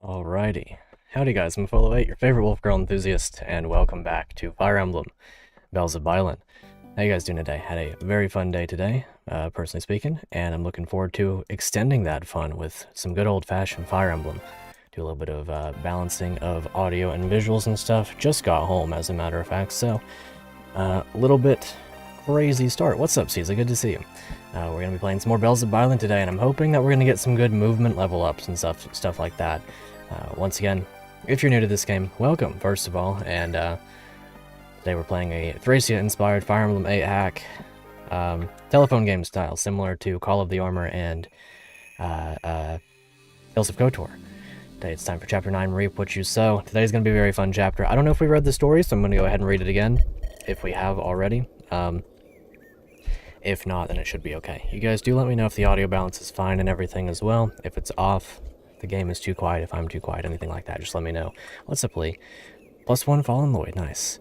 Alrighty. Howdy guys, I'm Follow8, your favorite Wolfgirl Enthusiast, and welcome back to Fire Emblem, Bells of Byelen. How you guys doing today? Had a very fun day today, personally speaking, and I'm looking forward to extending that fun with some good old-fashioned Fire Emblem. Do a little bit of balancing of audio and visuals and stuff. Just got home, as a matter of fact, so a little bit crazy start. What's up, Caesar? Good to see you. We're going to be playing some more Bells of Byelen today, and I'm hoping that we're going to get some good movement level ups and stuff like that. Once again, if you're new to this game, welcome, first of all, and today we're playing a Thracia-inspired Fire Emblem 8 hack, telephone game style, similar to Call of the Armor and Tales of KOTOR. Today it's time for Chapter 9, Reap What You Sow. Today's going to be a very fun chapter. I don't know if we read the story, so I'm going to go ahead and read it again, if we have already. If not, then it should be okay. You guys do let me know if the audio balance is fine and everything as well. If it's off, if the game is too quiet, if I'm too quiet, anything like that, just let me know. What's up, Lee? +1 Fallen Lloyd, nice.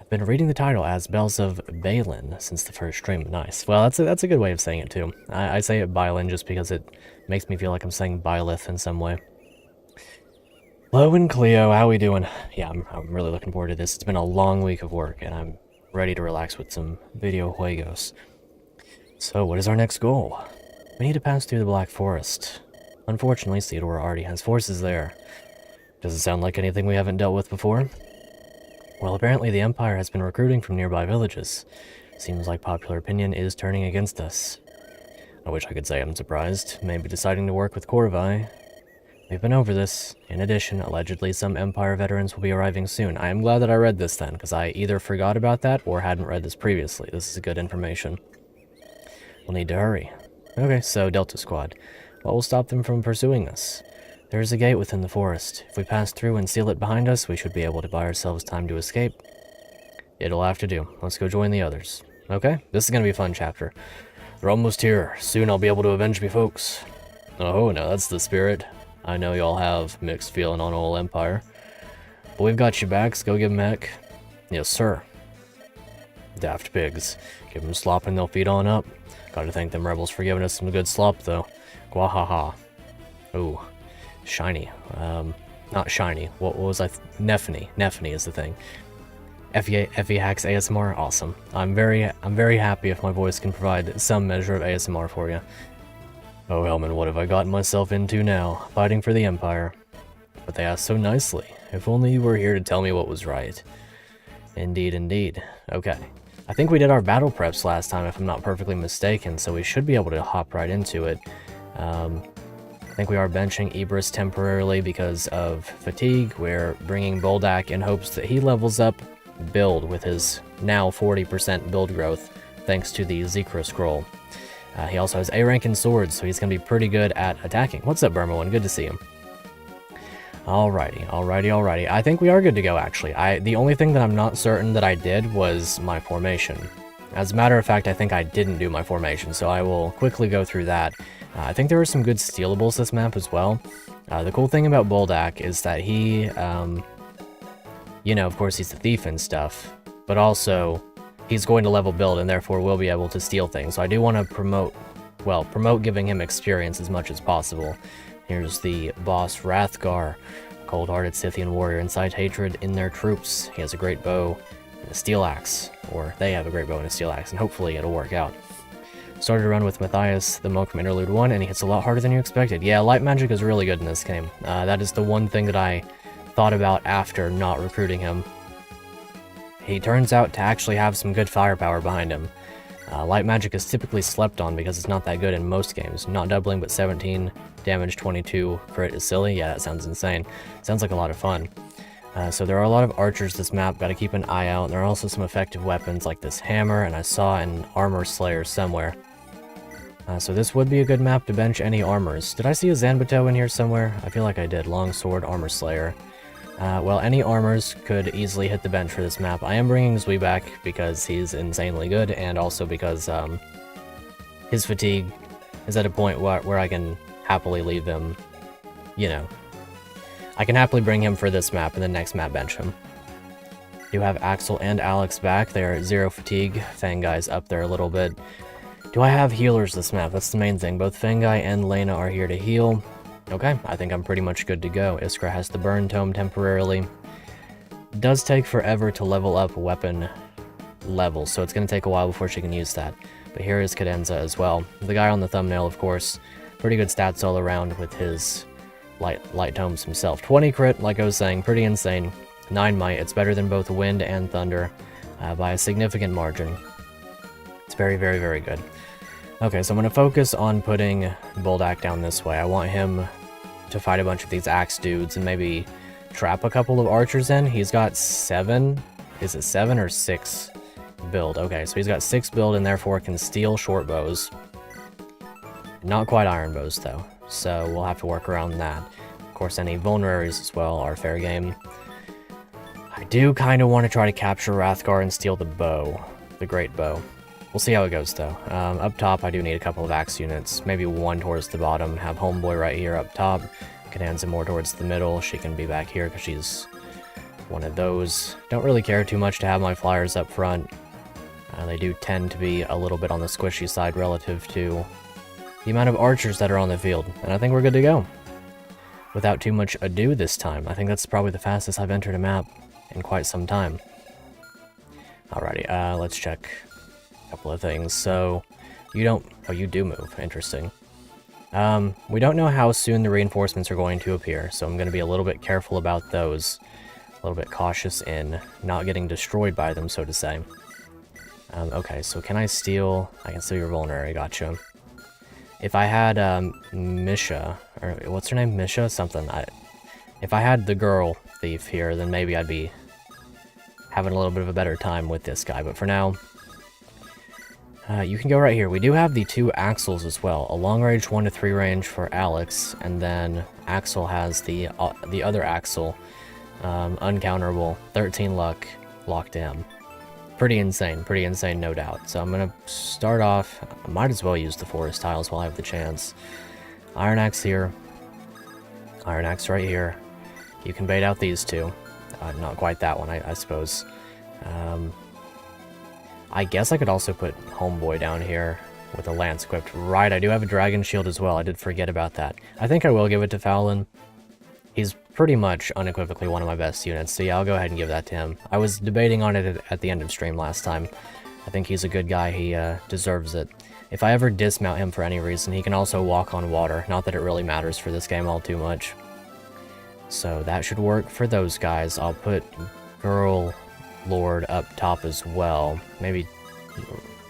I've been reading the title as Bells of Byelen since the first stream, nice. Well, that's a good way of saying it too. I say it Byelen just because it makes me feel like I'm saying Byleth in some way. Hello and Cleo, how we doing? Yeah, I'm really looking forward to this. It's been a long week of work, and I'm ready to relax with some video juegos. So, what is our next goal? We need to pass through the Black Forest. Unfortunately, Theodora already has forces there. Does it sound like anything we haven't dealt with before? Well, apparently the Empire has been recruiting from nearby villages. Seems like popular opinion is turning against us. I wish I could say I'm surprised. Maybe deciding to work with Corvi. We've been over this. In addition, allegedly some Empire veterans will be arriving soon. I am glad that I read this then, because I either forgot about that or hadn't read this previously. This is good information. We'll need to hurry. Okay, so Delta Squad. What will stop them from pursuing us? There is a gate within the forest. If we pass through and seal it behind us, we should be able to buy ourselves time to escape. It'll have to do. Let's go join the others. Okay, this is going to be a fun chapter. We're almost here. Soon I'll be able to avenge me folks. Oh, no, that's the spirit. I know y'all have mixed feeling on old Empire. But we've got you backs. Go give 'em heck. Yes, sir. Daft pigs. Give 'em slop and they'll feed on up. Gotta thank them rebels for giving us some good slop, though. Gwahaha. Ooh. Shiny. Not shiny. What was I? Nephany. Nephany is the thing. Effie hacks ASMR? Awesome. I'm very happy if my voice can provide some measure of ASMR for you. Oh, Hellman, what have I gotten myself into now? Fighting for the Empire. But they asked so nicely. If only you were here to tell me what was right. Indeed, indeed. Okay. I think we did our battle preps last time, if I'm not perfectly mistaken, so we should be able to hop right into it. I think we are benching Ibris temporarily because of fatigue. We're bringing Boldak in hopes that he levels up build with his now 40% build growth, thanks to the Zekra scroll. He also has A rank in swords, so he's going to be pretty good at attacking. What's up, Burma One? Good to see him. Alrighty. I think we are good to go, actually. The only thing that I'm not certain that I did was my formation. As a matter of fact, I think I didn't do my formation, so I will quickly go through that. I think there are some good stealables this map as well. The cool thing about Boldak is that he, you know, of course he's a thief and stuff, but also he's going to level build and therefore will be able to steal things. So I do want to promote giving him experience as much as possible. Here's the boss, Rathgar, cold-hearted Scythian warrior, incite hatred in their troops. He has a great bow and a steel axe, or they have a great bow and a steel axe, and hopefully it'll work out. Started a run with Matthias, the monk from Interlude 1, and he hits a lot harder than you expected. Yeah, light magic is really good in this game. That is the one thing that I thought about after not recruiting him. He turns out to actually have some good firepower behind him. Light magic is typically slept on because it's not that good in most games. Not doubling, but 17 damage, 22 crit is silly. Yeah, that sounds insane. Sounds like a lot of fun. So there are a lot of archers this map, gotta keep an eye out. And there are also some effective weapons like this hammer, and I saw an armor slayer somewhere. So this would be a good map to bench any armors. Did I see a Zanbato in here somewhere? I feel like I did. Longsword, armor slayer. Well, any armors could easily hit the bench for this map. I am bringing Zui back because he's insanely good, and also because his fatigue is at a point where I can happily leave him, you know. I can happily bring him for this map, and the next map bench him. Do have Axel and Alex back. They are at 0 fatigue. Fangai's up there a little bit. Do I have healers this map? That's the main thing. Both Fangai and Lena are here to heal. Okay, I think I'm pretty much good to go. Iskra has the burn tome temporarily. Does take forever to level up weapon levels, so it's going to take a while before she can use that. But here is Cadenza as well. The guy on the thumbnail, of course. Pretty good stats all around with his light tomes himself. 20 crit, like I was saying, pretty insane. 9 might, it's better than both wind and thunder by a significant margin. It's very, very, very good. Okay, so I'm going to focus on putting Boldak down this way. I want him to fight a bunch of these axe dudes and maybe trap a couple of archers in. He's got 7, is it 7 or 6 build? Okay, so he's got 6 build and therefore can steal short bows. Not quite iron bows though, so we'll have to work around that. Of course, any vulneraries as well are fair game. I do kind of want to try to capture Wrathgar and steal the bow, the great bow. We'll see how it goes, though. Up top, I do need a couple of axe units. Maybe one towards the bottom. Have Homeboy right here up top. Cadenza more towards the middle. She can be back here because she's one of those. Don't really care too much to have my flyers up front. They do tend to be a little bit on the squishy side relative to the amount of archers that are on the field. And I think we're good to go. Without too much ado this time. I think that's probably the fastest I've entered a map in quite some time. Alrighty, let's check couple of things. So you don't, oh, you do move. Interesting. We don't know how soon the reinforcements are going to appear, so I'm going to be a little bit careful about those. A little bit cautious in not getting destroyed by them, so to say. Okay, so can I steal? I can steal your vulnerary, gotcha. If I had Misha, or what's her name? Misha? Something. If I had the girl thief here, then maybe I'd be having a little bit of a better time with this guy, but for now, you can go right here. We do have the 2 Axels as well. A long range 1 to 3 range for Alex, and then Axel has the other Axel, uncounterable, 13 luck, locked in. Pretty insane, no doubt. So I'm gonna start off, I might as well use the forest tiles while I have the chance. Iron Axe here, Iron Axe right here. You can bait out these 2. Not quite that one, I suppose. I guess I could also put Homeboy down here with a lance equipped. Right, I do have a dragon shield as well. I did forget about that. I think I will give it to Fowlin. He's pretty much unequivocally one of my best units, so yeah, I'll go ahead and give that to him. I was debating on it at the end of stream last time. I think he's a good guy. He deserves it. If I ever dismount him for any reason, he can also walk on water. Not that it really matters for this game all too much. So that should work for those guys. I'll put Girl Lord up top as well. Maybe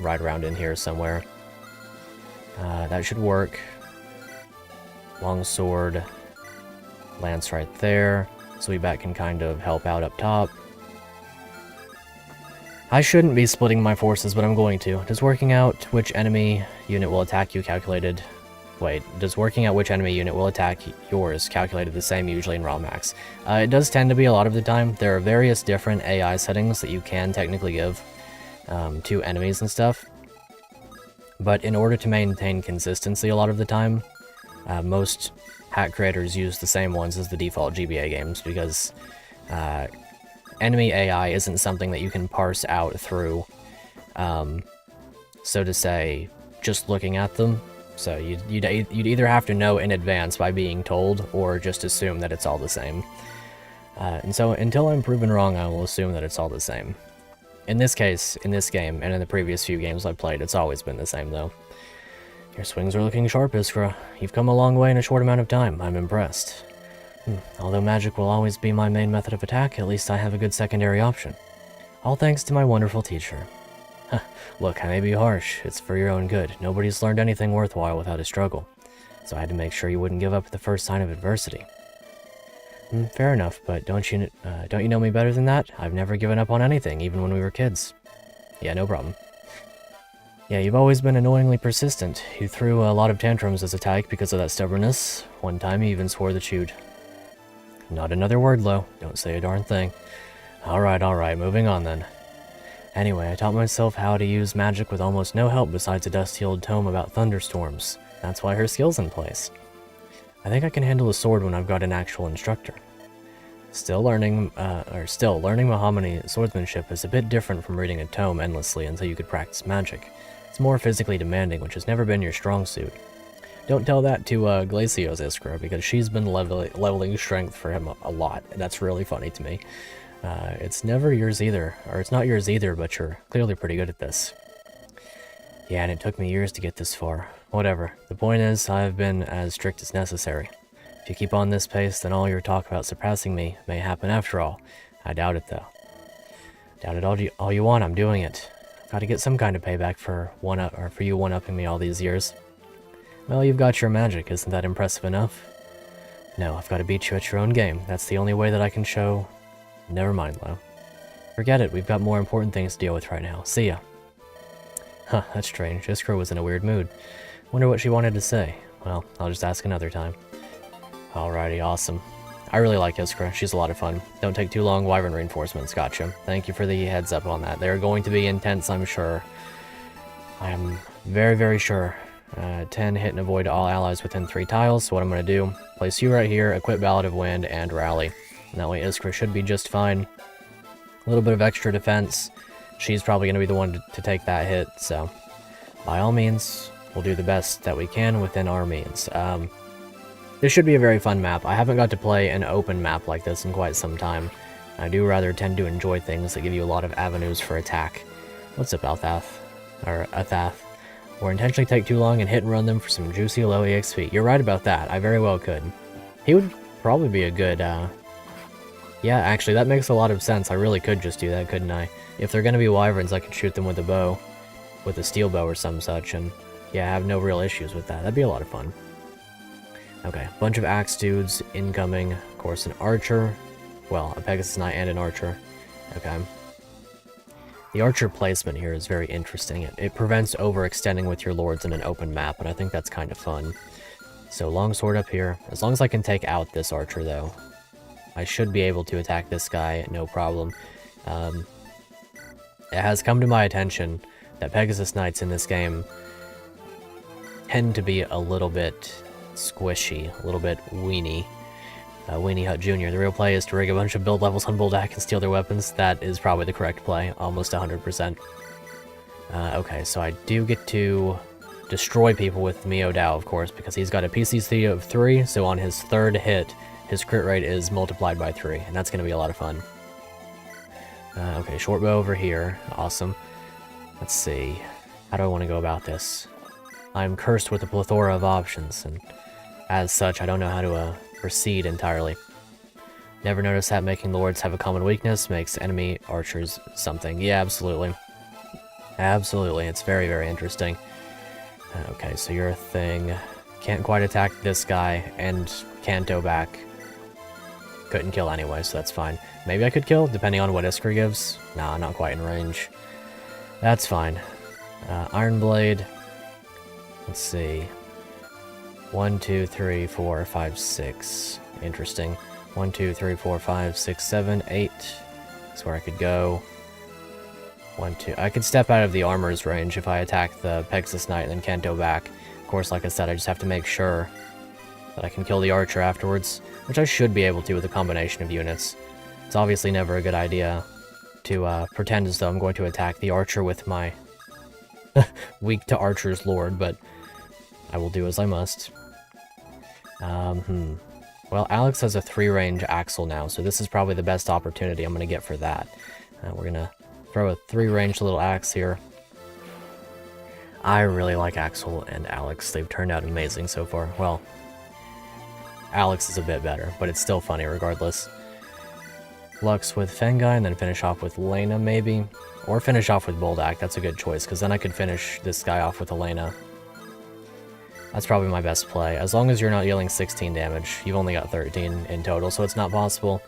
right around in here somewhere. That should work. Longsword, lance right there. Sweetback can kind of help out up top. I shouldn't be splitting my forces, but I'm going to. Does working out which enemy unit will attack you calculated... Wait, does working out which enemy unit will attack yours calculated the same usually in romhacks? It does tend to be a lot of the time. There are various different AI settings that you can technically give to enemies and stuff. But in order to maintain consistency a lot of the time, most hack creators use the same ones as the default GBA games because enemy AI isn't something that you can parse out through, so to say, just looking at them. So you'd either have to know in advance by being told, or just assume that it's all the same. And so until I'm proven wrong, I will assume that it's all the same. In this case, in this game, and in the previous few games I've played, it's always been the same though. Your swings are looking sharp, Iskra. You've come a long way in a short amount of time. I'm impressed. Although magic will always be my main method of attack, at least I have a good secondary option. All thanks to my wonderful teacher. Look, I may be harsh. It's for your own good. Nobody's learned anything worthwhile without a struggle. So I had to make sure you wouldn't give up at the first sign of adversity. Fair enough, but don't you know me better than that? I've never given up on anything, even when we were kids. Yeah, no problem. Yeah, you've always been annoyingly persistent. You threw a lot of tantrums as a tyke because of that stubbornness. One time you even swore that you'd... Not another word, Lo. Don't say a darn thing. Alright, moving on then. Anyway, I taught myself how to use magic with almost no help besides a dusty old tome about thunderstorms. That's why her skill's in place. I think I can handle a sword when I've got an actual instructor. Still learning Mahomany swordsmanship is a bit different from reading a tome endlessly until you could practice magic. It's more physically demanding, which has never been your strong suit. Don't tell that to Glacio's Iskra, because she's been leveling strength for him a lot, and that's really funny to me. It's never yours either, or it's not yours either, but you're clearly pretty good at this. Yeah, and it took me years to get this far. Whatever. The point is, I've been as strict as necessary. If you keep on this pace, then all your talk about surpassing me may happen after all. I doubt it, though. Doubt it all you want, I'm doing it. Gotta get some kind of payback for you one-upping me all these years. Well, you've got your magic, isn't that impressive enough? No, I've got to beat you at your own game. That's the only way that I can show... Never mind, Lo. Forget it, we've got more important things to deal with right now. See ya. Huh, that's strange. Iskra was in a weird mood. Wonder what she wanted to say. Well, I'll just ask another time. Alrighty, awesome. I really like Iskra. She's a lot of fun. Don't take too long, Wyvern reinforcements. Gotcha. Thank you for the heads up on that. They're going to be intense, I'm sure. I am very, very sure. 10, hit and avoid all allies within 3 tiles. So what I'm going to do, place you right here, equip Ballad of Wind, and rally. And that way Iskra should be just fine. A little bit of extra defense. She's probably going to be the one to take that hit, so by all means, we'll do the best that we can within our means. This should be a very fun map. I haven't got to play an open map like this in quite some time. I do rather tend to enjoy things that give you a lot of avenues for attack. What's up, Althath? Or Athath? Or intentionally take too long and hit and run them for some juicy low EXP. You're right about that. I very well could. He would probably be a good, Yeah, actually, that makes a lot of sense. I really could just do that, couldn't I? If they're gonna be wyverns, I could shoot them with a bow. With a steel bow or some such, and yeah, I have no real issues with that. That'd be a lot of fun. Okay, bunch of axe dudes incoming. Of course, an archer. Well, a Pegasus Knight and an archer. Okay. The archer placement here is very interesting. It prevents overextending with your lords in an open map, and I think that's kind of fun. So, longsword up here. As long as I can take out this archer, though, I should be able to attack this guy, no problem. It has come to my attention that Pegasus Knights in this game tend to be a little bit squishy, a little bit weenie. Weenie Hut Jr. The real play is to rig a bunch of build levels on Boldak and steal their weapons. That is probably the correct play, almost 100%. Okay, so I do get to destroy people with Mio Dao, of course, because he's got a PCC of 3, so on his 3rd hit, his crit rate is multiplied by 3, and that's going to be a lot of fun. Okay, short bow over here. Awesome. Let's see. How do I want to go about this? I'm cursed with a plethora of options, and as such, I don't know how to proceed entirely. Never noticed that making lords have a common weakness makes enemy archers something. Yeah, absolutely. Absolutely, it's very, very interesting. Okay, so you're a thing. Can't quite attack this guy, and Canto back. Couldn't kill anyway, so that's fine. Maybe I could kill, depending on what Iskra gives. Nah, not quite in range. That's fine. Iron Blade. Let's see. 1, 2, 3, 4, 5, 6. Interesting. 1, 2, 3, 4, 5, 6, 7, 8. That's where I could go. 1, 2. I could step out of the armor's range if I attack the Pegasus Knight and then Canto back. Of course, like I said, I just have to make sure that I can kill the archer afterwards, which I should be able to with a combination of units. It's obviously never a good idea to pretend as though I'm going to attack the archer with my weak to archer's lord, but I will do as I must. Well, Alex has a 3-range Axle now, so this is probably the best opportunity I'm going to get for that. We're going to throw a 3-range little axe here. I really like Axel and Alex. They've turned out amazing so far. Well, Alex is a bit better, but it's still funny regardless. Lux with Fengai, and then finish off with Lena, maybe? Or finish off with Boldak, that's a good choice, because then I could finish this guy off with Elena. That's probably my best play. As long as you're not dealing 16 damage. You've only got 13 in total, so it's not possible.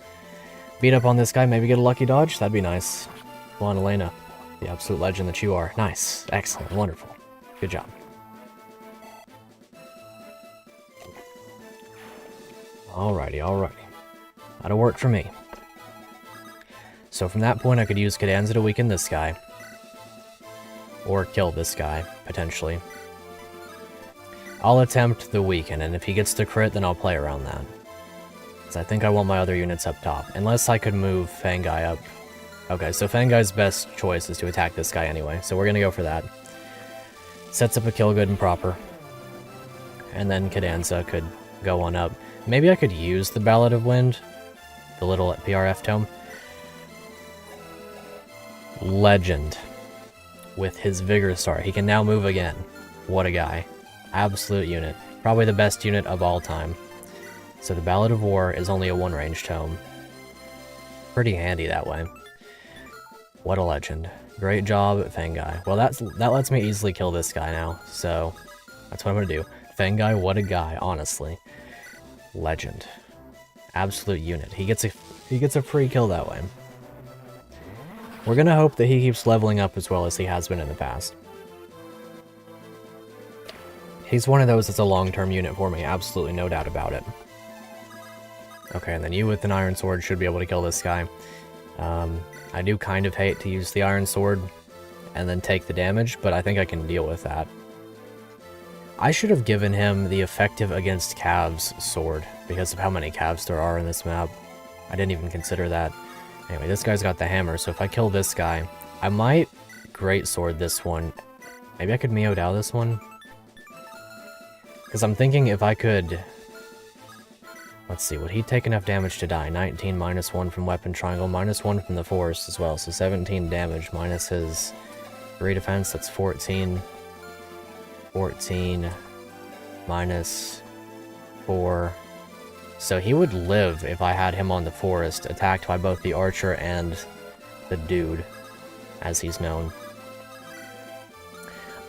Beat up on this guy, maybe get a lucky dodge? That'd be nice. Come on, Elena. The absolute legend that you are. Nice. Excellent. Wonderful. Good job. Alrighty, alrighty. That'll work for me. So from that point, I could use Cadenza to weaken this guy. Or kill this guy, potentially. I'll attempt the weaken, and if he gets the crit, then I'll play around that. Because I think I want my other units up top. Unless I could move Fangai up. Okay, so Fangai's best choice is to attack this guy anyway, so we're gonna go for that. Sets up a kill good and proper. and then Cadenza could go on up. Maybe I could use the Ballad of Wind, the little PRF tome. Legend. With his Vigor Star. He can now move again. What a guy. Absolute unit. Probably the best unit of all time. So the Ballad of War is only a 1-range tome. Pretty handy that way. What a legend. Great job, Fangai. Well, that lets me easily kill this guy now, so that's what I'm gonna do. Fangai, what a guy, honestly. Legend. Absolute unit. He gets a free kill that way. We're gonna hope that he keeps leveling up as well as he has been in the past. He's one of those that's a long-term unit for me, absolutely no doubt about it. Okay, and then you with an Iron Sword should be able to kill this guy. I do kind of hate to use the Iron Sword and then take the damage, but I think I can deal with that. I should have given him the effective against calves sword, because of how many calves there are in this map. I didn't even consider that. Anyway, this guy's got the hammer, so if I kill this guy, I might Great Sword this one. Maybe I could Mio Dao this one? Because I'm thinking if I could... Let's see, would he take enough damage to die? 19 minus 1 from Weapon Triangle, minus 1 from the Force as well, so 17 damage minus his 3 defense, that's 14. 14 minus 4. So he would live if I had him on the Forest, attacked by both the Archer and the Dude, as he's known.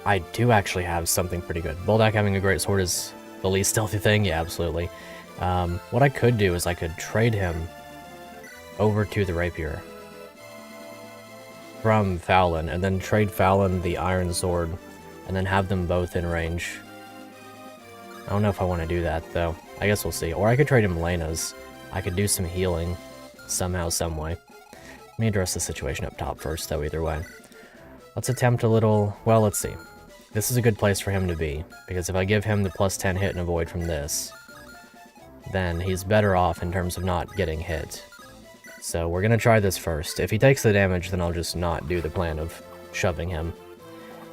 I do actually have something pretty good. Boldak having a Great Sword is the least stealthy thing? Yeah, absolutely. What I could do is I could trade him over to the Rapier from Fallon, and then trade Fallon the Iron Sword, and then have them both in range. I don't know if I want to do that, though. I guess we'll see. Or I could trade him Lena's. I could do some healing somehow, some way. Let me address the situation up top first, though, either way. Let's attempt a little... Well, let's see. This is a good place for him to be, because if I give him the plus 10 hit and avoid from this, then he's better off in terms of not getting hit. So we're going to try this first. If he takes the damage, then I'll just not do the plan of shoving him.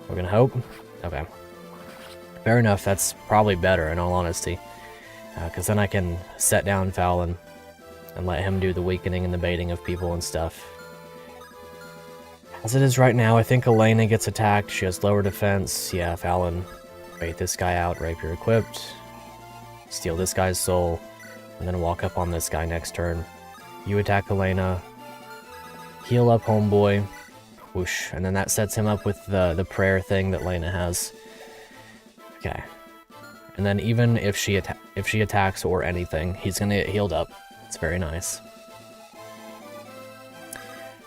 We're going to hope. Okay. Fair enough, that's probably better, in all honesty. Because then I can set down Fallon and let him do the weakening and the baiting of people and stuff. As it is right now, I think Elena gets attacked. She has lower defense. Yeah, Fallon. Bait this guy out, Rapier equipped. Steal this guy's soul, and then walk up on this guy next turn. You attack Elena, heal up homeboy, whoosh, and then that sets him up with the prayer thing that Lena has. Okay, and then even if she attacks or anything, he's gonna get healed up. It's very nice.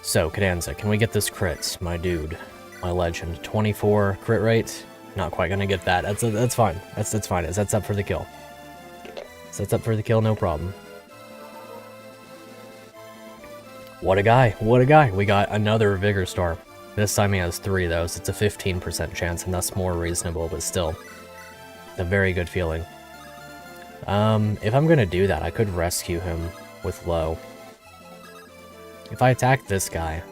So Cadenza, can we get this crit, my dude, my legend? 24 crit rate. Not quite gonna get that. That's fine. That's fine. It sets up for the kill. Sets up for the kill, no problem. What a guy, what a guy. We got another Vigor Star. This time he has 3 though, so it's a 15% chance, and that's more reasonable, but still. It's a very good feeling. If I'm gonna do that, I could rescue him with low. If I attack this guy...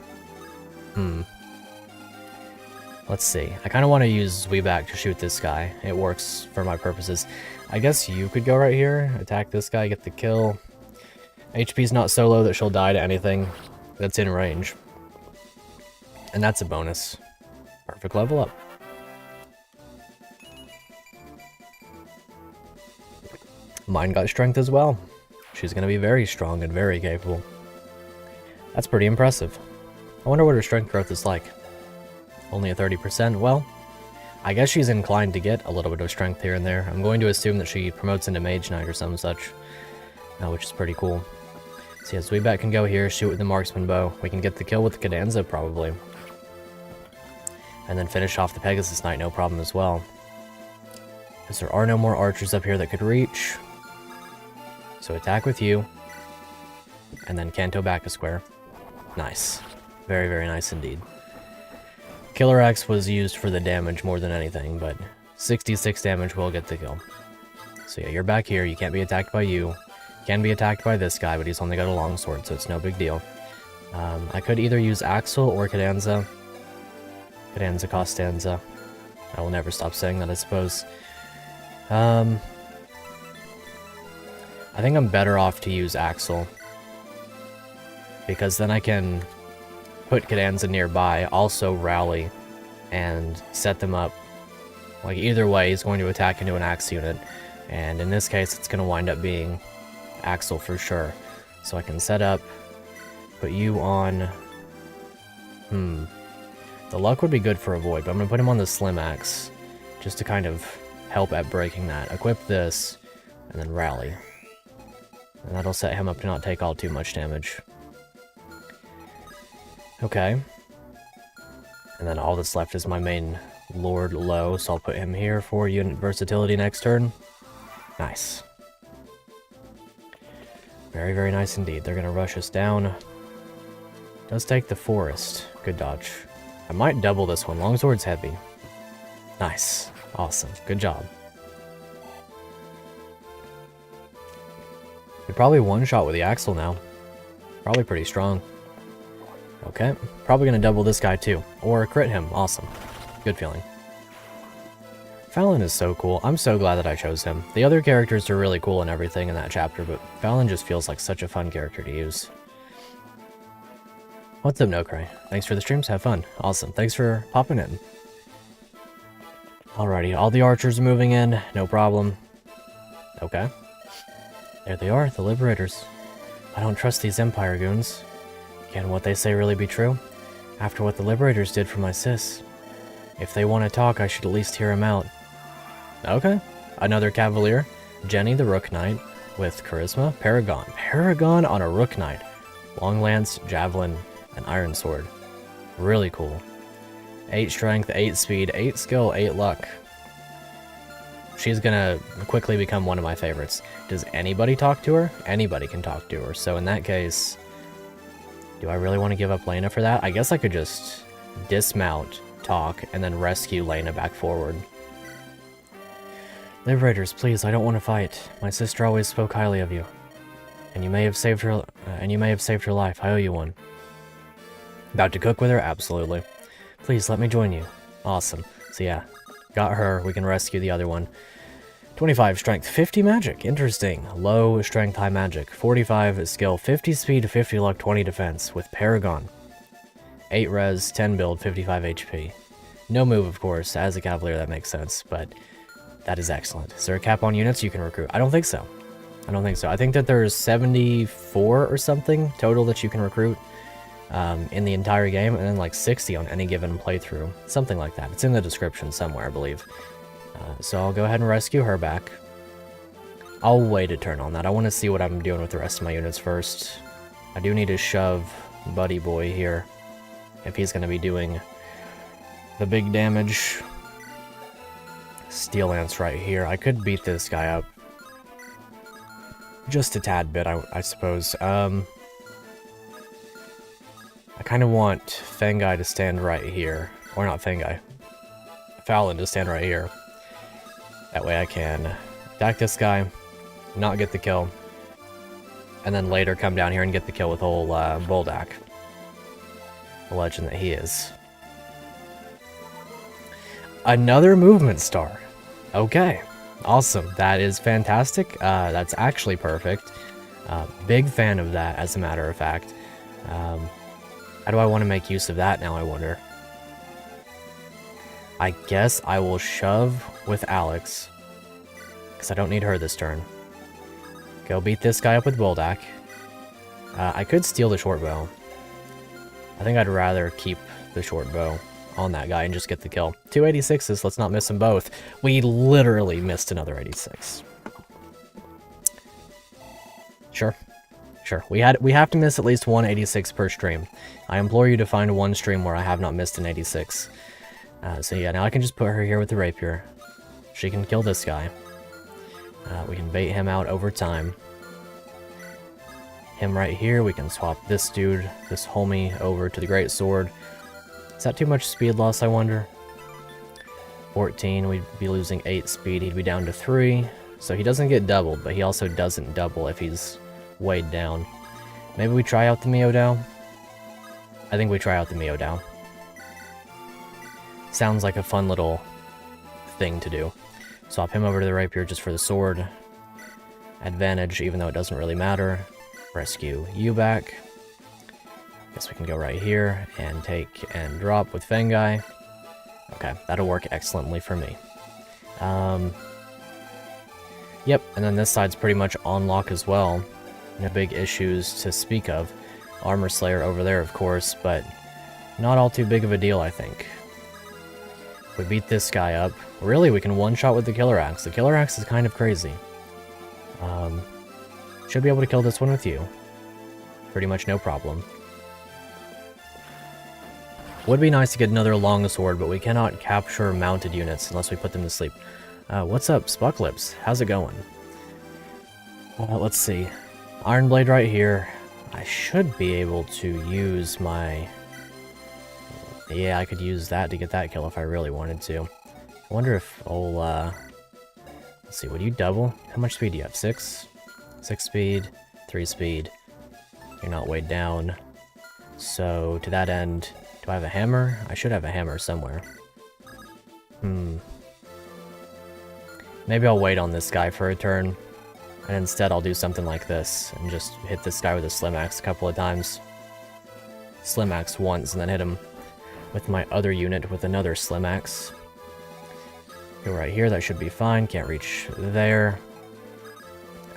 Let's see. I kind of want to use Weeback to shoot this guy. It works for my purposes. I guess you could go right here, attack this guy, get the kill. HP's not so low that she'll die to anything that's in range. And that's a bonus. Perfect level up. Mine got strength as well. She's going to be very strong and very capable. That's pretty impressive. I wonder what her strength growth is like. Only a 30%? Well, I guess she's inclined to get a little bit of strength here and there. I'm going to assume that she promotes into Mage Knight or some such, which is pretty cool. So yeah, Sweetback can go here, shoot with the Marksman Bow. We can get the kill with the Cadenza, probably. And then finish off the Pegasus Knight, no problem as well. Because there are no more archers up here that could reach. So attack with you. And then Canto back a square. Nice. Very, very nice indeed. Killer Axe was used for the damage more than anything, but 66 damage will get the kill. So yeah, you're back here. You can't be attacked by you. Can be attacked by this guy, but he's only got a longsword, so it's no big deal. I could either use Axel or Cadenza. Cadenza, Costanza. I will never stop saying that, I suppose. I think I'm better off to use Axel. Because then I can put Cadenza nearby, also rally, and set them up. Like, either way, he's going to attack into an Axe unit. And in this case, it's going to wind up being Axel for sure. So I can set up, put you on... The luck would be good for a void, but I'm going to put him on the Slim Axe, just to kind of help at breaking that. Equip this, and then rally. And that'll set him up to not take all too much damage. Okay. And then all that's left is my main Lord Low, so I'll put him here for unit versatility next turn. Nice. Very, very nice indeed. They're going to rush us down. Does take the forest. Good dodge. I might double this one. Longsword's heavy. Nice. Awesome. Good job. We probably one-shot with the Axle now. Probably pretty strong. Okay. Probably going to double this guy too. Or crit him. Awesome. Good feeling. Fallon is so cool. I'm so glad that I chose him. The other characters are really cool and everything in that chapter, but Fallon just feels like such a fun character to use. What's up, Nocray? Thanks for the streams. Have fun. Awesome. Thanks for popping in. Alrighty. All the archers are moving in. No problem. Okay. There they are. The Liberators. I don't trust these Empire goons. Can what they say really be true? After what the Liberators did for my sis. If they want to talk, I should at least hear him out. Okay. Another Cavalier. Jenny the Rook Knight with Charisma. Paragon. Paragon on a Rook Knight. Long Lance, Javelin, and Iron Sword. Really cool. 8 Strength, 8 Speed, 8 Skill, 8 Luck. She's gonna quickly become one of my favorites. Does anybody talk to her? Anybody can talk to her. So in that case, do I really want to give up Lena for that? I guess I could just dismount, talk, and then rescue Lena back forward. Liberators, please, I don't want to fight. My sister always spoke highly of you. And you may have saved her life. I owe you one. About to cook with her? Absolutely. Please, let me join you. Awesome. So yeah, got her. We can rescue the other one. 25 Strength, 50 Magic. Interesting. Low Strength, High Magic. 45 Skill, 50 Speed, 50 Luck, 20 Defense with Paragon. 8 Res, 10 Build, 55 HP. No move, of course. As a Cavalier, that makes sense, but that is excellent. Is there a cap on units you can recruit? I don't think so. I don't think so. I think that there's 74 or something total that you can recruit in the entire game, and then like 60 on any given playthrough. Something like that. It's in the description somewhere, I believe. So I'll go ahead and rescue her back. I'll wait a turn on that. I want to see what I'm doing with the rest of my units first. I do need to shove Buddy Boy here if he's going to be doing the big damage. Steel Lance right here. I could beat this guy up just a tad bit, I suppose. I kind of want Fengai to stand right here. Or not Fengai. Fallon to stand right here. That way I can attack this guy, not get the kill, and then later come down here and get the kill with old Boldak. The legend that he is. Another movement star. Okay. Awesome. That is fantastic. That's actually perfect. Big fan of that, as a matter of fact. How do I want to make use of that now, I wonder? I guess I will shove with Alex, because I don't need her this turn. Go beat this guy up with Boldak. I could steal the short bow. I think I'd rather keep the short bow on that guy and just get the kill. 2 86s, let's not miss them both. We literally missed another 86. Sure. Sure. We have to miss at least one 86 per stream. I implore you to find one stream where I have not missed an 86. So yeah, now I can just put her here with the rapier. She can kill this guy. We can bait him out over time. Him right here, we can swap this dude, this homie, over to the great sword. Is that too much speed loss, I wonder? 14, we'd be losing 8 speed, he'd be down to 3. So he doesn't get doubled, but he also doesn't double if he's weighed down. Maybe we try out the Meowdow? I think we try out the Meowdow. Sounds like a fun little thing to do. Swap him over to the rapier just for the sword advantage, even though it doesn't really matter. Rescue you back. Guess we can go right here and take and drop with Fangai. Okay, that'll work excellently for me. Yep, and then this side's pretty much on lock as well. No big issues to speak of. Armor Slayer over there, of course, but not all too big of a deal, I think. If we beat this guy up, really, we can one-shot with the Killer Axe. The Killer Axe is kind of crazy. Should be able to kill this one with you. Pretty much no problem. Would be nice to get another longsword, but we cannot capture mounted units unless we put them to sleep. What's up, Spucklips? How's it going? Let's see. Iron Blade right here. I should be able to use my... Yeah, I could use that to get that kill if I really wanted to. I wonder if I'll, let's see, would you double? How much speed do you have? 6? 6 speed, 3 speed. You're not weighed down. So, to that end, do I have a hammer? I should have a hammer somewhere. Maybe I'll wait on this guy for a turn, and instead I'll do something like this, and just hit this guy with a Slim Axe a couple of times. Slim Axe once, and then hit him with my other unit with another Slim Axe. Go right here, that should be fine, can't reach there.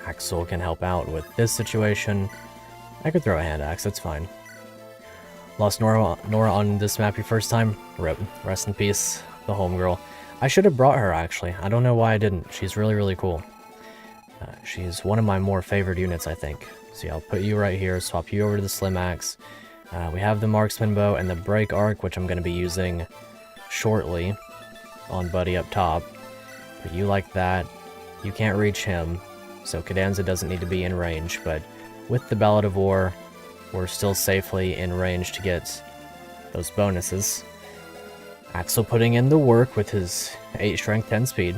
Axel can help out with this situation. I could throw a hand axe, that's fine. Lost Nora on this map your first time? RIP. Rest in peace, the homegirl. I should have brought her, actually. I don't know why I didn't. She's really, really cool. She's one of my more favored units, I think. So yeah, I'll put you right here, swap you over to the Slim Axe. We have the Marksman Bow and the Break Arc, which I'm going to be using shortly on Buddy up top. But you like that. You can't reach him, so Cadenza doesn't need to be in range, but with the Ballad of War, we're still safely in range to get those bonuses. Axel putting in the work with his 8 strength, 10 speed.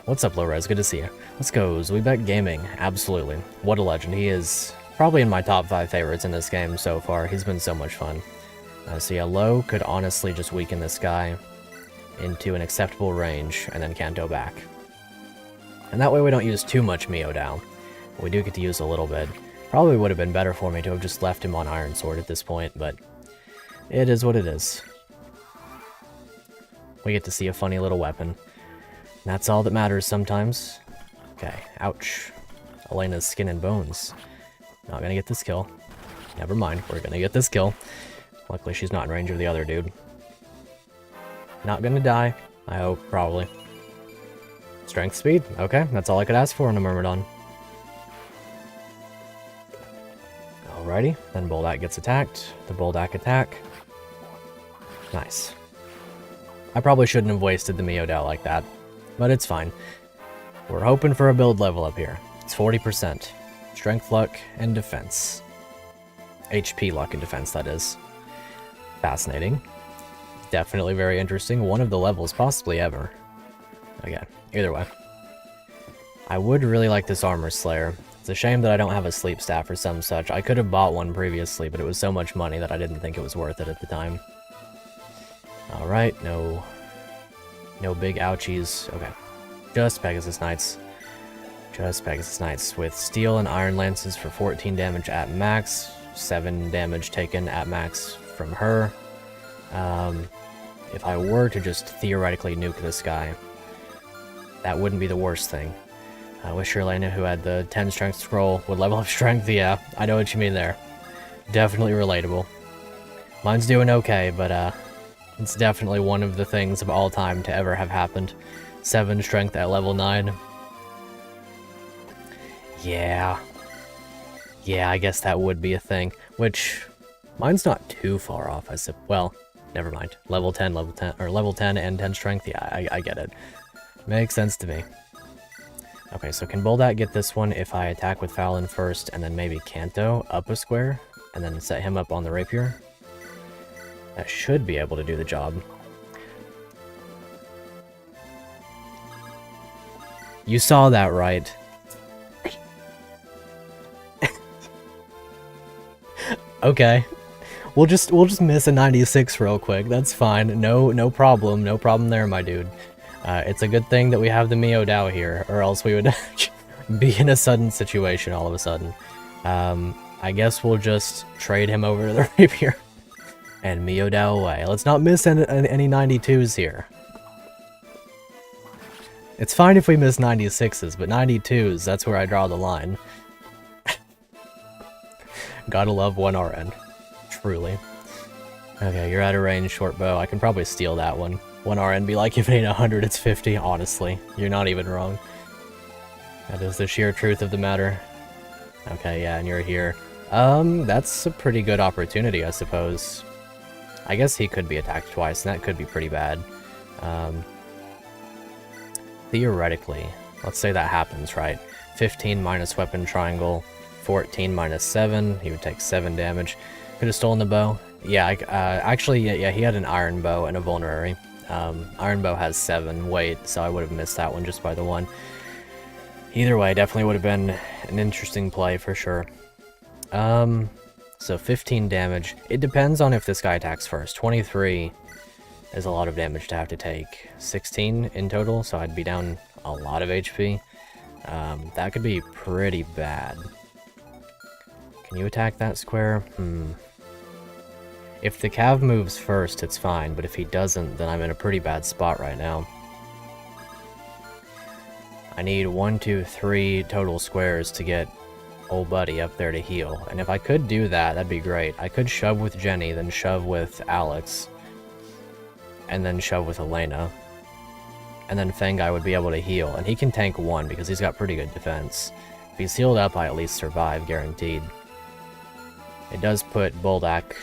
What's up, Low-Res? Good to see you. Let's go, Zwebeck Gaming. Absolutely. What a legend. He is probably in my top 5 favorites in this game so far. He's been so much fun. So yeah, Low could honestly just weaken this guy into an acceptable range and then Kanto back. And that way we don't use too much Mio Dao. We do get to use a little bit. Probably would have been better for me to have just left him on Iron Sword at this point, but it is what it is. We get to see a funny little weapon. That's all that matters sometimes. Okay, ouch. Elena's skin and bones. Not gonna get this kill. Never mind, we're gonna get this kill. Luckily she's not in range of the other dude. Not gonna die, I hope, probably. Strength speed? Okay, that's all I could ask for in a Myrmidon. Alrighty, then Boldak gets attacked. The Boldak attack. Nice. I probably shouldn't have wasted the Mio Dao like that, but it's fine. We're hoping for a build level up here. It's 40%. Strength, luck, and defense. HP, luck, and defense, that is. Fascinating. Definitely very interesting. One of the levels possibly ever. Okay, either way. I would really like this Armor Slayer. It's a shame that I don't have a sleep staff or some such. I could have bought one previously, but it was so much money that I didn't think it was worth it at the time. Alright, no big ouchies. Okay, just Pegasus Knights. Just Pegasus Knights with Steel and Iron Lances for 14 damage at max, 7 damage taken at max from her. If I were to just theoretically nuke this guy, that wouldn't be the worst thing. I wish your Elena, who had the 10 strength scroll, would level up strength. Yeah, I know what you mean there. Definitely relatable. Mine's doing okay, but it's definitely one of the things of all time to ever have happened. 7 strength at level 9. Yeah. Yeah, I guess that would be a thing. Which, mine's not too far off, I said. Well, never mind. Level 10, or level 10 and 10 strength. Yeah, I get it. Makes sense to me. Okay, so can Boldak get this one if I attack with Fallon first, and then maybe Kanto up a square, and then set him up on the rapier? That should be able to do the job. You saw that, right? Okay. We'll just miss a 96 real quick. That's fine. No problem. No problem there, my dude. It's a good thing that we have the Mio Dao here, or else we would be in a sudden situation all of a sudden. I guess we'll just trade him over to the rapier and Mio Dao away. Let's not miss any 92s here. It's fine if we miss 96s, but 92s, that's where I draw the line. Gotta love 1RN. Truly. Okay, you're out of range, short bow. I can probably steal that one. 1RN be like, if it ain't 100, it's 50. Honestly, you're not even wrong. That is the sheer truth of the matter. Okay, yeah, and you're here. That's a pretty good opportunity, I suppose. I guess he could be attacked twice, and that could be pretty bad. Theoretically, let's say that happens, right? 15 minus weapon triangle, 14 minus 7, he would take 7 damage. Could have stolen the bow. Yeah, actually, yeah, he had an iron bow and a vulnerary. Iron bow has 7 weight, so I would have missed that one just by the 1. Either way, definitely would have been an interesting play for sure. So 15 damage. It depends on if this guy attacks first. 23 is a lot of damage to have to take. 16 in total, so I'd be down a lot of HP. That could be pretty bad. Can you attack that square? If the Cav moves first, it's fine, but if he doesn't, then I'm in a pretty bad spot right now. I need 1, 2, 3 total squares to get old buddy up there to heal. And if I could do that, that'd be great. I could shove with Jenny, then shove with Alex, and then shove with Elena. And then Fangai would be able to heal. And he can tank 1 because he's got pretty good defense. If he's healed up, I at least survive, guaranteed. It does put Boldak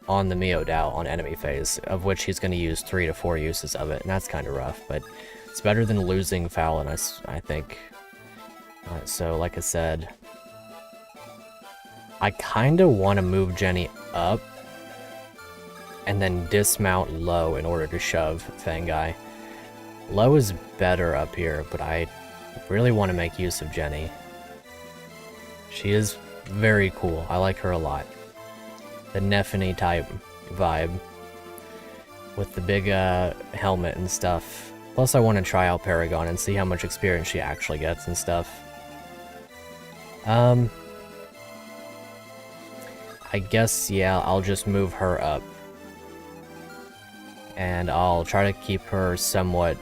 on the Mio Dao on enemy phase, of which he's going to use 3 to 4 uses of it, and that's kind of rough, but it's better than losing Fallon, I think. So, like I said, I kind of want to move Jenny up, and then dismount low in order to shove Fangai. Low is better up here, but I really want to make use of Jenny. She is very cool. I like her a lot. The Neffany type vibe with the big helmet and stuff. Plus I want to try out Paragon and see how much experience she actually gets and stuff. I guess, yeah, I'll just move her up. And I'll try to keep her somewhat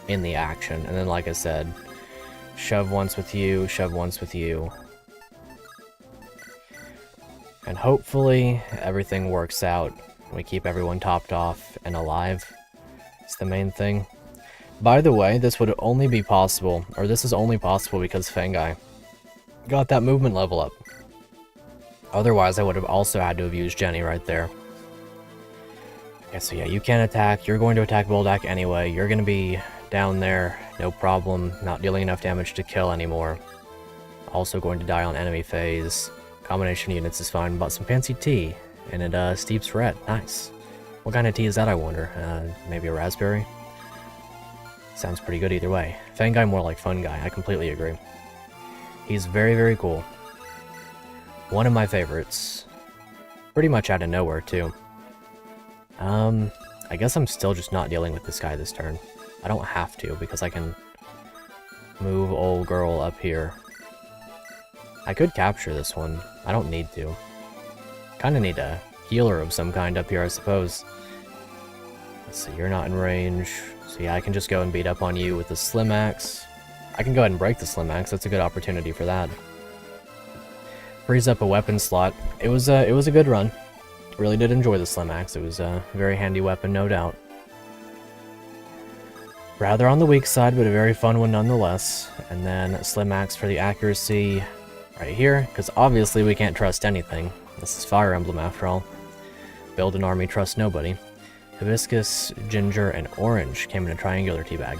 in the action. And then, like I said, shove once with you, shove once with you. And hopefully everything works out. We keep everyone topped off and alive. It's the main thing. By the way, this would only be possible, or this is only possible because Fangai got that movement level up. Otherwise, I would have also had to have used Jenny right there. Okay, so yeah, you can't attack. You're going to attack Boldak anyway. You're going to be down there, no problem. Not dealing enough damage to kill anymore. Also going to die on enemy phase. Combination units is fine. Bought some fancy tea, and it steeps red. Nice. What kind of tea is that, I wonder? Maybe a raspberry? Sounds pretty good either way. Fangai more like fun guy, I completely agree. He's very, very cool. One of my favorites. Pretty much out of nowhere, too. I guess I'm still just not dealing with this guy this turn. I don't have to, because I can move old girl up here. I could capture this one. I don't need to. Kinda need a healer of some kind up here, I suppose. Let's see, you're not in range. So yeah, I can just go and beat up on you with the Slim Axe. I can go ahead and break the Slim Axe. That's a good opportunity for that. Frees up a weapon slot. It was a good run. Really did enjoy the Slim Axe. It was a very handy weapon, no doubt. Rather on the weak side, but a very fun one nonetheless. And then Slim Axe for the accuracy right here, because obviously we can't trust anything. This is Fire Emblem after all. Build an army, trust nobody. Hibiscus, ginger, and orange came in a triangular tea bag.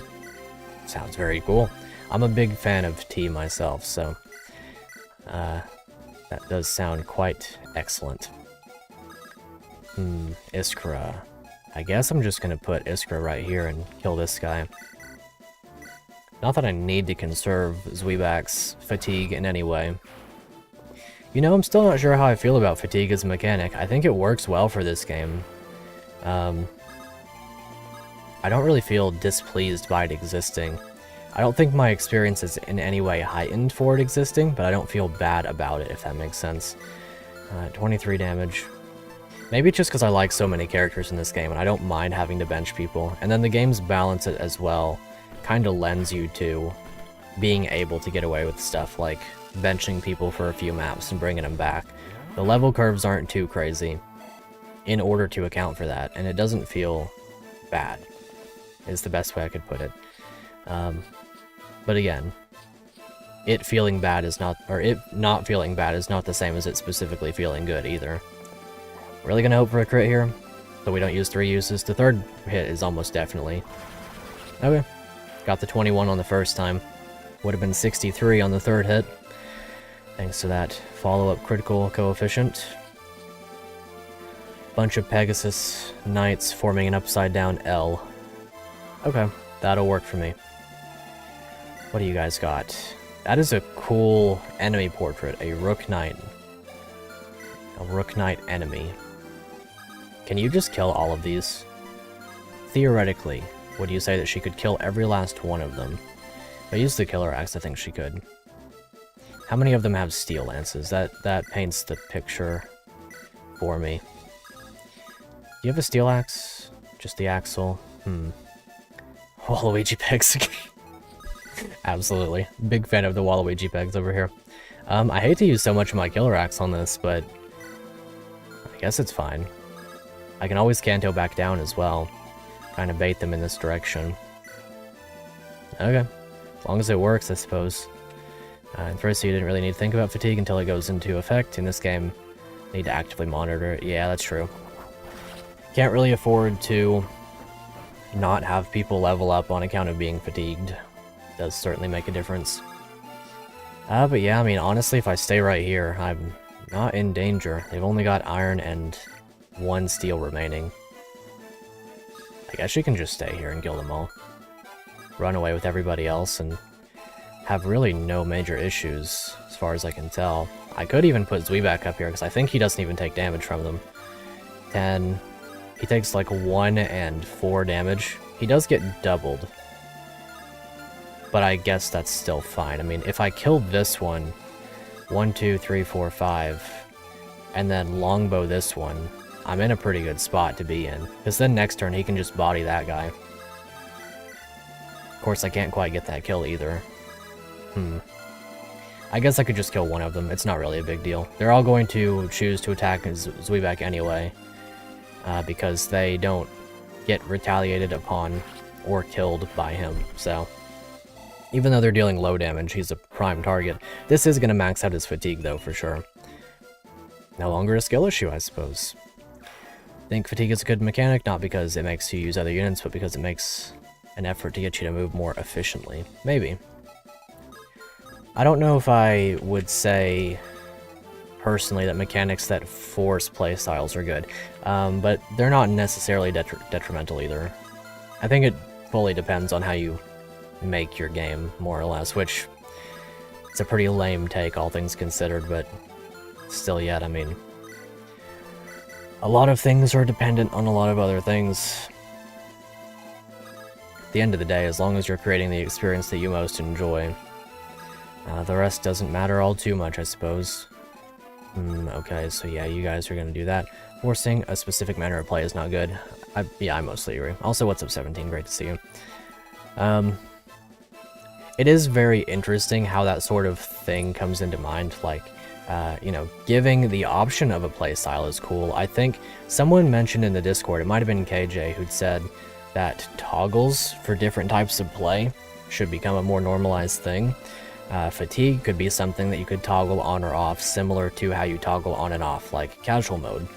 Sounds very cool. I'm a big fan of tea myself, so that does sound quite excellent. Iskra. I guess I'm just gonna put Iskra right here and kill this guy. Not that I need to conserve Zweebak's fatigue in any way. You know, I'm still not sure how I feel about fatigue as a mechanic. I think it works well for this game. I don't really feel displeased by it existing. I don't think my experience is in any way heightened for it existing, but I don't feel bad about it, if that makes sense. 23 damage. Maybe it's just because I like so many characters in this game, and I don't mind having to bench people. And then the game's balance it as well kind of lends you to being able to get away with stuff like benching people for a few maps and bringing them back. The level curves aren't too crazy in order to account for that, and it doesn't feel bad, is the best way I could put it. But again, it feeling bad is not, or it not feeling bad is not the same as it specifically feeling good either. Really gonna hope for a crit here, so we don't use 3 uses. The third hit is almost definitely. Okay, got the 21 on the first time. Would have been 63 on the third hit, thanks to that follow-up critical coefficient. Bunch of Pegasus Knights forming an upside-down L. Okay, that'll work for me. What do you guys got? That is a cool enemy portrait, a Rook Knight. A Rook Knight enemy. Can you just kill all of these? Theoretically, would you say that she could kill every last one of them? If I use the Killer Axe, I think she could. How many of them have steel lances? That paints the picture for me. Do you have a steel axe? Just the axle? Waluigi pegs. Absolutely. Big fan of the Waluigi pegs over here. I hate to use so much of my Killer Axe on this, but I guess it's fine. I can always Canto back down as well. Kind of bait them in this direction. Okay. As long as it works, I suppose. In Thracia, you didn't really need to think about fatigue until it goes into effect. In this game, you need to actively monitor it. Yeah, that's true. Can't really afford to not have people level up on account of being fatigued. Does certainly make a difference. But yeah, I mean, honestly, if I stay right here, I'm not in danger. They've only got iron and 1 steel remaining. I guess you can just stay here and kill them all. Run away with everybody else and have really no major issues, as far as I can tell. I could even put Zweback up here, because I think he doesn't even take damage from them. 10... He takes like 1 and 4 damage. He does get doubled. But I guess that's still fine. I mean, if I kill this one, 1, 2, 3, 4, 5, and then longbow this one, I'm in a pretty good spot to be in. Because then next turn he can just body that guy. Of course, I can't quite get that kill either. I guess I could just kill one of them. It's not really a big deal. They're all going to choose to attack Zweback anyway. Because they don't get retaliated upon or killed by him, so... Even though they're dealing low damage, he's a prime target. This is going to max out his fatigue, though, for sure. No longer a skill issue, I suppose. I think fatigue is a good mechanic, not because it makes you use other units, but because it makes an effort to get you to move more efficiently. Maybe. I don't know if I would say... personally that mechanics that force playstyles are good, but they're not necessarily detrimental either. I think it fully depends on how you make your game, more or less, which it's a pretty lame take, all things considered, but still yet, I mean, a lot of things are dependent on a lot of other things. At the end of the day, as long as you're creating the experience that you most enjoy, the rest doesn't matter all too much, I suppose. Okay, so yeah, you guys are gonna do that. Forcing a specific manner of play is not good. Yeah, I mostly agree. Also, what's up, 17? Great to see you. It is very interesting how that sort of thing comes into mind, like, you know, giving the option of a playstyle is cool. I think someone mentioned in the Discord, it might have been KJ, who'd said that toggles for different types of play should become a more normalized thing. Fatigue could be something that you could toggle on or off, similar to how you toggle on and off, like casual mode.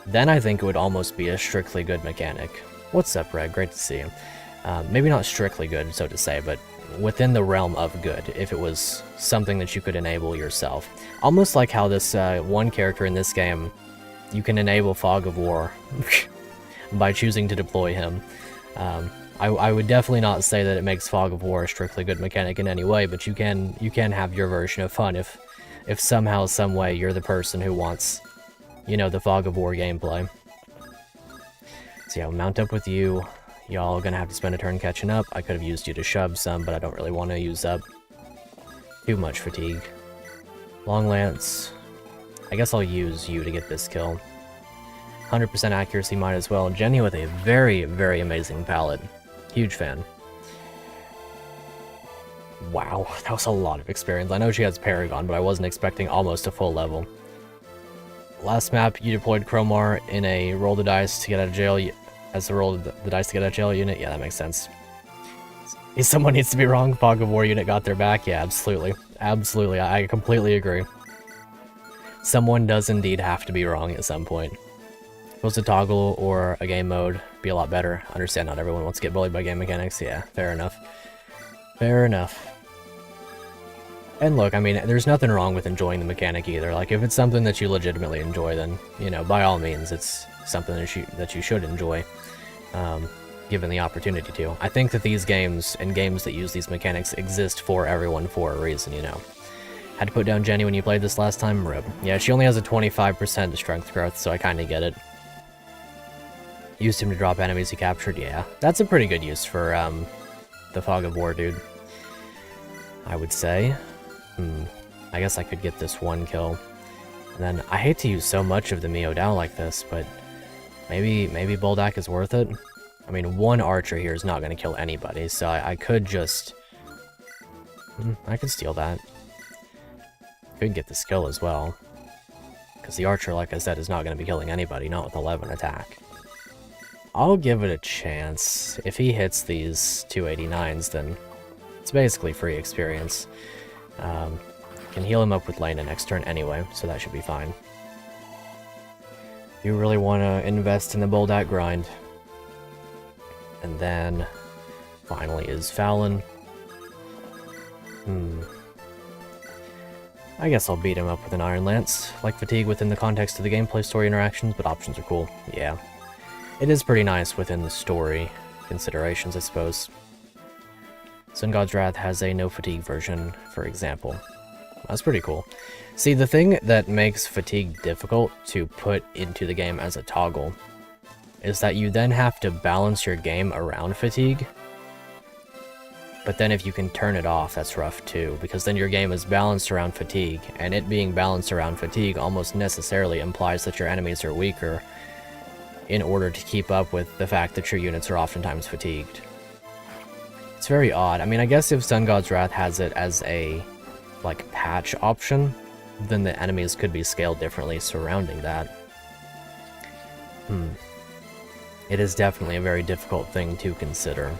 Then I think it would almost be a strictly good mechanic. What's up, Red? Great to see you. Maybe not strictly good, so to say, but within the realm of good, if it was something that you could enable yourself. Almost like how this one character in this game, you can enable Fog of War by choosing to deploy him. I would definitely not say that it makes Fog of War a strictly good mechanic in any way, but you can have your version of fun if somehow, some way, you're the person who wants, you know, the Fog of War gameplay. So yeah, we'll mount up with you. Y'all gonna have to spend a turn catching up. I could have used you to shove some, but I don't really want to use up too much fatigue. Long lance. I guess I'll use you to get this kill. 100% accuracy might as well. Jenny with a very, very amazing palette. Huge fan. Wow, that was a lot of experience. I know she has Paragon, but I wasn't expecting almost a full level. Last map, you deployed Chromar in a roll the dice to get out of jail as the roll the dice to get out of jail unit. Yeah, that makes sense. Someone needs to be wrong. Fog of War unit got their back. Yeah, absolutely. Absolutely, I completely agree. Someone does indeed have to be wrong at some point. If it was a toggle or a game mode, be a lot better. Understand not everyone wants to get bullied by game mechanics. Yeah, fair enough. Fair enough. And look, I mean, there's nothing wrong with enjoying the mechanic either. Like, if it's something that you legitimately enjoy, then, you know, by all means, it's something that you should enjoy, given the opportunity to. I think that these games, and games that use these mechanics, exist for everyone for a reason, you know. Had to put down Jenny when you played this last time? Rip. Yeah, she only has a 25% strength growth, so I kinda get it. Used him to drop enemies he captured? Yeah. That's a pretty good use for, the Fog of War dude, I would say. I guess I could get this one kill. And then, I hate to use so much of the Mio Dao like this, but maybe Boldak is worth it? I mean, one archer here is not going to kill anybody, so I could just... I could steal that. Could get this kill as well. Because the archer, like I said, is not going to be killing anybody, not with 11 attack. I'll give it a chance. If he hits these 289s, then it's basically free experience. Can heal him up with Lena next turn anyway, so that should be fine. You really want to invest in the Boldak grind. And then, finally, is Fallon. I guess I'll beat him up with an Iron Lance. Like fatigue within the context of the gameplay story interactions, but options are cool. Yeah. It is pretty nice within the story considerations, I suppose. Sun God's Wrath has a no fatigue version, for example. That's pretty cool. See, the thing that makes fatigue difficult to put into the game as a toggle is that you then have to balance your game around fatigue. But then if you can turn it off, that's rough too, because then your game is balanced around fatigue, and it being balanced around fatigue almost necessarily implies that your enemies are weaker in order to keep up with the fact that your units are oftentimes fatigued. It's very odd. I mean, I guess if Sun God's Wrath has it as a, like, patch option, then the enemies could be scaled differently surrounding that. It is definitely a very difficult thing to consider.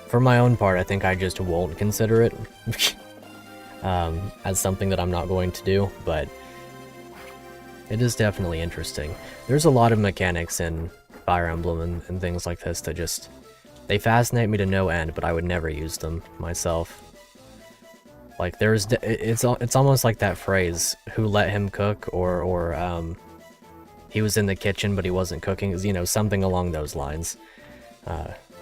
For my own part, I think I just won't consider it as something that I'm not going to do, but it is definitely interesting. There's a lot of mechanics in Fire Emblem and things like this that just... they fascinate me to no end, but I would never use them myself. Like, it's almost like that phrase, who let him cook, or he was in the kitchen but he wasn't cooking, you know, something along those lines.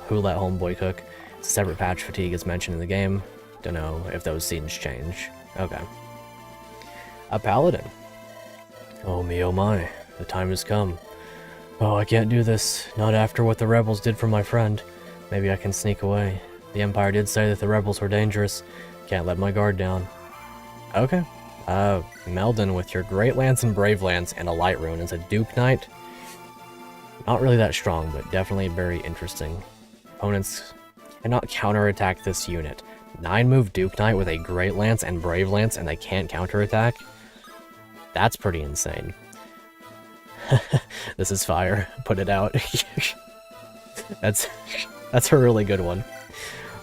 Who let homeboy cook? Separate patch fatigue is mentioned in the game. Don't know if those scenes change. Okay. A paladin. Oh me, oh my. The time has come. Oh, I can't do this. Not after what the rebels did for my friend. Maybe I can sneak away. The Empire did say that the rebels were dangerous. Can't let my guard down. Okay. Meldon with your Great Lance and Brave Lance and a Light Rune as a Duke Knight. Not really that strong, but definitely very interesting. Opponents cannot counterattack this unit. 9-move Duke Knight with a Great Lance and Brave Lance, and they can't counterattack? That's pretty insane. This is fire. Put it out. That's a really good one.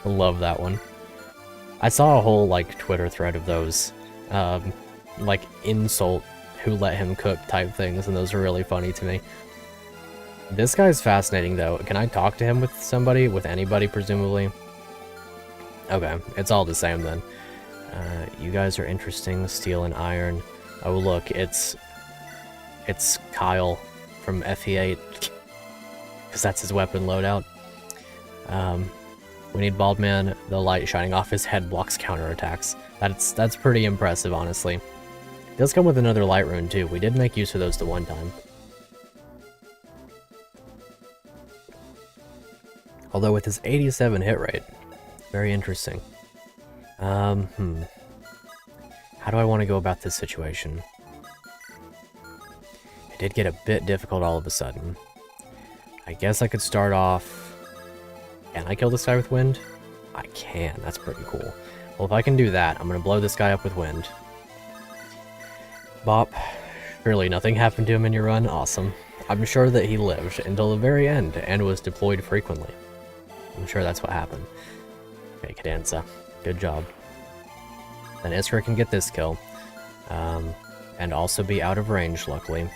I love that one. I saw a whole, like, Twitter thread of those, like, insult who let him cook type things, and those are really funny to me. This guy's fascinating, though. Can I talk to him with somebody? With anybody, presumably? Okay, it's all the same, then. You guys are interesting. Steel and iron. Oh, look, it's Kyle from FE8. Because that's his weapon loadout. We need Baldman. The light shining off his head blocks counterattacks. That's pretty impressive, honestly. It does come with another light rune, too. We did make use of those the one time. Although with his 87 hit rate, very interesting. How do I want to go about this situation? It did get a bit difficult all of a sudden. I guess I could start off... Can I kill this guy with wind? I can, that's pretty cool. Well, if I can do that, I'm going to blow this guy up with wind. Bop. Surely nothing happened to him in your run? Awesome. I'm sure that he lived until the very end and was deployed frequently. I'm sure that's what happened. Okay, Cadenza. Good job. Then Iskra can get this kill. And also be out of range, luckily.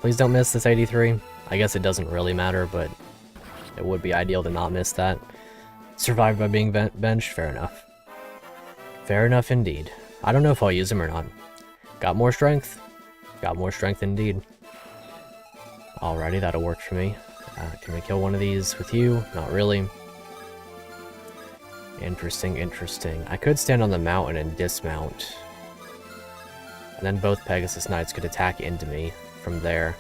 Please don't miss this 83. I guess it doesn't really matter, but it would be ideal to not miss that. Survived by being benched? Fair enough. Fair enough indeed. I don't know if I'll use him or not. Got more strength? Got more strength indeed. Alrighty, that'll work for me. Can we kill one of these with you? Not really. Interesting, interesting. I could stand on the mountain and dismount. And then both Pegasus Knights could attack into me from there.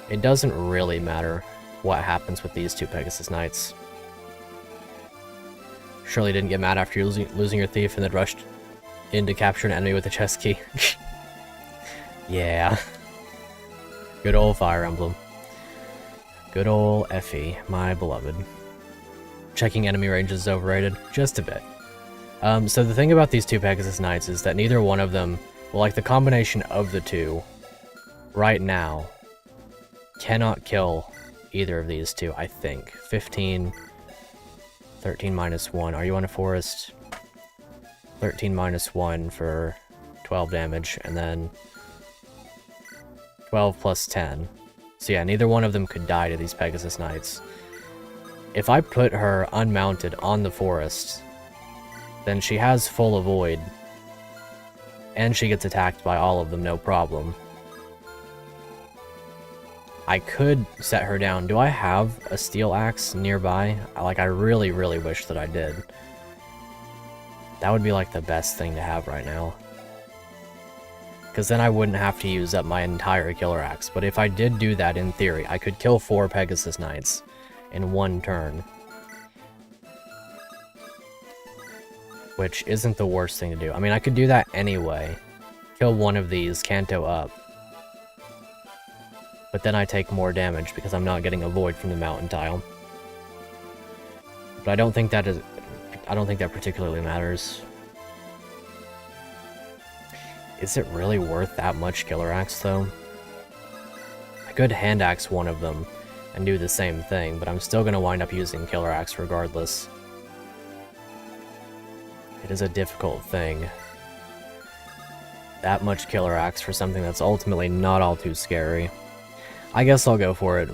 It doesn't really matter what happens with these two Pegasus Knights. Surely didn't get mad after losing your thief and then rushed in to capture an enemy with a chest key. Yeah. Good old Fire Emblem. Good old Effie, my beloved. Checking enemy ranges is overrated. Just a bit. So the thing about these two Pegasus Knights is that neither one of them, well, like the combination of the two, right now, cannot kill either of these two, I think. 15, 13 minus 1. Are you on a forest? 13 minus 1 for 12 damage, and then 12 plus 10. So yeah, neither one of them could die to these Pegasus Knights. If I put her unmounted on the forest, then she has full avoid, and she gets attacked by all of them, no problem. I could set her down. Do I have a steel axe nearby? Like, I really, really wish that I did. That would be like the best thing to have right now. Because then I wouldn't have to use up my entire killer axe. But if I did do that, in theory, I could kill 4 Pegasus Knights in one turn. Which isn't the worst thing to do. I mean, I could do that anyway. Kill one of these, Canto up. But then I take more damage because I'm not getting a void from the mountain tile. But I don't think that particularly matters. Is it really worth that much killer axe though? I could hand axe one of them and do the same thing, but I'm still gonna wind up using killer axe regardless. It is a difficult thing. That much killer axe for something that's ultimately not all too scary. I guess I'll go for it.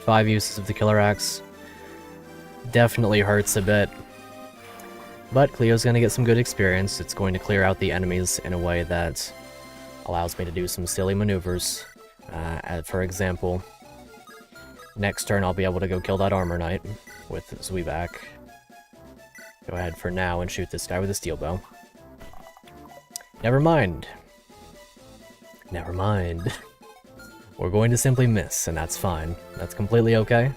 5 uses of the killer axe. Definitely hurts a bit. But Cleo's gonna get some good experience. It's going to clear out the enemies in a way that allows me to do some silly maneuvers. For example, next turn I'll be able to go kill that armor knight with Zweeback. Go ahead for now and shoot this guy with a steel bow. Never mind. Never mind. We're going to simply miss, and that's fine. That's completely okay.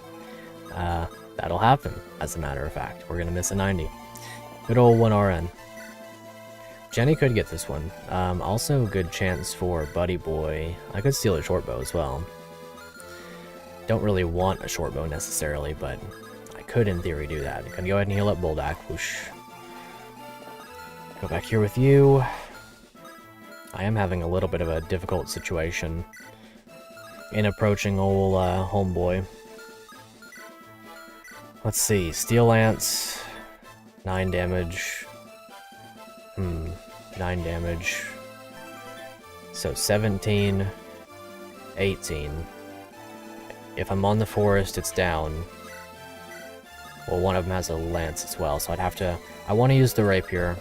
That'll happen, as a matter of fact. We're gonna miss a 90. Good old 1RN. Jenny could get this one. Also, good chance for Buddy Boy. I could steal a short bow as well. Don't really want a short bow necessarily, but I could in theory do that. Gonna go ahead and heal up Boldak. Whoosh. Go back here with you. I am having a little bit of a difficult situation in approaching old homeboy. Let's see. Steel Lance. 9 damage. 9 damage. So 17, 18. If I'm on the forest, it's down. Well, one of them has a lance as well, so I'd have to... I want to use the rapier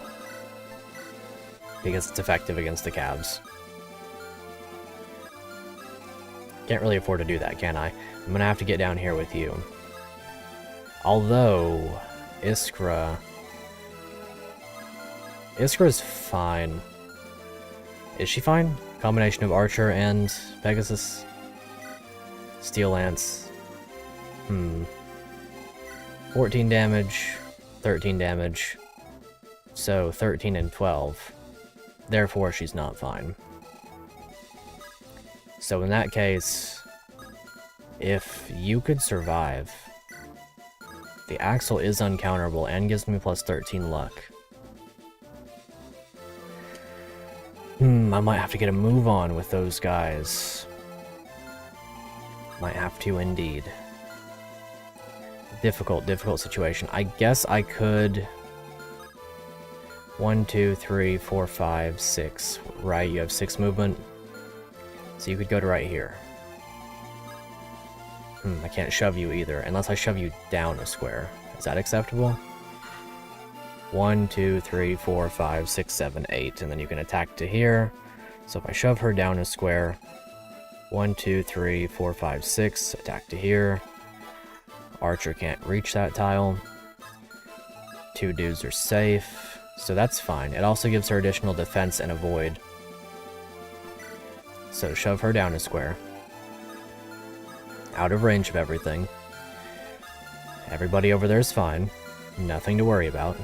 because it's effective against the calves. Can't really afford to do that, can I? I'm gonna have to get down here with you. Although, Iskra... Iskra's fine. Is she fine? Combination of Archer and Pegasus. Steel Lance. 14 damage, 13 damage, so 13 and 12. Therefore, she's not fine. So in that case, if you could survive, the Axle is uncounterable and gives me plus 13 luck. I might have to get a move on with those guys. Might have to indeed. Difficult situation. I guess I could... 1, 2, 3, 4, 5, 6. Right, you have 6 movement. So you could go to right here. I can't shove you either, unless I shove you down a square. Is that acceptable? 1, 2, 3, 4, 5, 6, 7, 8, and then you can attack to here. So if I shove her down a square, 1, 2, 3, 4, 5, 6, attack to here. Archer can't reach that tile. 2 dudes are safe, so that's fine. It also gives her additional defense and avoid. So shove her down a square. Out of range of everything. Everybody over there is fine. Nothing to worry about.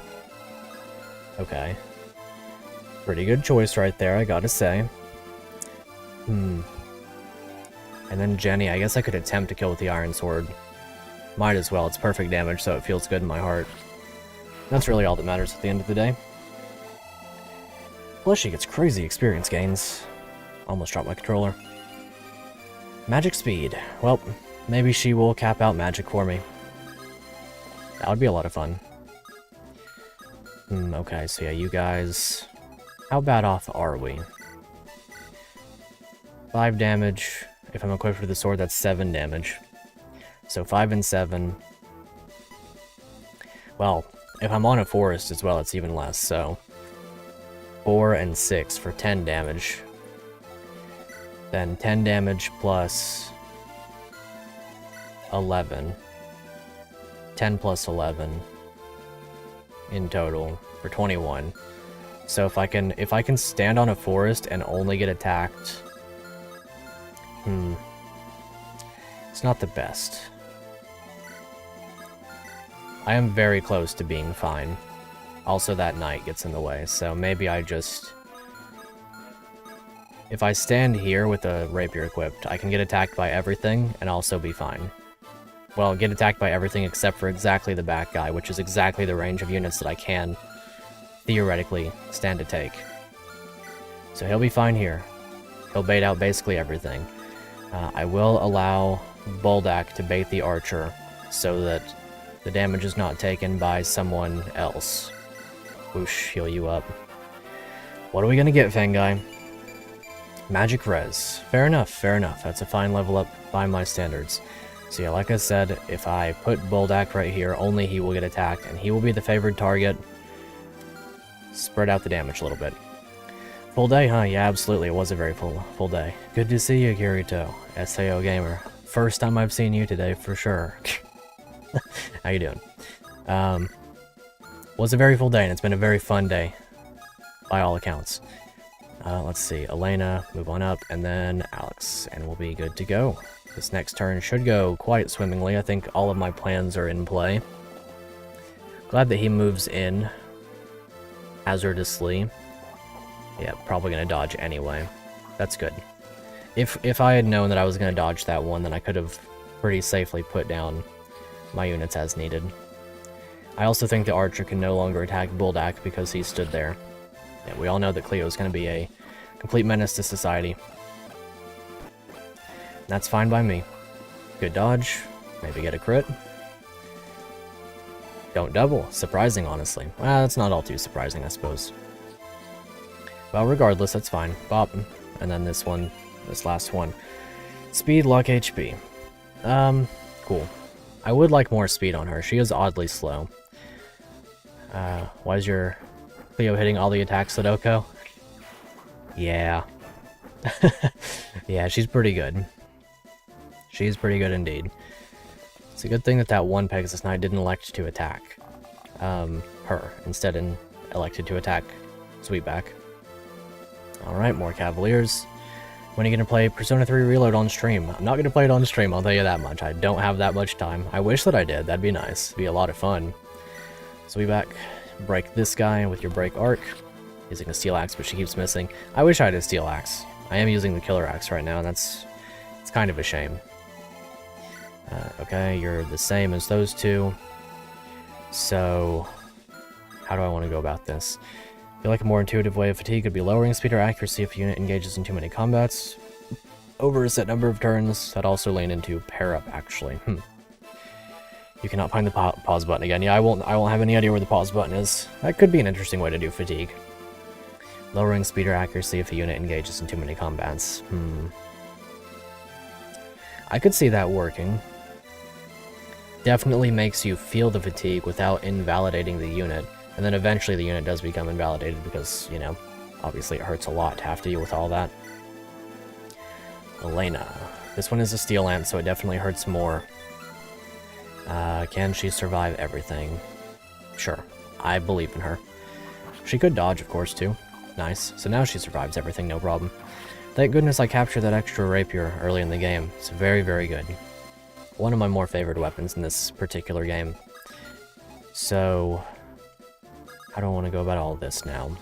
Okay. Pretty good choice right there, I gotta say. And then Jenny, I guess I could attempt to kill with the Iron Sword. Might as well, it's perfect damage, so it feels good in my heart. That's really all that matters at the end of the day. Plus she gets crazy experience gains. Almost dropped my controller. Magic speed. Well, maybe she will cap out magic for me. That would be a lot of fun. Okay, so yeah, you guys... How bad off are we? 5 damage. If I'm equipped with the sword, that's 7 damage. So 5 and 7. Well, if I'm on a forest as well, it's even less, so... 4 and 6 for 10 damage. Then 10 damage plus 11. 10 plus 11 in total for 21. So if I can stand on a forest and only get attacked, it's not the best. I am very close to being fine. Also, that knight gets in the way, so maybe I just... If I stand here with a rapier equipped, I can get attacked by everything and also be fine. Well, get attacked by everything except for exactly the back guy, which is exactly the range of units that I can theoretically stand to take. So he'll be fine here. He'll bait out basically everything. I will allow Boldak to bait the archer so that the damage is not taken by someone else. Whoosh, heal you up. What are we gonna get, Fangai? Magic res. Fair enough, fair enough. That's a fine level up by my standards. So yeah, like I said, if I put Boldak right here, only he will get attacked, and he will be the favored target. Spread out the damage a little bit. Full day, huh? Yeah, absolutely. It was a very full day. Good to see you, Kirito. SAO Gamer. First time I've seen you today, for sure. How you doing? Was a very full day, and it's been a very fun day. By all accounts. Let's see. Elena, move on up, and then Alex, and we'll be good to go. This next turn should go quite swimmingly. I think all of my plans are in play. Glad that he moves in hazardously. Yeah, probably gonna dodge anyway. That's good. If I had known that I was gonna dodge that one, then I could have pretty safely put down my units as needed. I also think the archer can no longer attack Boldak because he stood there. Yeah, we all know that Cleo is going to be a complete menace to society. That's fine by me. Good dodge. Maybe get a crit. Don't double. Surprising, honestly. Well, that's not all too surprising, I suppose. Well, regardless, that's fine. Bop. And then this one, this last one. Speed, luck, HP. Cool. I would like more speed on her. She is oddly slow. Why is your Cleo hitting all the attacks, Sadoko? Yeah. Yeah, she's pretty good. She's pretty good indeed. It's a good thing that that one Pegasus Knight didn't elect to attack her. Instead, elected to attack Sweetback. Alright, more Cavaliers. When are you going to play Persona 3 Reload on stream? I'm not going to play it on stream, I'll tell you that much. I don't have that much time. I wish that I did. That'd be nice. It'd be a lot of fun. So we back. Break this guy with your break arc. Using a steel axe, but she keeps missing. I wish I had a steel axe. I am using the killer axe right now, and it's kind of a shame. Okay, you're the same as those two. So, how do I want to go about this? I feel like a more intuitive way of fatigue could be lowering speed or accuracy if a unit engages in too many combats. Over a set number of turns, that also lean into pair up, actually. You cannot find the pause button again. Yeah, I won't have any idea where the pause button is. That could be an interesting way to do fatigue. Lowering speed or accuracy if a unit engages in too many combats. I could see that working. Definitely makes you feel the fatigue without invalidating the unit. And then eventually the unit does become invalidated because, you know, obviously it hurts a lot to have to deal with all that. Elena. This one is a steel lance, so it definitely hurts more. Can she survive everything? Sure. I believe in her. She could dodge, of course, too. Nice. So now she survives everything, no problem. Thank goodness I captured that extra rapier early in the game. It's very, very good. One of my more favorite weapons in this particular game. So, how do I want to go about all this now?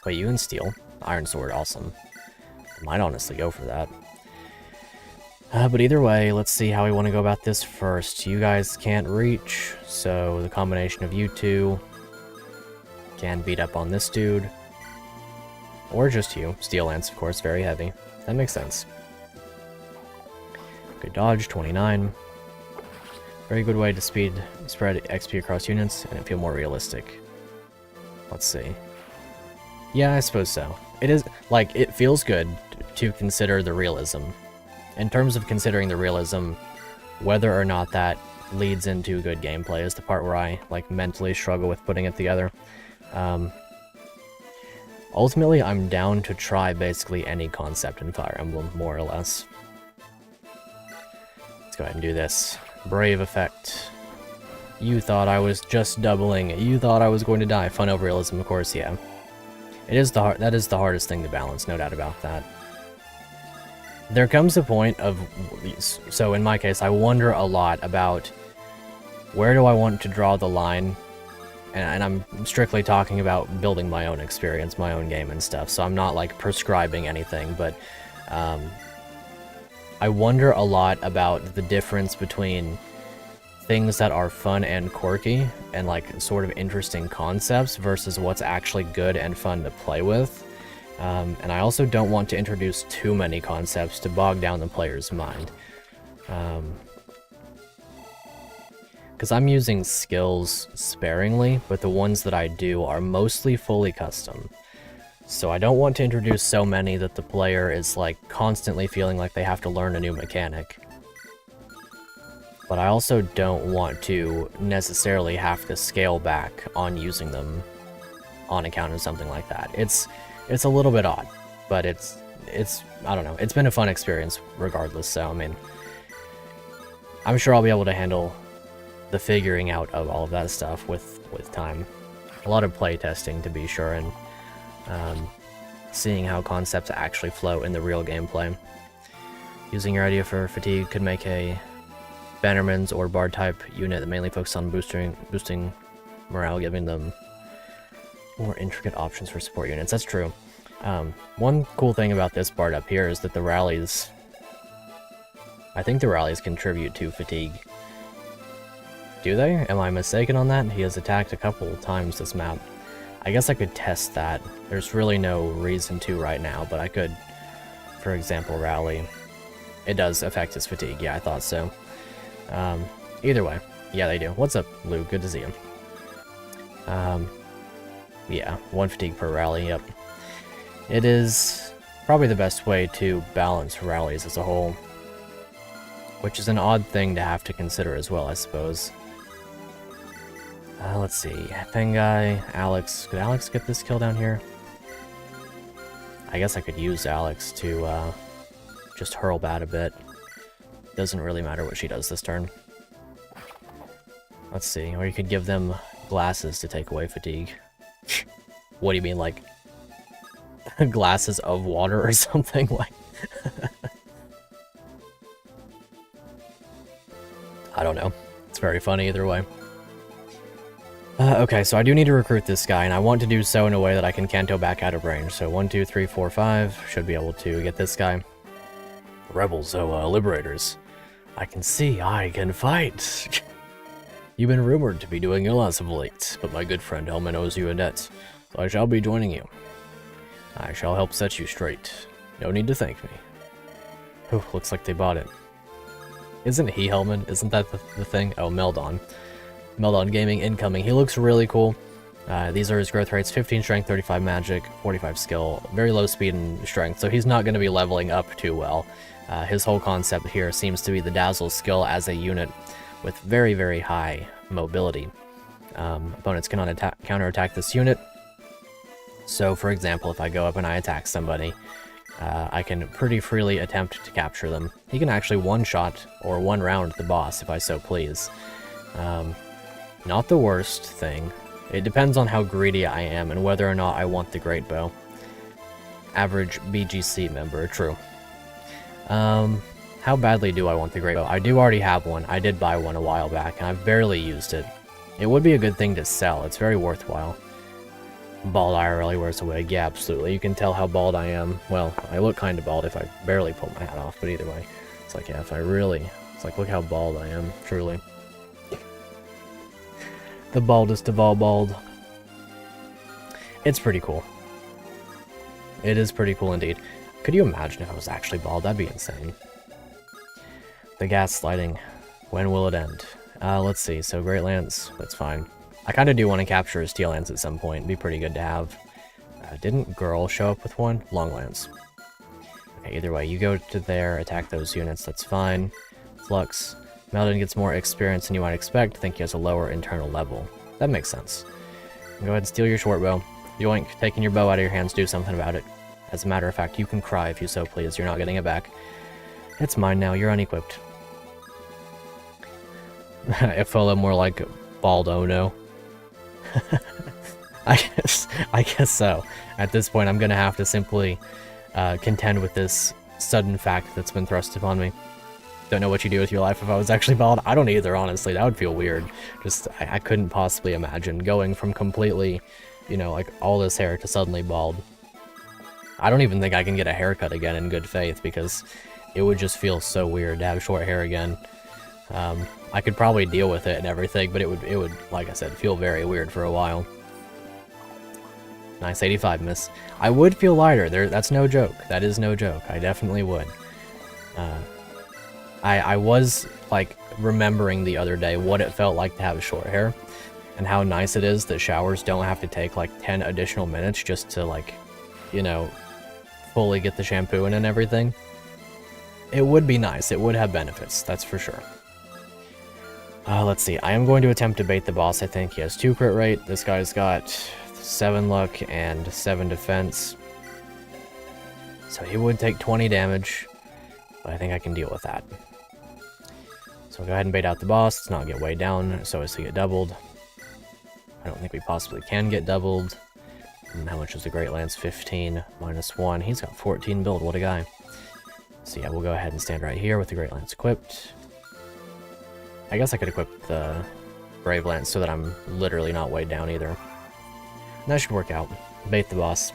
Wait, you can steel. Iron sword, awesome. I might honestly go for that. But either way, let's see how we want to go about this first. You guys can't reach, so the combination of you two can beat up on this dude. Or just you. Steel lance, of course, very heavy. That makes sense. Good dodge, 29. Very good way to spread XP across units and it feel more realistic. Let's see. Yeah, I suppose so. It is, like, it feels good to consider the realism. In terms of considering the realism, whether or not that leads into good gameplay is the part where I, like, mentally struggle with putting it together. Ultimately, I'm down to try basically any concept in Fire Emblem, more or less. Let's go ahead and do this. Brave effect. You thought I was just doubling. You thought I was going to die. Fun over realism, of course, yeah. It is that is the hardest thing to balance, no doubt about that. There comes a point of, so in my case, I wonder a lot about where do I want to draw the line, and I'm strictly talking about building my own experience, my own game and stuff, so I'm not like prescribing anything, but I wonder a lot about the difference between things that are fun and quirky and like sort of interesting concepts versus what's actually good and fun to play with. And I also don't want to introduce too many concepts to bog down the player's mind. Because I'm using skills sparingly, but the ones that I do are mostly fully custom. So I don't want to introduce so many that the player is like constantly feeling like they have to learn a new mechanic. But I also don't want to necessarily have to scale back on using them on account of something like that. It's a little bit odd, but it's I don't know, it's been a fun experience regardless, so I mean, I'm sure I'll be able to handle the figuring out of all of that stuff with time. A lot of play testing to be sure, and seeing how concepts actually flow in the real gameplay. Using your idea for fatigue could make a Bannerman's or Bard type unit that mainly focuses on boosting morale, giving them more intricate options for support units. That's true. One cool thing about this Bard up here is that the rallies, I think the rallies contribute to fatigue. Do they? Am I mistaken on that? He has attacked a couple times this map. I guess I could test that. There's really no reason to right now, but I could, for example, rally. It does affect his fatigue. Yeah, I thought so. Either way, yeah, they do. What's up, Lou? Good to see you. Yeah, 1 fatigue per rally, yep. It is probably the best way to balance rallies as a whole, which is an odd thing to have to consider as well, I suppose. Let's see, Pengai, Alex. Could Alex get this kill down here? I guess I could use Alex to just hurl bat a bit. Doesn't really matter what she does this turn. Let's see, or you could give them glasses to take away fatigue. What do you mean, like... glasses of water or something like. I don't know. It's very funny either way. Okay, so I do need to recruit this guy, and I want to do so in a way that I can Kanto back out of range. So 1, 2, 3, 4, 5 should be able to get this guy. Rebels, liberators. I can see I can fight. You've been rumored to be doing ill as of late, but my good friend Helman owes you a debt, so I shall be joining you. I shall help set you straight. No need to thank me. Oh, looks like they bought it. Isn't he Helman? Isn't that the thing? Oh, Meldon. Meldon Gaming incoming. He looks really cool. These are his growth rates: 15 strength, 35 magic, 45 skill, very low speed and strength, so he's not going to be leveling up too well. His whole concept here seems to be the Dazzle skill as a unit with very, very high mobility. Opponents cannot counterattack this unit. So, for example, if I go up and I attack somebody, I can pretty freely attempt to capture them. He can actually one-shot or one-round the boss if I so please. Not the worst thing. It depends on how greedy I am and whether or not I want the Great Bow. Average BGC member, true. How badly do I want the Great Bow? I do already have one. I did buy one a while back, and I've barely used it. It would be a good thing to sell. It's very worthwhile. Bald IRL wears a wig. Yeah, absolutely. You can tell how bald I am. Well, I look kind of bald if I barely pull my hat off, but either way. It's like, yeah, if I really... It's like, look how bald I am, truly. The baldest of all bald. It's pretty cool. It is pretty cool indeed. Could you imagine if I was actually bald? That'd be insane. The gaslighting. When will it end? Let's see. So Great Lance, that's fine. I kind of do want to capture a Steel Lance at some point. It'd be pretty good to have. Didn't Girl show up with one? Long Lance. Okay, either way, you go to there, attack those units, that's fine. Flux. Meldon gets more experience than you might expect. Think he has a lower internal level. That makes sense. Go ahead and steal your short bow. Yoink, taking your bow out of your hands, do something about it. As a matter of fact, you can cry if you so please. You're not getting it back. It's mine now. You're unequipped. Ifola more like bald Ono. I guess so. At this point, I'm gonna have to simply contend with this sudden fact that's been thrust upon me. Don't know what you do with your life if I was actually bald. I don't either, honestly. That would feel weird. Just, I couldn't possibly imagine going from completely, you know, like all this hair to suddenly bald. I don't even think I can get a haircut again in good faith because it would just feel so weird to have short hair again. I could probably deal with it and everything, but it would, like I said, feel very weird for a while. Nice 85 miss. I would feel lighter. That's no joke. That is no joke. I definitely would. I was, like, remembering the other day what it felt like to have short hair, and how nice it is that showers don't have to take, like, 10 additional minutes just to, like, you know, fully get the shampoo in and everything. It would be nice. It would have benefits, that's for sure. Let's see. I am going to attempt to bait the boss, I think. He has 2 crit rate. This guy's got 7 luck and 7 defense. So he would take 20 damage, but I think I can deal with that. So we'll go ahead and bait out the boss. Let's not get way down so as to get doubled. I don't think we possibly can get doubled. And how much is the Great Lance? 15 minus 1. He's got 14 build. What a guy. So yeah, we'll go ahead and stand right here with the Great Lance equipped. I guess I could equip the Brave Lance so that I'm literally not weighed down either. And that should work out. Bait the boss.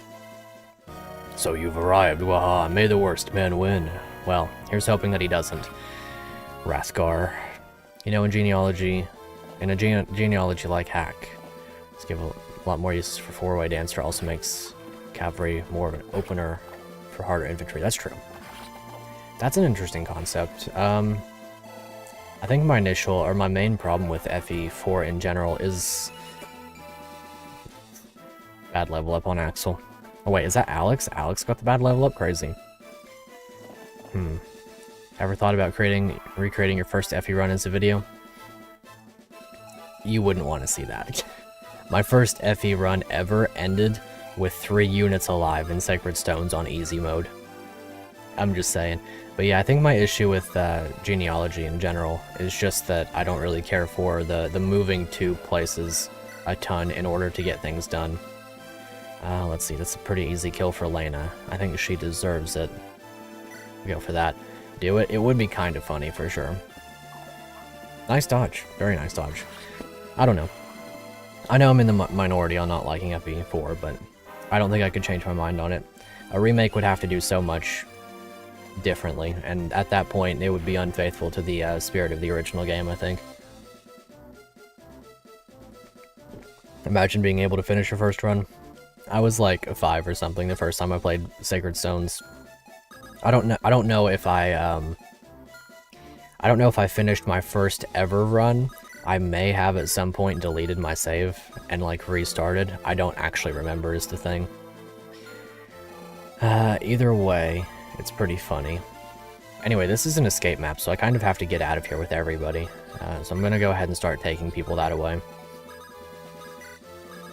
So you've arrived, waha, may the worst man win. Well, here's hoping that he doesn't. Rathgar. You know, in a genealogy like hack, let's give a lot more uses for 4-way dancer. Also makes cavalry more of an opener for harder infantry. That's true. That's an interesting concept. I think my main problem with FE4 in general is bad level up on Axel. Oh wait, is that Alex? Alex got the bad level up? Crazy. Ever thought about recreating your first FE run as a video? You wouldn't want to see that. My first FE run ever ended with 3 units alive in Sacred Stones on easy mode. I'm just saying. But yeah, I think my issue with genealogy in general is just that I don't really care for the moving to places a ton in order to get things done. Let's see, that's a pretty easy kill for Lena. I think she deserves it. Go for that. Do it. It would be kind of funny, for sure. Nice dodge. Very nice dodge. I don't know. I know I'm in the minority on not liking FE4, but I don't think I could change my mind on it. A remake would have to do so much differently, and at that point, it would be unfaithful to the spirit of the original game, I think. Imagine being able to finish your first run. I was like a 5 or something the first time I played Sacred Stones. I don't know if I finished my first ever run. I may have at some point deleted my save and like restarted. I don't actually remember is the thing. Either way, it's pretty funny. Anyway, this is an escape map, so I kind of have to get out of here with everybody. So I'm gonna go ahead and start taking people that away.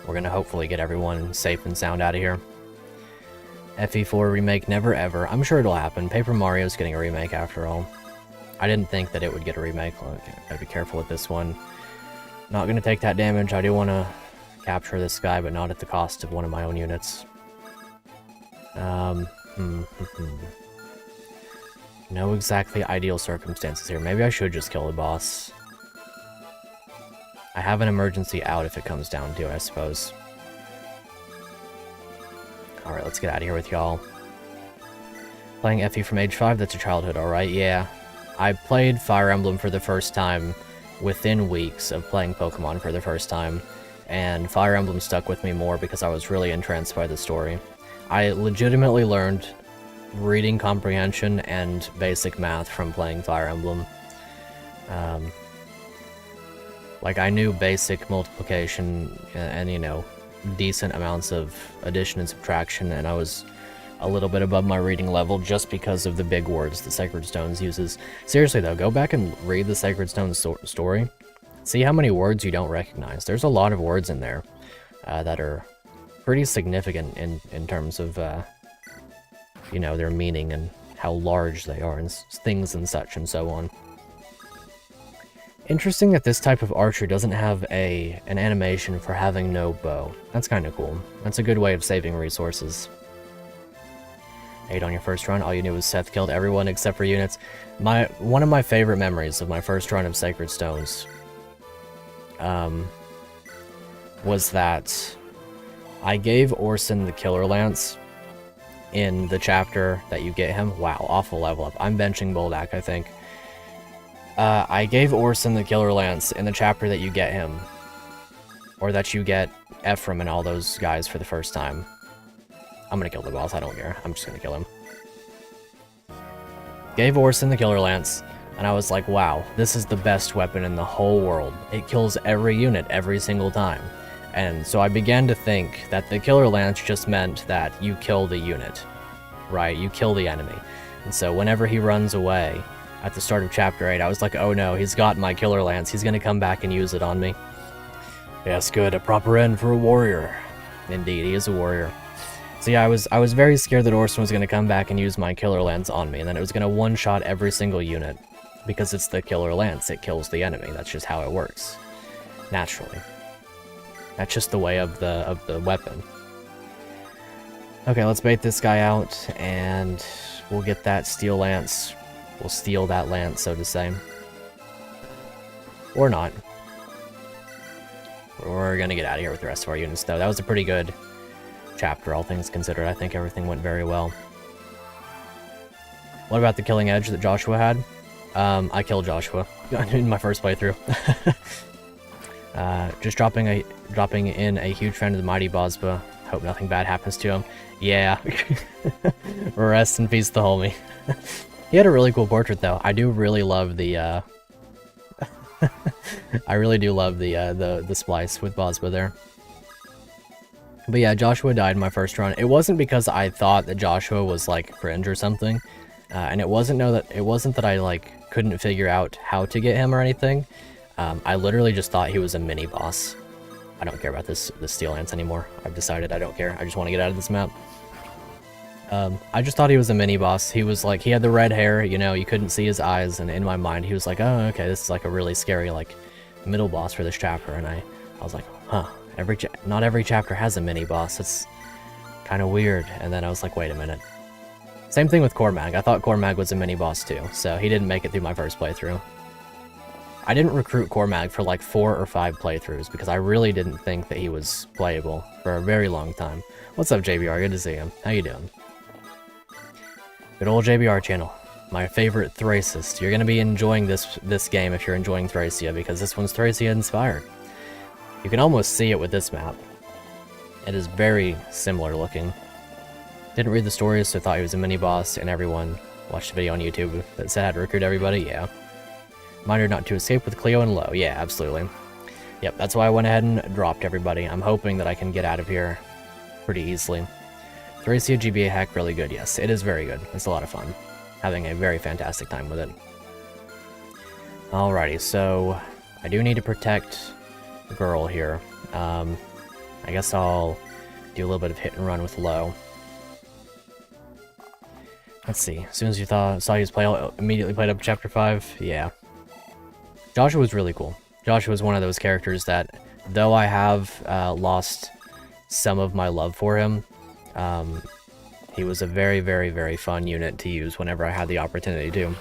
We're gonna hopefully get everyone safe and sound out of here. FE4 remake, never ever. I'm sure it'll happen. Paper Mario's getting a remake after all. I didn't think that it would get a remake. Okay, gotta be careful with this one. Not gonna take that damage. I do want to capture this guy, but not at the cost of one of my own units. No exactly ideal circumstances here. Maybe I should just kill the boss. I have an emergency out if it comes down to it, I suppose. Alright, let's get out of here with y'all. Playing FE from age 5, that's your childhood, alright? Yeah. I played Fire Emblem for the first time within weeks of playing Pokemon for the first time, and Fire Emblem stuck with me more because I was really entranced by the story. I legitimately learned reading comprehension and basic math from playing Fire Emblem. Like, I knew basic multiplication and, you know, decent amounts of addition and subtraction, and I was a little bit above my reading level just because of the big words that Sacred Stones uses. Seriously though, go back and read the Sacred Stones story. See how many words you don't recognize. There's a lot of words in there that are pretty significant in terms of, you know, their meaning and how large they are and things and such and so on. Interesting that this type of archer doesn't have an animation for having no bow. That's kind of cool. That's a good way of saving resources. 8 on your first run, all you knew was Seth killed everyone except for units. One of my favorite memories of my first run of Sacred Stones was that I gave Orson the Killer Lance in the chapter that you get him. Wow, awful level up. I'm benching Boldak, I think. I gave Orson the Killer Lance in the chapter that you get him. Or that you get Ephraim and all those guys for the first time. I'm gonna kill the boss, I don't care. I'm just gonna kill him. Gave Orson the Killer Lance, and I was like, wow, this is the best weapon in the whole world. It kills every unit every single time. And so I began to think that the Killer Lance just meant that you kill the unit. Right? You kill the enemy. And so whenever he runs away at the start of Chapter 8, I was like, oh no, he's got my Killer Lance. He's gonna come back and use it on me. Yes, good. A proper end for a warrior. Indeed, he is a warrior. So yeah, I was very scared that Orson was going to come back and use my Killer Lance on me, and then it was going to one-shot every single unit. Because it's the Killer Lance, it kills the enemy. That's just how it works. Naturally. That's just the way of the weapon. Okay, let's bait this guy out, and we'll get that Steel Lance. We'll steal that lance, so to say. Or not. We're going to get out of here with the rest of our units, though. That was a pretty good chapter, all things considered. I think everything went very well. What about the killing edge that Joshua had? I killed Joshua in my first playthrough. Just dropping in a huge fan of the mighty Bosba. Hope nothing bad happens to him. Yeah. Rest in peace, the homie. He had a really cool portrait, though. I do really love the I really do love the splice with Bosba there. But yeah, Joshua died in my first run. It wasn't because I thought that Joshua was like cringe or something, and it wasn't that I like couldn't figure out how to get him or anything. I literally just thought he was a mini boss. I don't care about this Steel Lance anymore. I've decided I don't care. I just want to get out of this map. I just thought he was a mini boss. He was like, he had the red hair, you know, you couldn't see his eyes, and in my mind he was like, oh, okay, this is like a really scary like middle boss for this chapter, and I was like, huh. Not every chapter has a mini boss. Kind of weird. And then I was like, wait a minute. Same thing with Cormag. I thought Cormag was a mini-boss too, so he didn't make it through my first playthrough. I didn't recruit Cormag for like 4 or 5 playthroughs because I really didn't think that he was playable for a very long time. What's up, JBR? Good to see you. How you doing? Good old JBR channel. My favorite Thracist. You're going to be enjoying this game if you're enjoying Thracia, because this one's Thracia inspired. You can almost see it with this map. It is very similar looking. Didn't read the stories, so thought he was a mini-boss, and everyone watched a video on YouTube that said how to recruit everybody, yeah. Reminder not to escape with Cleo and Lo, yeah, absolutely. Yep, that's why I went ahead and dropped everybody. I'm hoping that I can get out of here pretty easily. Thracia GBA hack, really good, yes. It is very good. It's a lot of fun. Having a very fantastic time with it. Alrighty, so I do need to protect the girl here. I guess I'll do a little bit of hit and run with Lo. Let's see. As soon as you saw you play, immediately played up Chapter 5. Yeah. Joshua was really cool. Joshua was one of those characters that, though I have lost some of my love for him, he was a very, very, very fun unit to use whenever I had the opportunity to.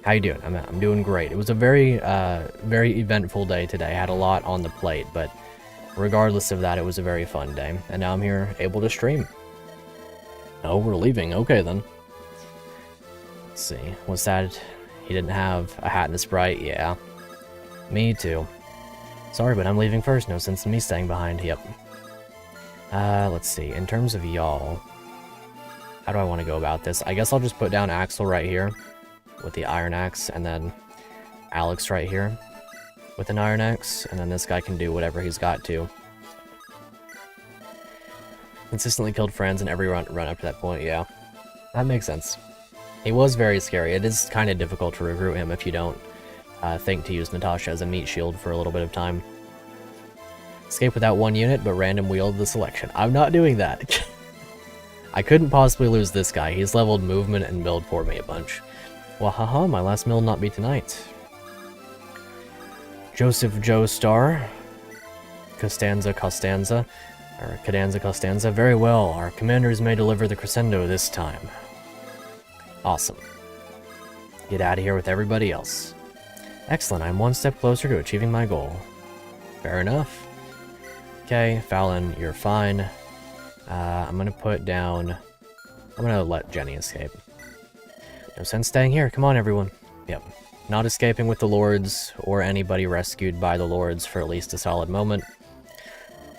How you doing? I'm doing great. It was a very, very eventful day today. I had a lot on the plate, but regardless of that, it was a very fun day. And now I'm here, able to stream. Oh, we're leaving. Okay, then. Let's see. What's that? He didn't have a hat and a Sprite? Yeah. Me too. Sorry, but I'm leaving first. No sense in me staying behind. Yep. Let's see. In terms of y'all, how do I want to go about this? I guess I'll just put down Axel right here with the Iron Axe, and then Alex right here with an Iron Axe, and then this guy can do whatever he's got to. Consistently killed friends in every run up to that point, yeah. That makes sense. He was very scary. It is kind of difficult to recruit him if you don't think to use Natasha as a meat shield for a little bit of time. Escape without one unit, but random wield the selection. I'm not doing that. I couldn't possibly lose this guy. He's leveled movement and build for me a bunch. Well, haha, my last meal will not be tonight. Joseph Joe Star. Costanza. Or Cadanza Costanza. Very well, our commanders may deliver the crescendo this time. Awesome. Get out of here with everybody else. Excellent, I'm one step closer to achieving my goal. Fair enough. Okay, Fallon, you're fine. I'm gonna put down... I'm gonna let Jenny escape. No sense staying here, come on everyone. Yep. Not escaping with the lords, or anybody rescued by the lords for at least a solid moment.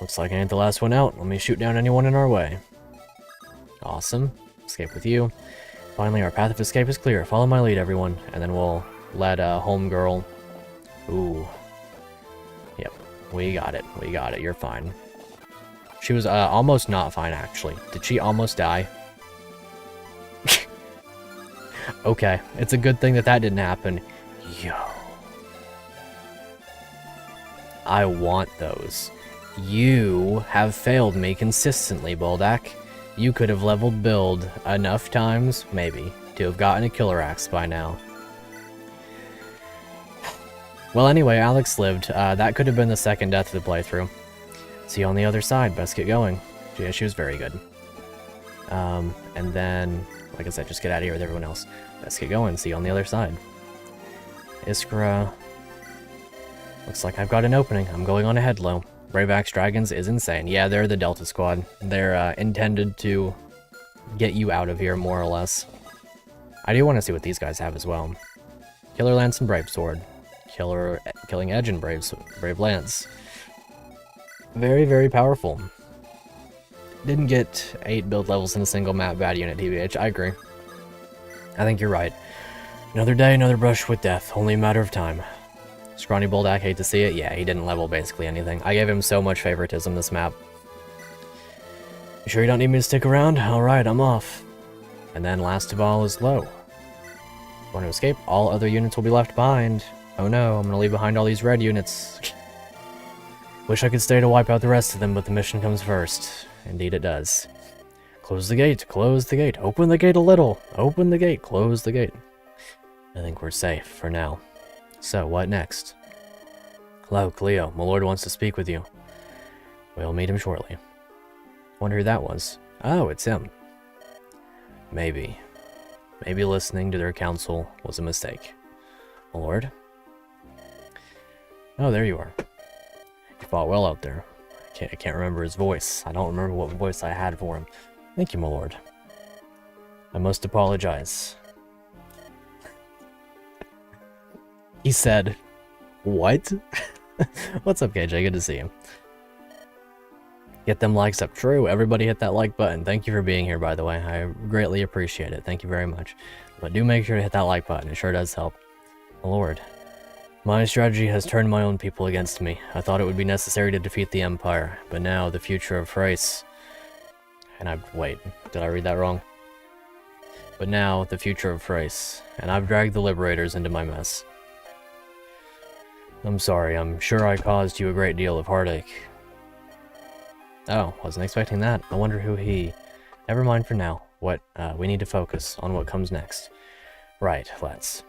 Looks like I ain't the last one out. Let me shoot down anyone in our way. Awesome. Escape with you. Finally, our path of escape is clear. Follow my lead, everyone. And then we'll let Homegirl... Ooh. Yep. We got it. We got it. You're fine. She was almost not fine, actually. Did she almost die? Okay. It's a good thing that didn't happen. Yo. I want those. You have failed me consistently, Boldak. You could have leveled build enough times, maybe, to have gotten a killer axe by now. Well, anyway, Alex lived. That could have been the second death of the playthrough. See you on the other side. Best get going. Yeah, she was very good. And then, like I said, just get out of here with everyone else. Best get going. See you on the other side. Iskra. Looks like I've got an opening. I'm going on ahead low. Brave Axe Dragons is insane. Yeah, they're the Delta Squad. They're intended to get you out of here, more or less. I do want to see what these guys have as well. Killer Lance and Brave Sword. Killing Edge and Brave Lance. Very, very powerful. Didn't get 8 build levels in a single map, bad unit, TBH. I agree. I think you're right. Another day, another brush with death. Only a matter of time. Scrawny Boldak, hate to see it. Yeah, he didn't level basically anything. I gave him so much favoritism this map. You sure you don't need me to stick around? Alright, I'm off. And then last of all is Lo. Want to escape? All other units will be left behind. Oh no, I'm gonna leave behind all these red units. Wish I could stay to wipe out the rest of them, but the mission comes first. Indeed it does. Close the gate, close the gate, open the gate a little. Open the gate, close the gate. I think we're safe for now. So, what next? Hello, Cleo. My lord wants to speak with you. We'll meet him shortly. Wonder who that was. Oh, it's him. Maybe. Maybe listening to their counsel was a mistake. My lord? Oh, there you are. You fought well out there. I can't remember his voice. I don't remember what voice I had for him. Thank you, my lord. I must apologize. He said, what? What's up, KJ? Good to see you. Get them likes up. True, everybody hit that like button. Thank you for being here, by the way. I greatly appreciate it. Thank you very much. But do make sure to hit that like button. It sure does help. My lord. My strategy has turned my own people against me. I thought it would be necessary to defeat the Empire, but now the future of Thracia... Wait, did I read that wrong? But now, the future of Thracia, and I've dragged the Liberators into my mess. I'm sorry, I'm sure I caused you a great deal of heartache. Oh, wasn't expecting that. I wonder who he... Never mind for now. We need to focus on what comes next. Right, let's...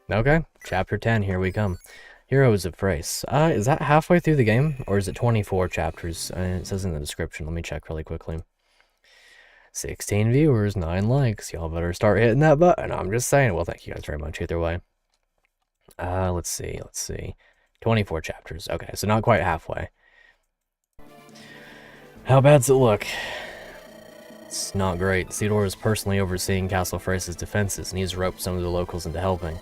Okay, chapter 10, here we come. Heroes of Thracia. Is that halfway through the game? Or is it 24 chapters? It says in the description. Let me check really quickly. 16 viewers, 9 likes. Y'all better start hitting that button. I'm just saying. Well, thank you guys very much either way. Let's see. 24 chapters. Okay, so not quite halfway. How bad's it look? It's not great. Cedor is personally overseeing Castle Thracia's defenses, and he's roped some of the locals into helping.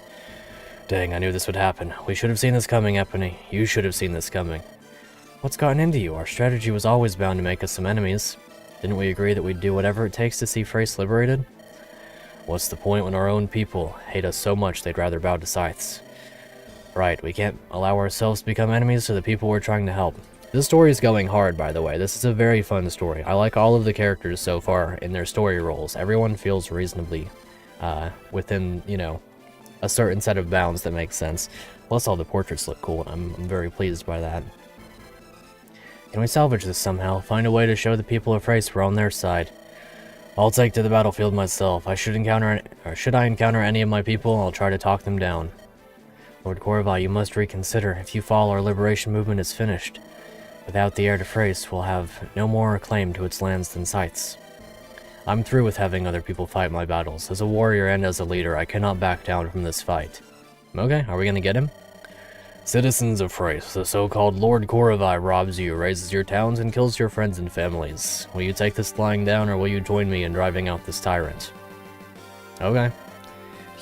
Dang, I knew this would happen. We should have seen this coming, Epony. You should have seen this coming. What's gotten into you? Our strategy was always bound to make us some enemies. Didn't we agree that we'd do whatever it takes to see Thracia liberated? What's the point when our own people hate us so much they'd rather bow to scythes? Right, we can't allow ourselves to become enemies to the people we're trying to help. This story is going hard, by the way. This is a very fun story. I like all of the characters so far in their story roles. Everyone feels reasonably within, you know, a certain set of bounds that makes sense. Plus all the portraits look cool, and I'm very pleased by that. Can we salvage this somehow? Find a way to show the people of Thracia we're on their side. I'll take to the battlefield myself. Should I encounter any of my people, I'll try to talk them down. Lord Corvai, you must reconsider. If you fall, our liberation movement is finished. Without the heir to Thracia, we'll have no more claim to its lands than scythes. I'm through with having other people fight my battles. As a warrior and as a leader, I cannot back down from this fight. Okay, are we gonna get him? Citizens of Thracia, the so-called Lord Corvai robs you, razes your towns, and kills your friends and families. Will you take this lying down, or will you join me in driving out this tyrant? Okay.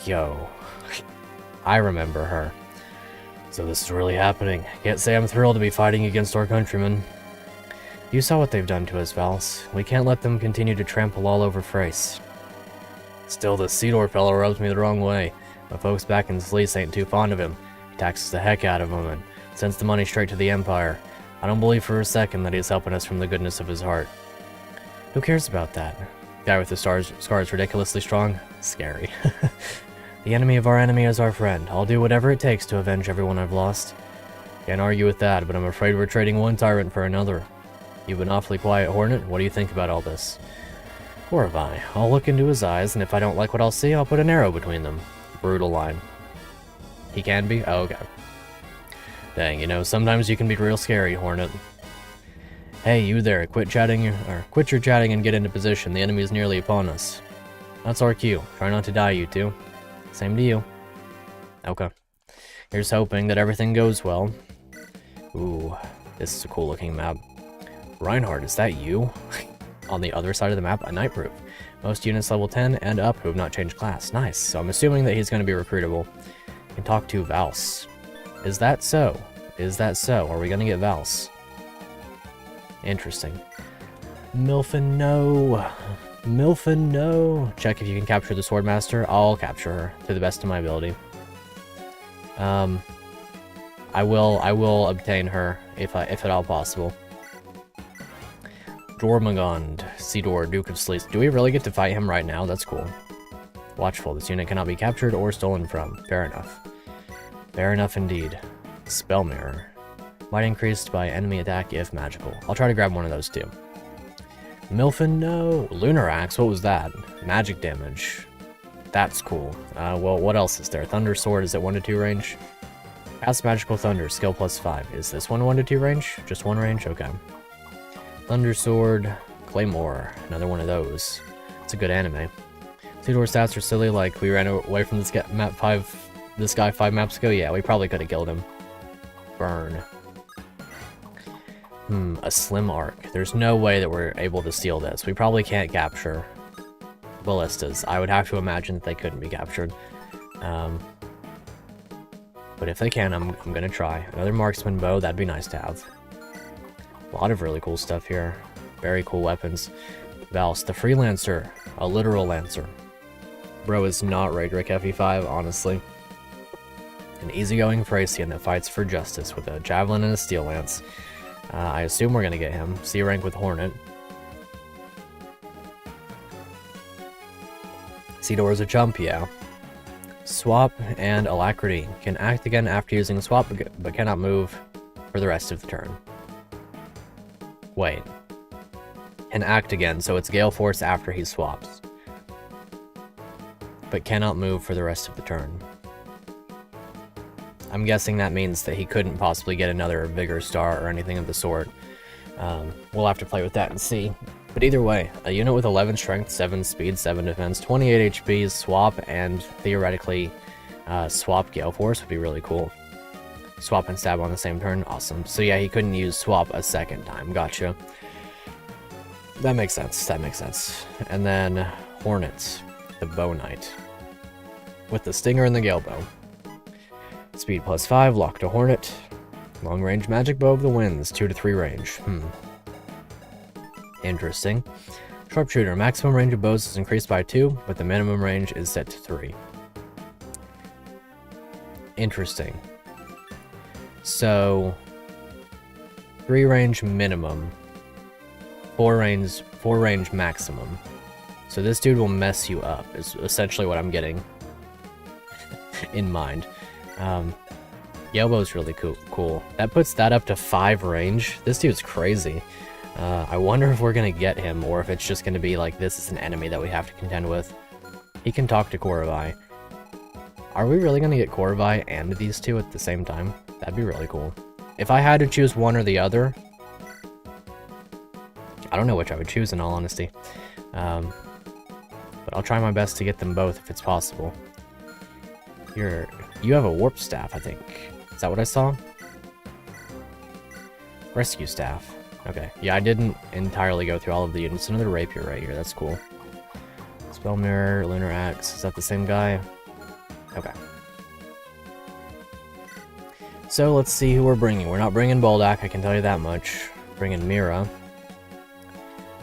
Yo. I remember her. So this is really happening. Can't say I'm thrilled to be fighting against our countrymen. You saw what they've done to us, Vals. We can't let them continue to trample all over Thracia. Still, this Cedor fellow rubs me the wrong way. My folks back in Sleece ain't too fond of him. He taxes the heck out of them and sends the money straight to the Empire. I don't believe for a second that he's helping us from the goodness of his heart. Who cares about that? Guy with the scars ridiculously strong? Scary. The enemy of our enemy is our friend. I'll do whatever it takes to avenge everyone I've lost. Can't argue with that, but I'm afraid we're trading one tyrant for another. You've been awfully quiet, Hornet. What do you think about all this? Corvai. I'll look into his eyes, and if I don't like what I'll see, I'll put an arrow between them. Brutal line. He can be? Oh, okay. Dang, you know, sometimes you can be real scary, Hornet. Hey, you there, quit your chatting and get into position. The enemy is nearly upon us. That's our cue. Try not to die, you two. Same to you. Okay. Here's hoping that everything goes well. Ooh, this is a cool looking map. Reinhardt, is that you? On the other side of the map, a night proof. Most units level 10 and up who have not changed class. Nice. So I'm assuming that he's going to be recruitable. Can talk to Vals. Is that so? Is that so? Are we going to get Vals? Interesting. Milfen, no. Milfen, no. Check if you can capture the Swordmaster. I'll capture her to the best of my ability. I will obtain her if at all possible. Jormungand, Cedor, Duke of Sleece. Do we really get to fight him right now? That's cool. Watchful. This unit cannot be captured or stolen from. Fair enough. Fair enough indeed. Spell Mirror. Might increased by enemy attack if magical. I'll try to grab one of those too. Milfen, no. Lunar Axe, what was that? Magic damage. That's cool. Well, what else is there? Thunder Sword, is it 1 to 2 range? Cast Magical Thunder, skill +5. Is this one 1 to 2 range? Just 1 range? Okay. Thunder Sword, Claymore, another one of those. It's a good anime. Two-door stats are silly, like we ran away from this guy 5 maps ago. Yeah, we probably could have killed him. Burn. A slim arc. There's no way that we're able to steal this. We probably can't capture ballistas. I would have to imagine that they couldn't be captured. But if they can, I'm gonna try. Another marksman bow, that'd be nice to have. A lot of really cool stuff here. Very cool weapons. Valse, the freelancer. A literal lancer. Bro is not Raedric FE5, honestly. An easygoing Thracian that fights for justice with a javelin and a steel lance. I assume we're gonna get him. C rank with Hornet. Cedor is a chump, yeah. Swap and Alacrity. Can act again after using swap, but cannot move for the rest of the turn. Wait. Can act again, so it's Gale Force after he swaps. But cannot move for the rest of the turn. I'm guessing that means that he couldn't possibly get another Vigor Star or anything of the sort. We'll have to play with that and see. But either way, a unit with 11 strength, 7 speed, 7 defense, 28 HP, swap, and theoretically swap Gale Force would be really cool. Swap and stab on the same turn, awesome. So yeah, he couldn't use swap a second time, gotcha. That makes sense, that makes sense. And then Hornet, the Bow Knight. With the Stinger and the Gale Bow. Speed +5, lock to Hornet. Long range magic bow of the winds, 2 to 3 range. Interesting. Sharpshooter, maximum range of bows is increased by 2, but the minimum range is set to 3. Interesting. So 3 range minimum, 4 range maximum. So this dude will mess you up, is essentially what I'm getting in mind. Yelbow's really cool. That puts that up to 5 range. This dude's crazy. I wonder if we're gonna get him, or if it's just gonna be like, this is an enemy that we have to contend with. He can talk to Korabai. Are we really gonna get Korabai and these two at the same time? That'd be really cool. If I had to choose one or the other, I don't know which I would choose in all honesty. But I'll try my best to get them both if it's possible. You have a warp staff, I think. Is that what I saw? Rescue staff. Okay. Yeah, I didn't entirely go through all of the units. Another rapier right here. That's cool. Spell mirror, lunar axe. Is that the same guy? Okay. So let's see who we're bringing. We're not bringing Boldak, I can tell you that much. Bringing Mira.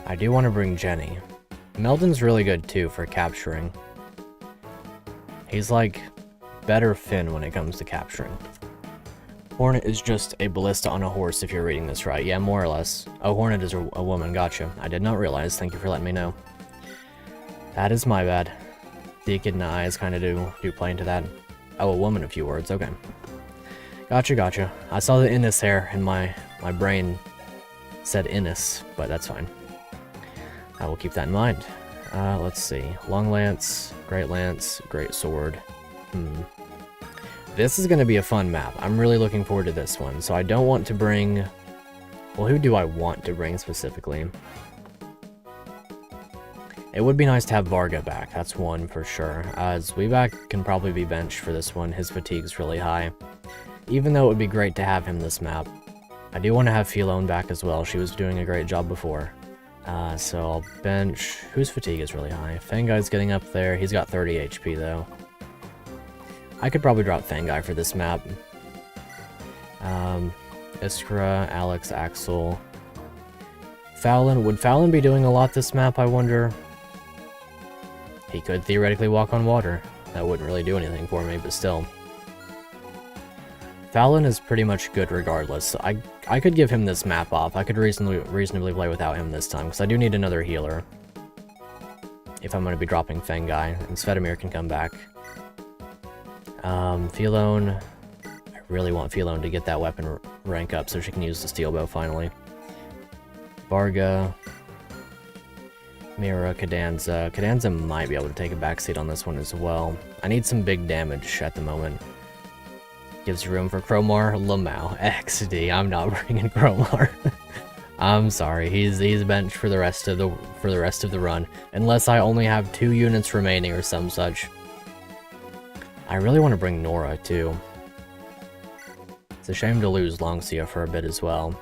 I do want to bring Jenny. Meldon's really good too for capturing. He's like better Finn when it comes to capturing. Hornet is just a ballista on a horse if you're reading this right. Yeah, more or less. Oh, Hornet is a woman, gotcha. I did not realize, thank you for letting me know. That is my bad. The echidna eyes kind of do play into that. Oh, a woman, a few words, okay. Gotcha. I saw the Innis hair and my brain said Innis, but that's fine. I will keep that in mind. Let's see. Long lance, great sword. This is going to be a fun map. I'm really looking forward to this one. So I don't want to bring... Well, who do I want to bring specifically? It would be nice to have Varga back. That's one for sure. Zweback can probably be benched for this one. His fatigue's really high. Even though it would be great to have him this map. I do want to have Philone back as well. She was doing a great job before. So I'll bench... Whose fatigue is really high? Fangai's getting up there. He's got 30 HP though. I could probably drop Fangai for this map. Iskra, Alex, Axel. Fallon. Would Fallon be doing a lot this map, I wonder? He could theoretically walk on water. That wouldn't really do anything for me, but still. Fallon is pretty much good regardless. So I could give him this map off. I could reasonably play without him this time, because I do need another healer. If I'm going to be dropping Fangai, and Svetomir can come back. Philone. I really want Philone to get that weapon rank up so she can use the steel bow finally. Varga. Mira, Cadanza. Cadanza might be able to take a backseat on this one as well. I need some big damage at the moment. Gives room for Cromar, Lamau, XD. I'm not bringing Cromar. I'm sorry, he's benched for the rest of the run, unless I only have 2 units remaining or some such. I really want to bring Nora too. It's a shame to lose Longsia for a bit as well.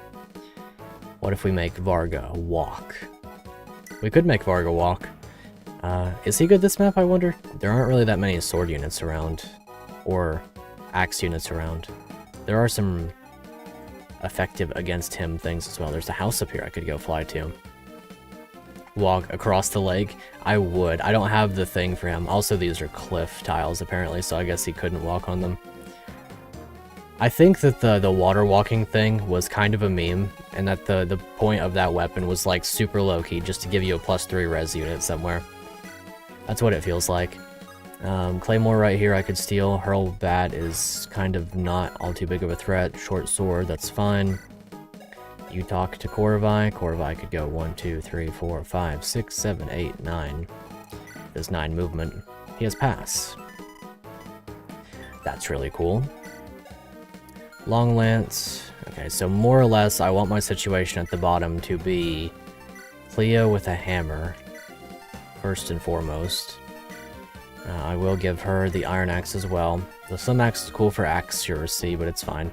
What if we make Varga walk? We could make Varga walk. Is he good this map, I wonder? There aren't really that many sword units around, or axe units around. There are some effective against him things as well. There's a house up here I could go fly to. Walk across the lake? I would. I don't have the thing for him. Also, these are cliff tiles apparently, so I guess he couldn't walk on them. I think that the water walking thing was kind of a meme, and that the point of that weapon was like super low-key, just to give you a +3 res unit somewhere. That's what it feels like. Claymore right here I could steal. Hurl Bat is kind of not all too big of a threat. Short sword, that's fine. You talk to Korvai. Korvai could go 1, 2, 3, 4, 5, 6, 7, 8, 9. There's 9 movement. He has pass. That's really cool. Long lance. Okay, so more or less I want my situation at the bottom to be Cleo with a hammer, first and foremost. I will give her the iron axe as well. The sun axe is cool for accuracy, but it's fine.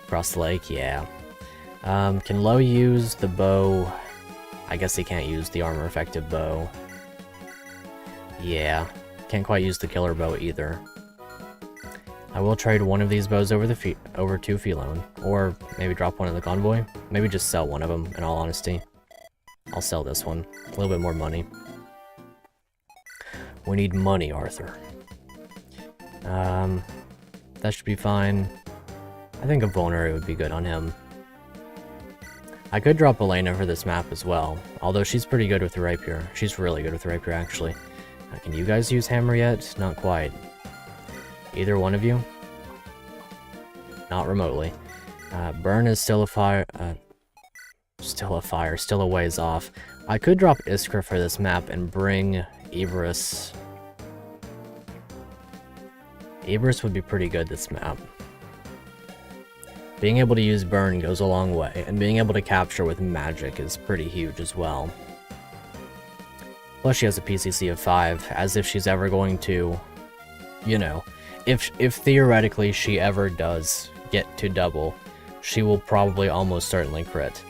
Across the lake, yeah. Can Lo use the bow? I guess he can't use the armor effective bow. Yeah, can't quite use the killer bow either. I will trade one of these bows over to Philone, or maybe drop one in the convoy. Maybe just sell one of them, in all honesty. I'll sell this one. A little bit more money. We need money, Arthur. That should be fine. I think a vulnerary would be good on him. I could drop Elena for this map as well, although she's pretty good with the rapier. She's really good with the rapier, actually. Can you guys use hammer yet? Not quite. Either one of you? Not remotely. Burn is still a fire. Still a ways off. I could drop Iskra for this map and bring Iberus. Iberus would be pretty good this map. Being able to use burn goes a long way, and being able to capture with magic is pretty huge as well. Plus she has a PCC of 5, as if she's ever going to, you know, if theoretically she ever does get to double, she will probably almost certainly crit.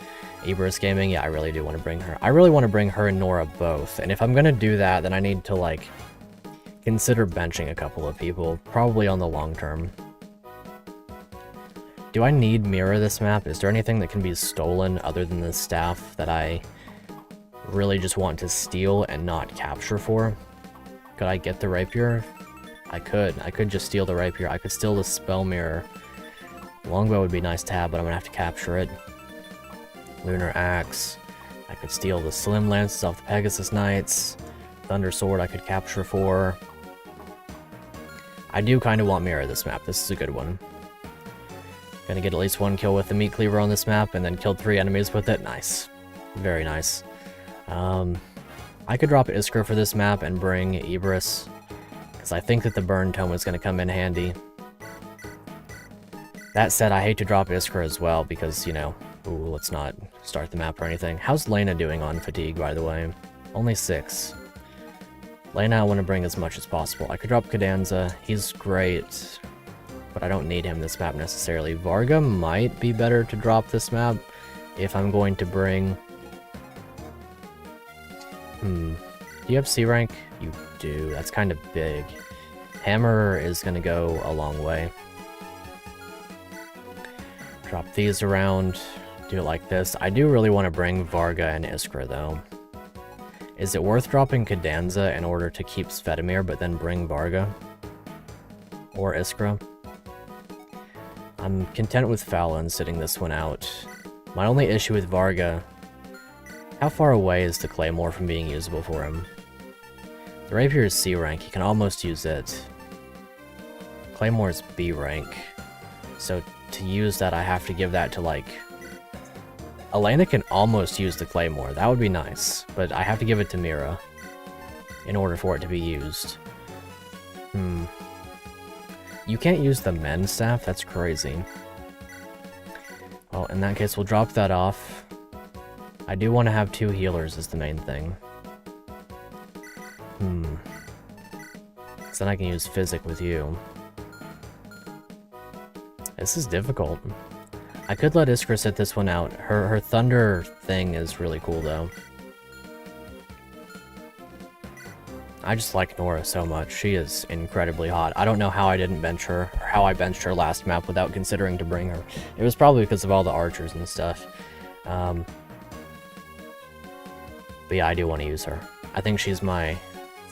Iberus Gaming, yeah, I really do want to bring her. I really want to bring her and Nora both, and if I'm gonna do that, then I need to, like, consider benching a couple of people, probably on the long term. Do I need Mira this map? Is there anything that can be stolen other than the staff that I really just want to steal and not capture for? Could I get the rapier? I could. I could just steal the rapier. I could steal the spell mirror. Longbow would be nice to have, but I'm gonna have to capture it. Lunar axe. I could steal the slim lances off the Pegasus Knights. Thunder sword I could capture for. I do kind of want Mira this map. This is a good one. Gonna get at least 1 kill with the meat cleaver on this map, and then killed 3 enemies with it. Nice. Very nice. I could drop Iskra for this map and bring Iberus, because I think that the burn tome is gonna come in handy. That said, I hate to drop Iskra as well, because, you know, ooh, let's not start the map or anything. How's Lena doing on fatigue, by the way? Only 6. Lena I want to bring as much as possible. I could drop Cadenza. He's great, but I don't need him this map necessarily. Varga might be better to drop this map if I'm going to bring... Do you have C rank? You do. That's kind of big. Hammer is going to go a long way. Drop these around. Do it like this. I do really want to bring Varga and Iskra, though. Is it worth dropping Cadenza in order to keep Svetomir, but then bring Varga? Or Iskra? I'm content with Fallon sitting this one out. My only issue with Varga... How far away is the Claymore from being usable for him? The Rapier is C rank, he can almost use it. Claymore is B rank. So to use that, I have to give that to, like... Elena can almost use the Claymore, that would be nice, but I have to give it to Mira in order for it to be used. You can't use the men's staff? That's crazy. Well, in that case, we'll drop that off. I do want to have 2 healers is the main thing. So then I can use Physic with you. This is difficult. I could let Iskra sit this one out. Her thunder thing is really cool, though. I just like Nora so much. She is incredibly hot. I don't know how I didn't bench her, or how I benched her last map without considering to bring her. It was probably because of all the archers and stuff. But yeah, I do want to use her. I think she's my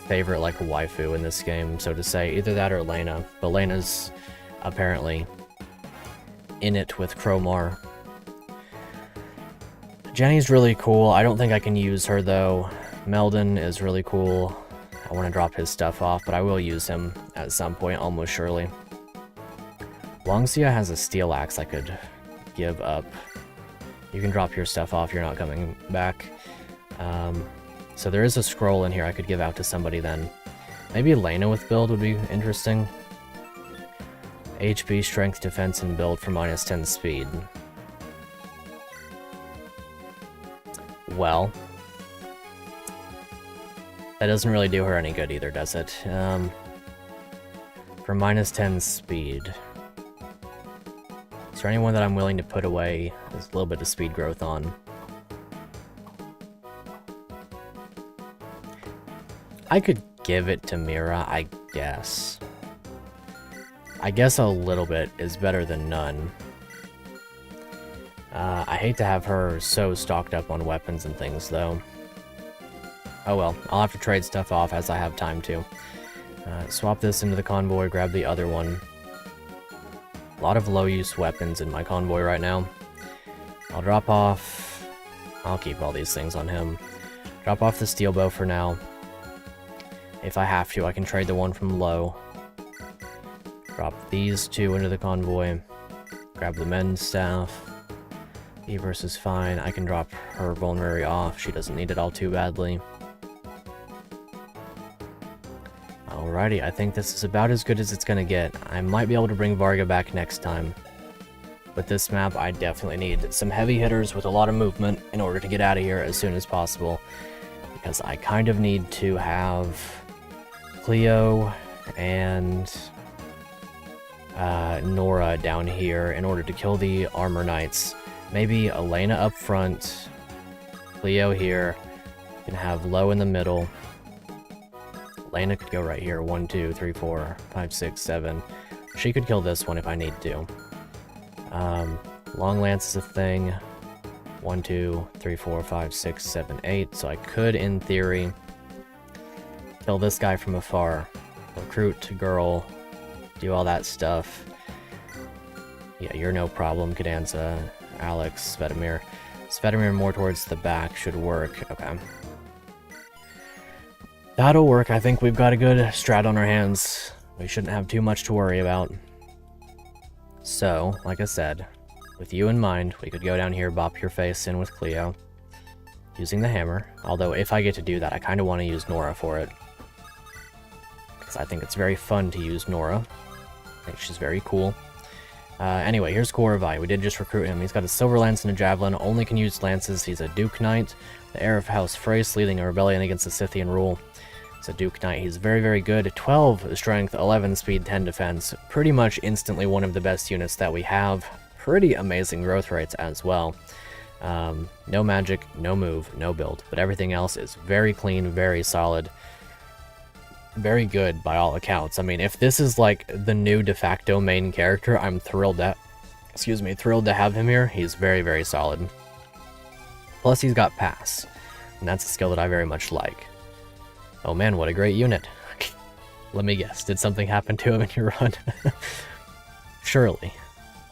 favorite, like, waifu in this game, so to say. Either that or Lena. But Lena's apparently in it with Crowmar. Jenny's really cool. I don't think I can use her, though. Meldon is really cool. I want to drop his stuff off, but I will use him at some point, almost surely. Longsia has a steel axe I could give up. You can drop your stuff off, you're not coming back. So there is a scroll in here I could give out to somebody then. Maybe Lena with build would be interesting. HP, strength, defense, and build for -10 speed. Well, that doesn't really do her any good either, does it? For -10 speed. Is there anyone that I'm willing to put away a little bit of speed growth on? I could give it to Mira, I guess. I guess a little bit is better than none. I hate to have her so stocked up on weapons and things, though. Oh well, I'll have to trade stuff off as I have time to. Swap this into the convoy, grab the other one. A lot of low-use weapons in my convoy right now. I'll drop off... I'll keep all these things on him. Drop off the steel bow for now. If I have to, I can trade the one from low. Drop these 2 into the convoy. Grab the men's staff. Everse is fine. I can drop her vulnerary off. She doesn't need it all too badly. Alrighty, I think this is about as good as it's gonna get. I might be able to bring Varga back next time. But this map, I definitely need some heavy hitters with a lot of movement in order to get out of here as soon as possible. Because I kind of need to have Cleo and Nora down here in order to kill the armor knights. Maybe Elena up front, Cleo here, can have Low in the middle. Elena could go right here, 1, 2, 3, 4, 5, 6, 7. She could kill this one if I need to. Long lance is a thing. 1, 2, 3, 4, 5, 6, 7, 8. So I could, in theory, kill this guy from afar. Recruit, girl, do all that stuff. Yeah, you're no problem. Cadanza, Alex, Svetomir. Svetomir more towards the back should work. Okay. That'll work. I think we've got a good strat on our hands. We shouldn't have too much to worry about. So, like I said, with you in mind, we could go down here, bop your face in with Cleo, using the hammer. Although, if I get to do that, I kind of want to use Nora for it. Because I think it's very fun to use Nora. I think she's very cool. Anyway, here's Koravai. We did just recruit him. He's got a silver lance and a javelin. Only can use lances. He's a Duke Knight, the heir of House Freys, leading a rebellion against the Scythian rule. He's a Duke Knight. He's very, very good. 12 strength, 11 speed, 10 defense. Pretty much instantly one of the best units that we have. Pretty amazing growth rates as well. No magic, no move, no build. But everything else is very clean, very solid. Very good by all accounts. I mean, if this is like the new de facto main character, I'm thrilled to, thrilled to have him here. He's very, very solid. Plus he's got pass, and that's a skill that I very much like. Oh man, what a great unit. Let me guess, did something happen to him in your run? Surely.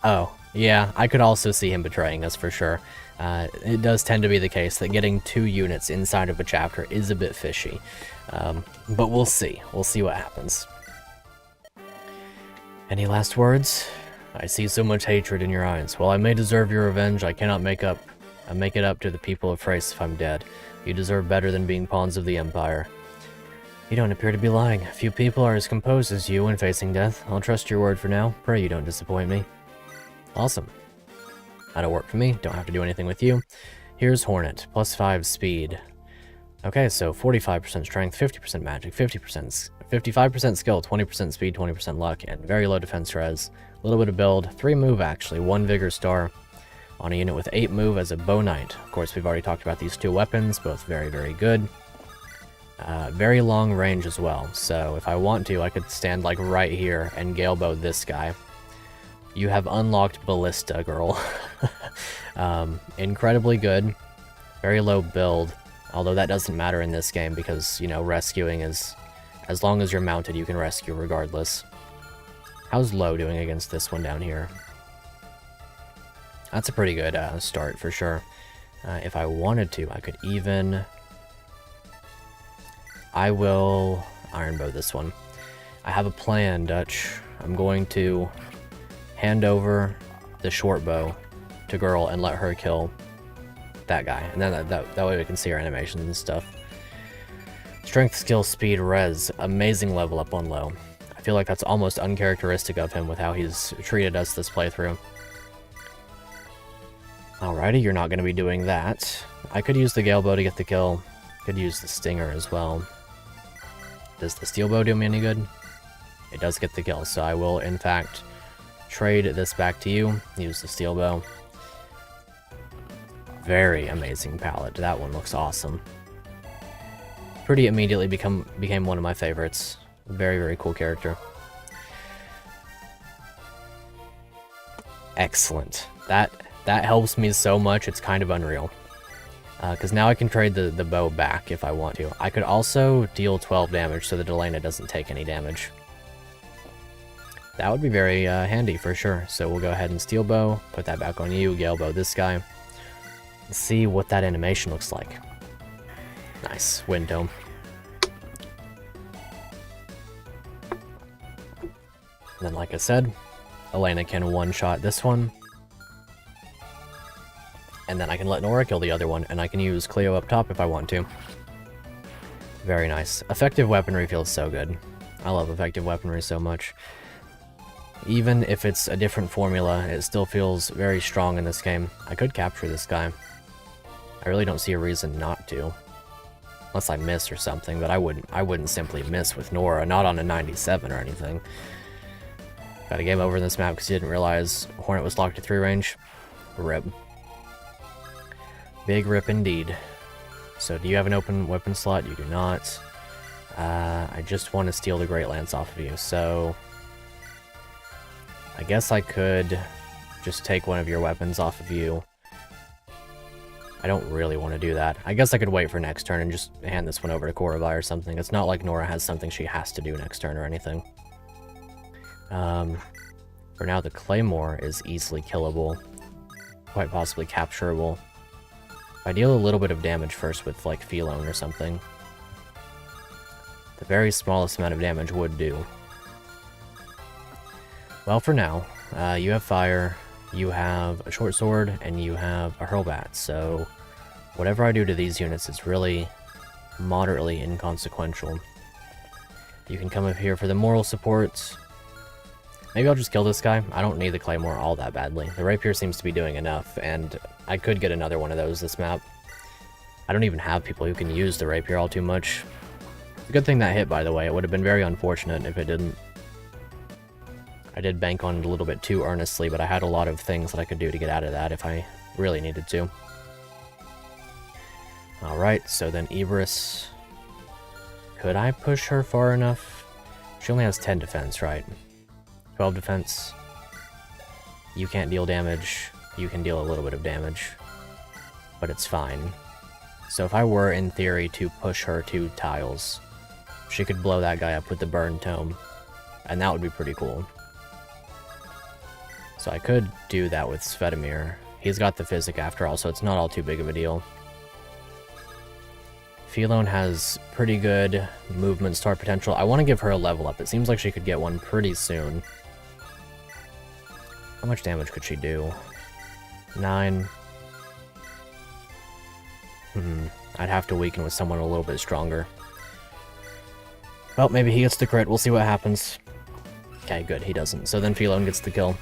Oh, yeah, I could also see him betraying us for sure. It does tend to be the case that getting 2 units inside of a chapter is a bit fishy. But we'll see. We'll see what happens. Any last words? I see so much hatred in your eyes. While I may deserve your revenge, I cannot make it up to the people of Freys if I'm dead. You deserve better than being pawns of the Empire. You don't appear to be lying. Few people are as composed as you when facing death. I'll trust your word for now. Pray you don't disappoint me. Awesome. That'll work for me. Don't have to do anything with you. Here's Hornet, +5 speed. Okay, so 45% strength, 50% magic, 55% skill, 20% speed, 20% luck, and very low defense res. A little bit of build, 3 move actually, 1 vigor star on a unit with 8 move as a bow knight. Of course, we've already talked about these 2 weapons, both very, very good. Very long range as well, so if I want to, I could stand like right here and gale bow this guy. You have unlocked Ballista, girl. Incredibly good, very low build. Although that doesn't matter in this game because, you know, rescuing is... As long as you're mounted, you can rescue regardless. How's low doing against this one down here? That's a pretty good start for sure. If I wanted to, I could even... I will iron bow this one. I have a plan, Dutch. I'm going to hand over the short bow to girl and let her kill that guy, and then that way we can see our animations and stuff. Strength, skill, speed, res, amazing level up on low. I feel like that's almost uncharacteristic of him with how he's treated us this playthrough. Alrighty, you're not going to be doing that. I could use the gale bow to get the kill. Could use the stinger as well. Does the steel bow do me any good? It does get the kill, so I will in fact trade this back to you. Use the steel bow. Very amazing palette. That one looks awesome. Pretty immediately became one of my favorites. Very, very cool character. Excellent. That helps me so much, it's kind of unreal. Because now I can trade the bow back if I want to. I could also deal 12 damage so the Delena doesn't take any damage. That would be very handy for sure. So we'll go ahead and steel bow, put that back on you, gale bow this guy. See what that animation looks like. Nice. Wind Dome. And then, like I said, Elena can one-shot this one. And then I can let Nora kill the other one, and I can use Cleo up top if I want to. Very nice. Effective weaponry feels so good. I love effective weaponry so much. Even if it's a different formula, it still feels very strong in this game. I could capture this guy. I really don't see a reason not to. Unless I miss or something, but I wouldn't simply miss with Nora, not on a 97 or anything. Got a game over in this map because you didn't realize Hornet was locked to 3 range. Rip. Big rip indeed. So do you have an open weapon slot? You do not. I just want to steal the Great Lance off of you, so... I guess I could just take one of your weapons off of you. I don't really want to do that. I guess I could wait for next turn and just hand this one over to Korabai or something. It's not like Nora has something she has to do next turn or anything. For now, the Claymore is easily killable. Quite possibly capturable. If I deal a little bit of damage first with, like, Phelone or something, the very smallest amount of damage would do. Well, for now, you have fire, you have a short sword, and you have a hurlbat, so whatever I do to these units is really moderately inconsequential. You can come up here for the moral support. Maybe I'll just kill this guy. I don't need the Claymore all that badly. The Rapier seems to be doing enough, and I could get another one of those this map. I don't even have people who can use the Rapier all too much. It's a good thing that hit, by the way. It would have been very unfortunate if it didn't. I did bank on it a little bit too earnestly, but I had a lot of things that I could do to get out of that if I really needed to. Alright, so then Ibris. Could I push her far enough? She only has 10 defense, right? 12 defense. You can't deal damage. You can deal a little bit of damage. But it's fine. So if I were, in theory, to push her 2 tiles, she could blow that guy up with the Burn Tome. And that would be pretty cool. So I could do that with Svetomir. He's got the Physic after all, so it's not all too big of a deal. Phelone has pretty good movement start potential. I want to give her a level up. It seems like she could get one pretty soon. How much damage could she do? 9. I'd have to weaken with someone a little bit stronger. Well, maybe he gets the crit. We'll see what happens. Okay, good. He doesn't. So then Phelone gets the kill.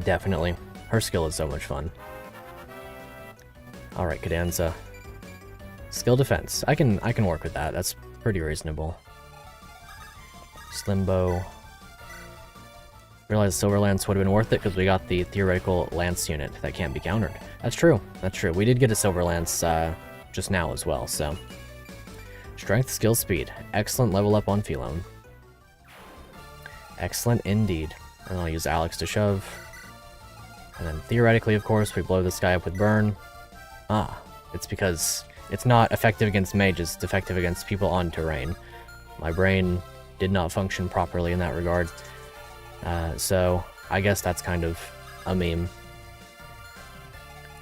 Definitely. Her skill is so much fun. Alright, Cadenza. Skill defense. I can work with that. That's pretty reasonable. Slimbo. Realized Silver Lance would have been worth it because we got the theoretical Lance unit that can't be countered. That's true. That's true. We did get a Silver Lance just now as well, so. Strength, skill, speed. Excellent level up on Felone. Excellent indeed. And I'll use Alex to shove. And then theoretically, of course, we blow this guy up with burn. Ah, it's because it's not effective against mages, it's effective against people on terrain. My brain did not function properly in that regard. So I guess that's kind of a meme.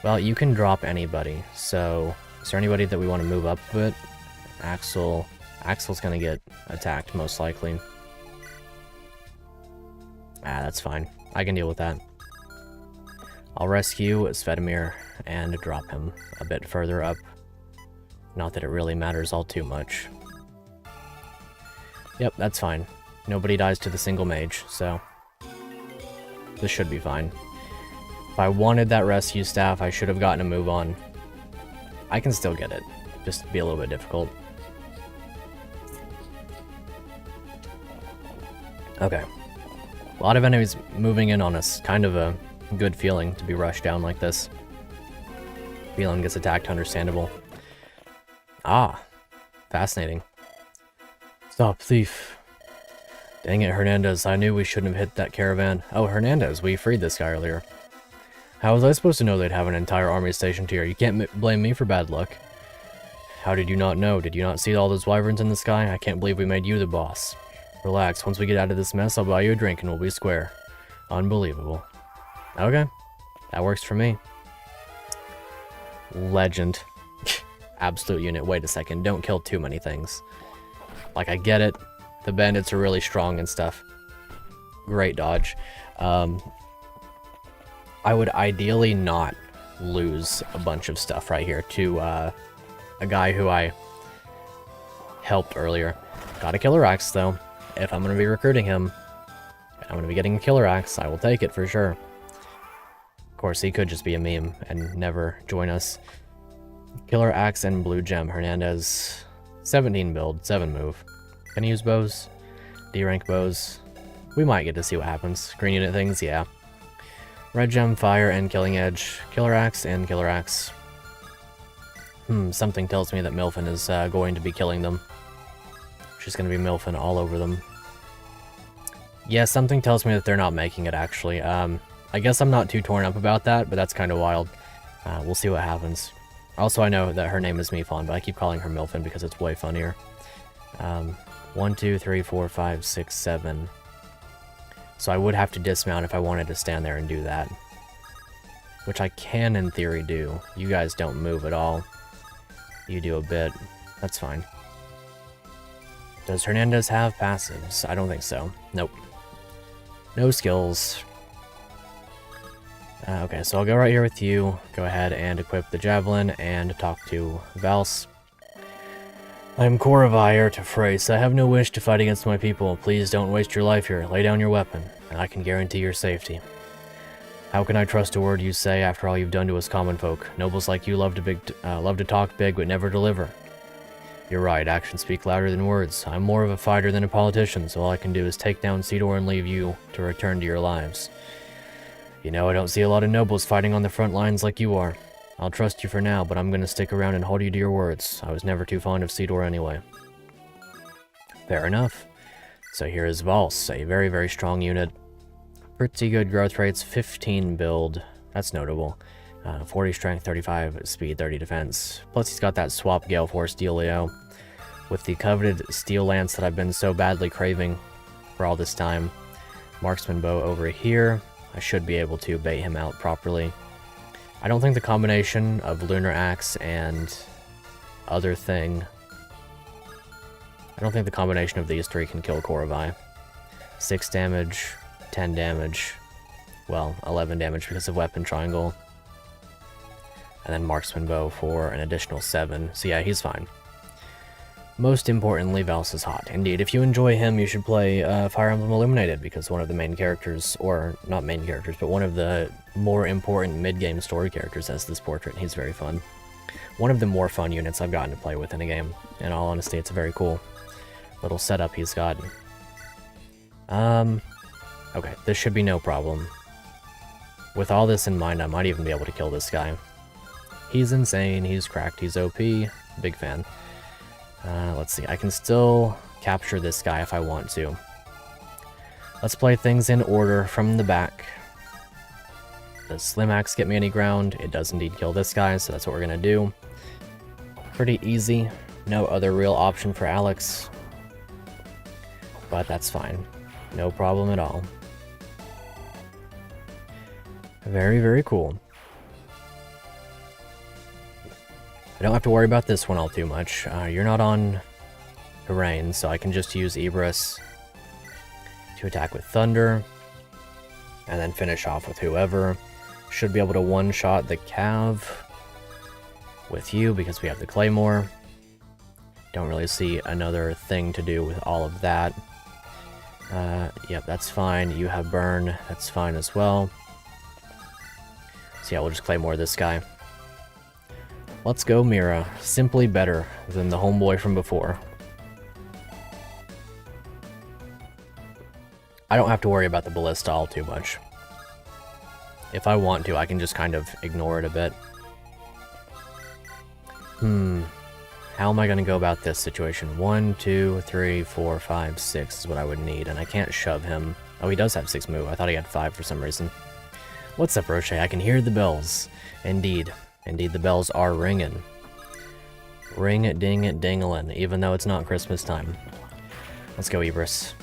Well, you can drop anybody, so is there anybody that we want to move up a bit? Axel. Axel's gonna get attacked, most likely. Ah, that's fine. I can deal with that. I'll rescue Svetomir and drop him a bit further up. Not that it really matters all too much. Yep, that's fine. Nobody dies to the single mage, so this should be fine. If I wanted that rescue staff, I should have gotten a move on. I can still get it, just be a little bit difficult. Okay. A lot of enemies moving in on us. Kind of a good feeling to be rushed down like this. Byelen gets attacked, understandable. Ah, fascinating. Stop, thief. Dang it, Hernandez, I knew we shouldn't have hit that caravan. Oh, Hernandez, we freed this guy earlier. How was I supposed to know they'd have an entire army stationed here? You can't blame me for bad luck. How did you not know? Did you not see all those wyverns in the sky? I can't believe we made you the boss. Relax, once we get out of this mess, I'll buy you a drink and we'll be square. Unbelievable. Okay, that works for me. Legend. Absolute unit. Wait a second, don't kill too many things. Like, I get it. The bandits are really strong and stuff. Great dodge. I would ideally not lose a bunch of stuff right here to a guy who I helped earlier. Got a killer axe, though. If I'm going to be recruiting him, I'm going to be getting a killer axe. I will take it for sure. Of course, he could just be a meme and never join us. Killer axe and blue gem. Hernandez, 17 build, 7 move. Can he use bows? D rank bows. We might get to see what happens. Green unit things, yeah. Red gem, fire, and killing edge. Killer axe and killer axe. Something tells me that Milfen is going to be killing them. She's going to be Milfen all over them. Yeah, something tells me that they're not making it, actually. I guess I'm not too torn up about that, but that's kind of wild. We'll see what happens. Also, I know that her name is Mifon, but I keep calling her Milfen because it's way funnier. 1, 2, 3, 4, 5, 6, 7. So I would have to dismount if I wanted to stand there and do that. Which I can, in theory, do. You guys don't move at all. You do a bit. That's fine. Does Hernandez have passives? I don't think so. Nope. No skills. Okay, so I'll go right here with you. Go ahead and equip the javelin and talk to Vals. I am Koravi, heir to Thracia. I have no wish to fight against my people. Please don't waste your life here. Lay down your weapon, and I can guarantee your safety. How can I trust a word you say after all you've done to us common folk? Nobles like you love to talk big but never deliver. You're right, actions speak louder than words. I'm more of a fighter than a politician, so all I can do is take down Cedar and leave you to return to your lives. You know, I don't see a lot of nobles fighting on the front lines like you are. I'll trust you for now, but I'm gonna stick around and hold you to your words. I was never too fond of Cedar anyway. Fair enough. So here is Vals, a very, very strong unit. Pretty good growth rates, 15 build. That's notable. 40 strength, 35 speed, 30 defense. Plus he's got that swap Gale Force dealio with the coveted steel lance that I've been so badly craving for all this time. Marksman bow over here. I should be able to bait him out properly. I don't think the combination of Lunar Axe and other thing... I don't think the combination of these three can kill Koravi. 6 damage, 10 damage, well, 11 damage because of weapon triangle. And then Marksman bow for an additional 7. So yeah, he's fine. Most importantly, Vals is hot. Indeed, if you enjoy him, you should play Fire Emblem Illuminated, because one of the main characters, or not main characters, but one of the more important mid-game story characters has this portrait. He's very fun. One of the more fun units I've gotten to play with in a game. In all honesty, it's a very cool little setup he's got. Okay, this should be no problem. With all this in mind, I might even be able to kill this guy. He's insane, he's cracked, he's OP, big fan. Let's see, I can still capture this guy if I want to. Let's play things in order from the back. Does Slim Axe get me any ground? It does indeed kill this guy, so that's what we're gonna do. Pretty easy. No other real option for Alex. But that's fine. No problem at all. Very, very cool. I don't have to worry about this one all too much. You're not on terrain, so I can just use Ibris to attack with Thunder, and then finish off with whoever. Should be able to one-shot the Cav with you, because we have the Claymore. Don't really see another thing to do with all of that. Yep, that's fine. You have Burn, that's fine as well. So yeah, we'll just Claymore this guy. Let's go, Mira. Simply better than the homeboy from before. I don't have to worry about the ballista all too much. If I want to, I can just kind of ignore it a bit. How am I going to go about this situation? 1, 2, 3, 4, 5, 6 is what I would need, and I can't shove him. Oh, he does have 6 move. I thought he had 5 for some reason. What's up, Roche? I can hear the bells. Indeed. Indeed, the bells are ringing. Ring it, ding it, ding-a-lin, even though it's not Christmas time. Let's go, Ibris.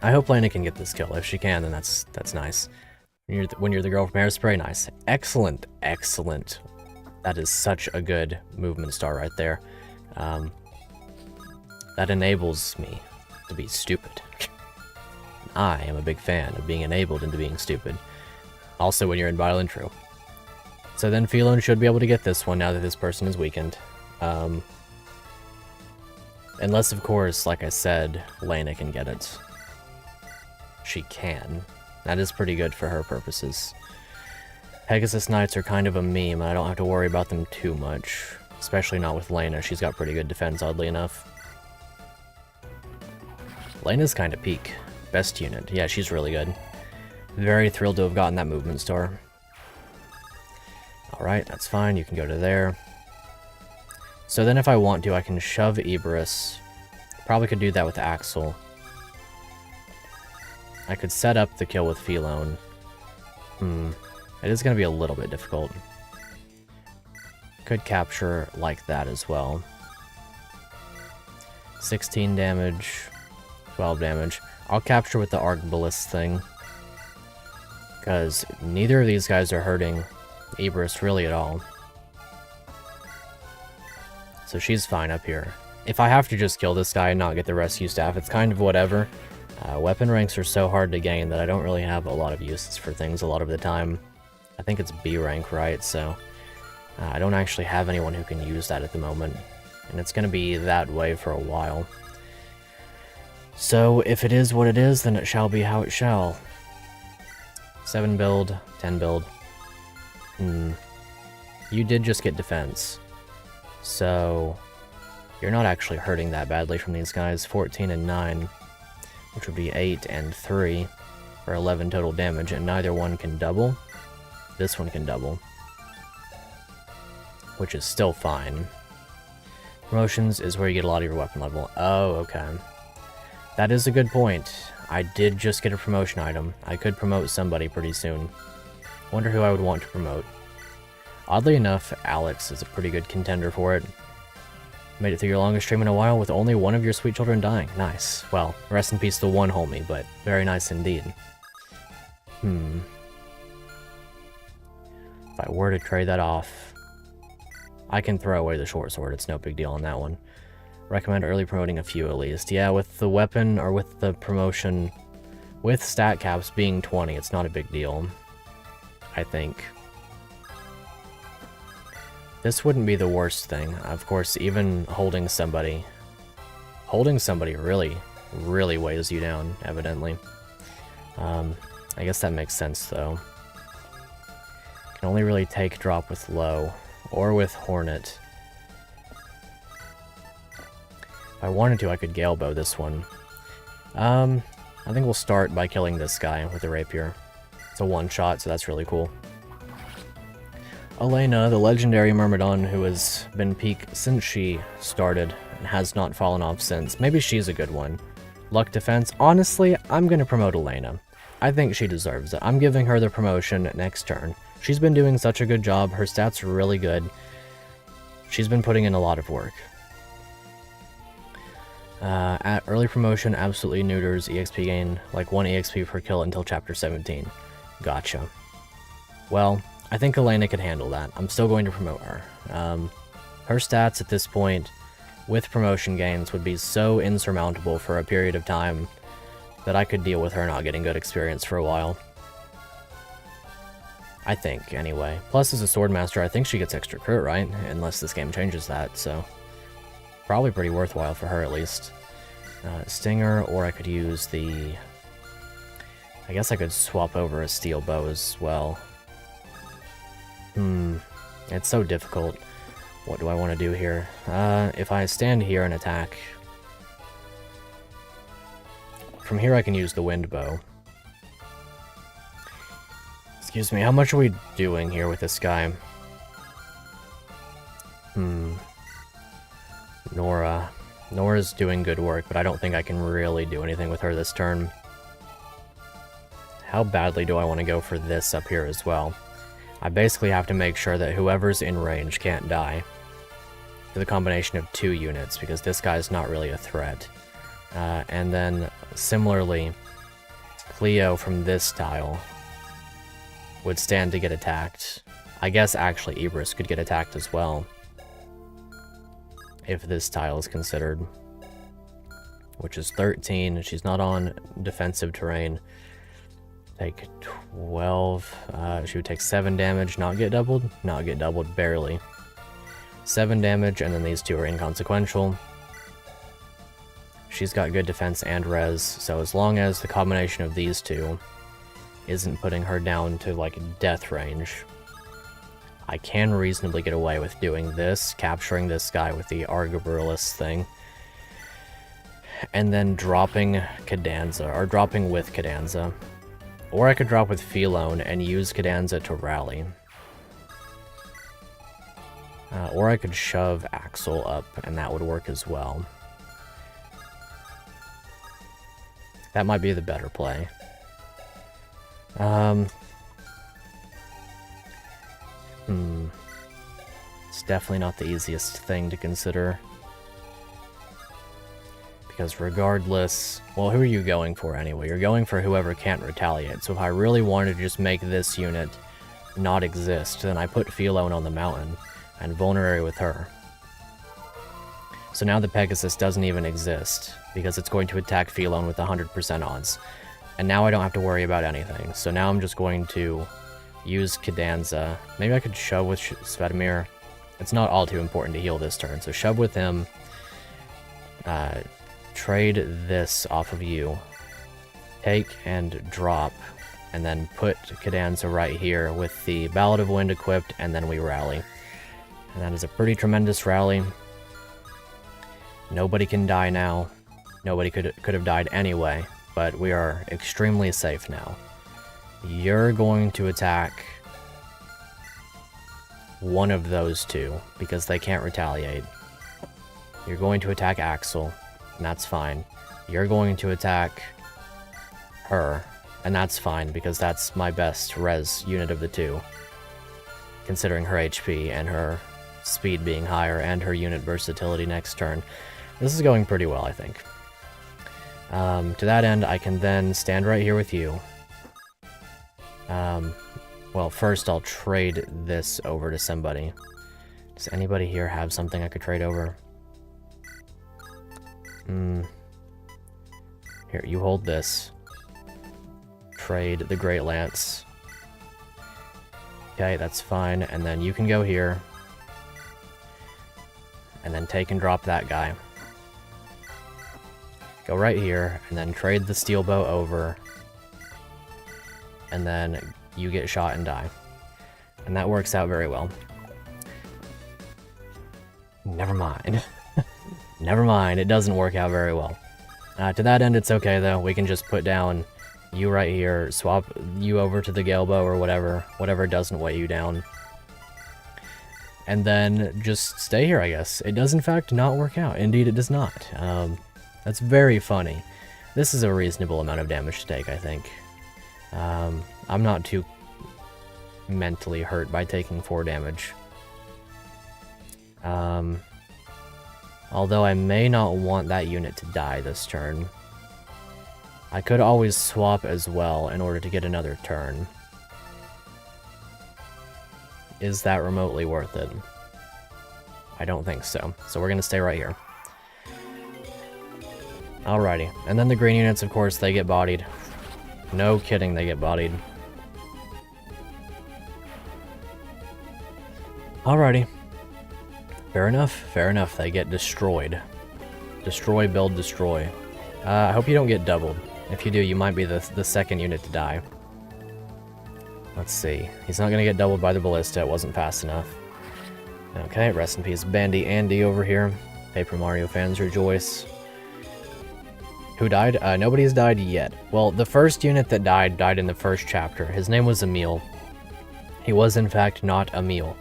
I hope Lena can get this kill. If she can, then that's nice. When you're the girl from Hairspray, nice. Excellent, excellent. That is such a good movement star right there. That enables me to be stupid. I am a big fan of being enabled into being stupid. Also when you're in Byelen, true. So then Philone should be able to get this one now that this person is weakened. Unless, of course, like I said, Lena can get it. She can. That is pretty good for her purposes. Pegasus Knights are kind of a meme, and I don't have to worry about them too much. Especially not with Lena. She's got pretty good defense, oddly enough. Lena's kind of peak. Best unit. Yeah, she's really good. Very thrilled to have gotten that movement star. Alright, that's fine. You can go to there. So then if I want to, I can shove Ibris. Probably could do that with Axel. I could set up the kill with Philone. It is going to be a little bit difficult. Could capture like that as well. 16 damage, 12 damage. I'll capture with the Arbalist thing. Because neither of these guys are hurting Ibris really at all. So she's fine up here. If I have to just kill this guy and not get the rescue staff, it's kind of whatever. Weapon ranks are so hard to gain that I don't really have a lot of uses for things a lot of the time. I think it's B rank, right? So I don't actually have anyone who can use that at the moment. And it's going to be that way for a while. So if it is what it is, then it shall be how it shall. 7 build, 10 build. You did just get defense. So you're not actually hurting that badly from these guys. 14 and 9, which would be 8 and 3 for 11 total damage, and neither one can double. This one can double, which is still fine. Promotions is where you get a lot of your weapon level. Oh, okay. That is a good point. I did just get a promotion item. I could promote somebody pretty soon. Wonder who I would want to promote. Oddly enough, Alex is a pretty good contender for it. Made it through your longest stream in a while with only one of your sweet children dying. Nice. Well, rest in peace to one homie, but very nice indeed. If I were to trade that off, I can throw away the short sword. It's no big deal on that one. Recommend early promoting a few at least. Yeah, with the weapon or with the promotion, with stat caps being 20, it's not a big deal, I think. This wouldn't be the worst thing. Of course, even holding somebody really, really weighs you down, evidently. I guess that makes sense, though. Can only really take drop with low, or with Hornet. If I wanted to, I could Gale Bow this one. I think we'll start by killing this guy with the rapier. It's a one-shot, so that's really cool. Elena, the legendary Myrmidon who has been peak since she started and has not fallen off since. Maybe she's a good one. Luck defense. Honestly, I'm going to promote Elena. I think she deserves it. I'm giving her the promotion next turn. She's been doing such a good job. Her stats are really good. She's been putting in a lot of work. At early promotion, absolutely neuters EXP gain, like 1 EXP per kill until chapter 17. Gotcha. Well, I think Elena could handle that. I'm still going to promote her. Her stats at this point, with promotion gains, would be so insurmountable for a period of time that I could deal with her not getting good experience for a while. I think, anyway. Plus, as a Swordmaster, I think she gets extra crit, right? Unless this game changes that, so... probably pretty worthwhile for her, at least. Stinger, or I could use the... I guess I could swap over a Steel Bow as well. It's so difficult. What do I want to do here? If I stand here and attack... from here I can use the Wind Bow. Excuse me, how much are we doing here with this guy? Nora's doing good work, but I don't think I can really do anything with her this turn. How badly do I want to go for this up here as well? I basically have to make sure that whoever's in range can't die. For the combination of 2 units, because this guy's not really a threat. And then, similarly, Cleo from this tile would stand to get attacked. I guess actually Ibris could get attacked as well, if this tile is considered. Which is 13, she's not on defensive terrain. Take 12, she would take 7 damage, not get doubled, barely. 7 damage, and then these 2 are inconsequential. She's got good defense and res, so as long as the combination of these 2 isn't putting her down to, like, death range, I can reasonably get away with doing this, capturing this guy with the Argaburlus thing, and then dropping Cadenza, or dropping with Cadenza. Or I could drop with Felone and use Cadenza to rally. Or I could shove Axel up, and that would work as well. That might be the better play. It's definitely not the easiest thing to consider. Because regardless... well, who are you going for anyway? You're going for whoever can't retaliate. So if I really wanted to just make this unit not exist, then I put Felone on the mountain and Vulnerary with her. So now the Pegasus doesn't even exist, because it's going to attack Felone with 100% odds. And now I don't have to worry about anything. So now I'm just going to use Cadenza. Maybe I could shove with Svetomir. It's not all too important to heal this turn, so shove with him. Trade this off of you. Take and drop, and then put Cadenza right here with the Ballad of Wind equipped, and then we rally. And that is a pretty tremendous rally. Nobody can die now. Nobody could have died anyway, but we are extremely safe now. You're going to attack one of those 2, because they can't retaliate. You're going to attack Axel, and that's fine. You're going to attack her, and that's fine, because that's my best res unit of the 2, considering her HP and her speed being higher and her unit versatility next turn. This is going pretty well, I think. To that end, I can then stand right here with you. Well, first I'll trade this over to somebody. Does anybody here have something I could trade over? Here, you hold this. Trade the Great Lance. Okay, that's fine. And then you can go here. and then take and drop that guy. Go right here, and then trade the steel bow over, and then you get shot and die. And that works out very well. Never mind. Never mind, it doesn't work out very well. To that end, it's okay though. We can just put down you right here, swap you over to the Gale Bow or whatever doesn't weigh you down. And then just stay here, I guess. It does in fact not work out. Indeed, it does not. That's very funny. This is a reasonable amount of damage to take, I think. I'm not too mentally hurt by taking 4 damage. Although I may not want that unit to die this turn. I could always swap as well in order to get another turn. Is that remotely worth it? I don't think so. So we're going to stay right here. Alrighty. And then the green units, of course, they get bodied. No kidding, they get bodied. Alrighty. Fair enough, they get destroyed. Destroy, build, destroy. I hope you don't get doubled. If you do, you might be the second unit to die. Let's see. He's not gonna get doubled by the ballista, it wasn't fast enough. Okay, rest in peace Bandy Andy over here. Paper Mario fans rejoice. Who died? Nobody's died yet. Well, the first unit that died in the first chapter. His name was Emil. He was in fact not Emil.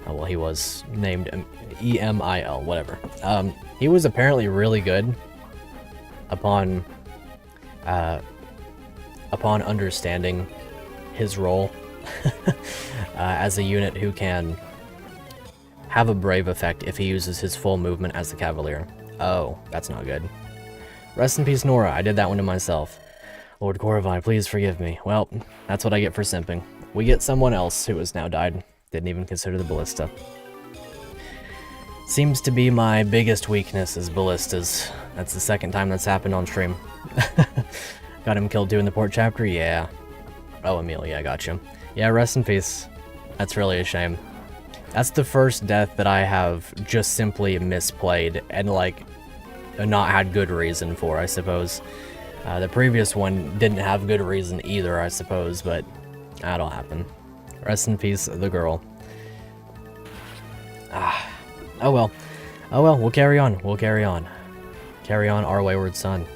Well, he was named E-M-I-L, whatever. He was apparently really good upon understanding his role as a unit who can have a brave effect if he uses his full movement as the Cavalier. Oh, that's not good. Rest in peace, Nora. I did that one to myself. Lord Corvi, please forgive me. Well, that's what I get for simping. We get someone else who has now died. Didn't even consider the ballista. Seems to be my biggest weakness is ballistas. That's the second time that's happened on stream. Got him killed too in the port chapter? Yeah. Oh, Emil, yeah, gotcha. Yeah, rest in peace. That's really a shame. That's the first death that I have just simply misplayed and, like, not had good reason for, I suppose. The previous one didn't have good reason either, I suppose, but that'll happen. Rest in peace, the girl. Oh well. Oh well, we'll carry on. We'll carry on. Carry on our wayward son.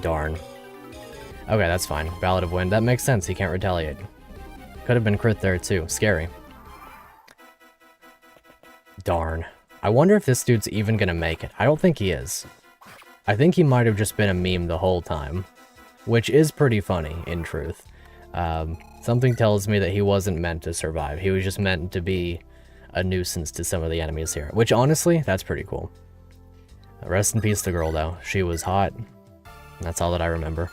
Darn. Okay, that's fine. Ballad of Wind. That makes sense. He can't retaliate. Could have been crit there too. Scary. Darn. I wonder if this dude's even gonna make it. I don't think he is. I think he might have just been a meme the whole time. Which is pretty funny, in truth. Something tells me that he wasn't meant to survive. He was just meant to be a nuisance to some of the enemies here. Which, honestly, that's pretty cool. Rest in peace, the girl, though. She was hot. That's all that I remember.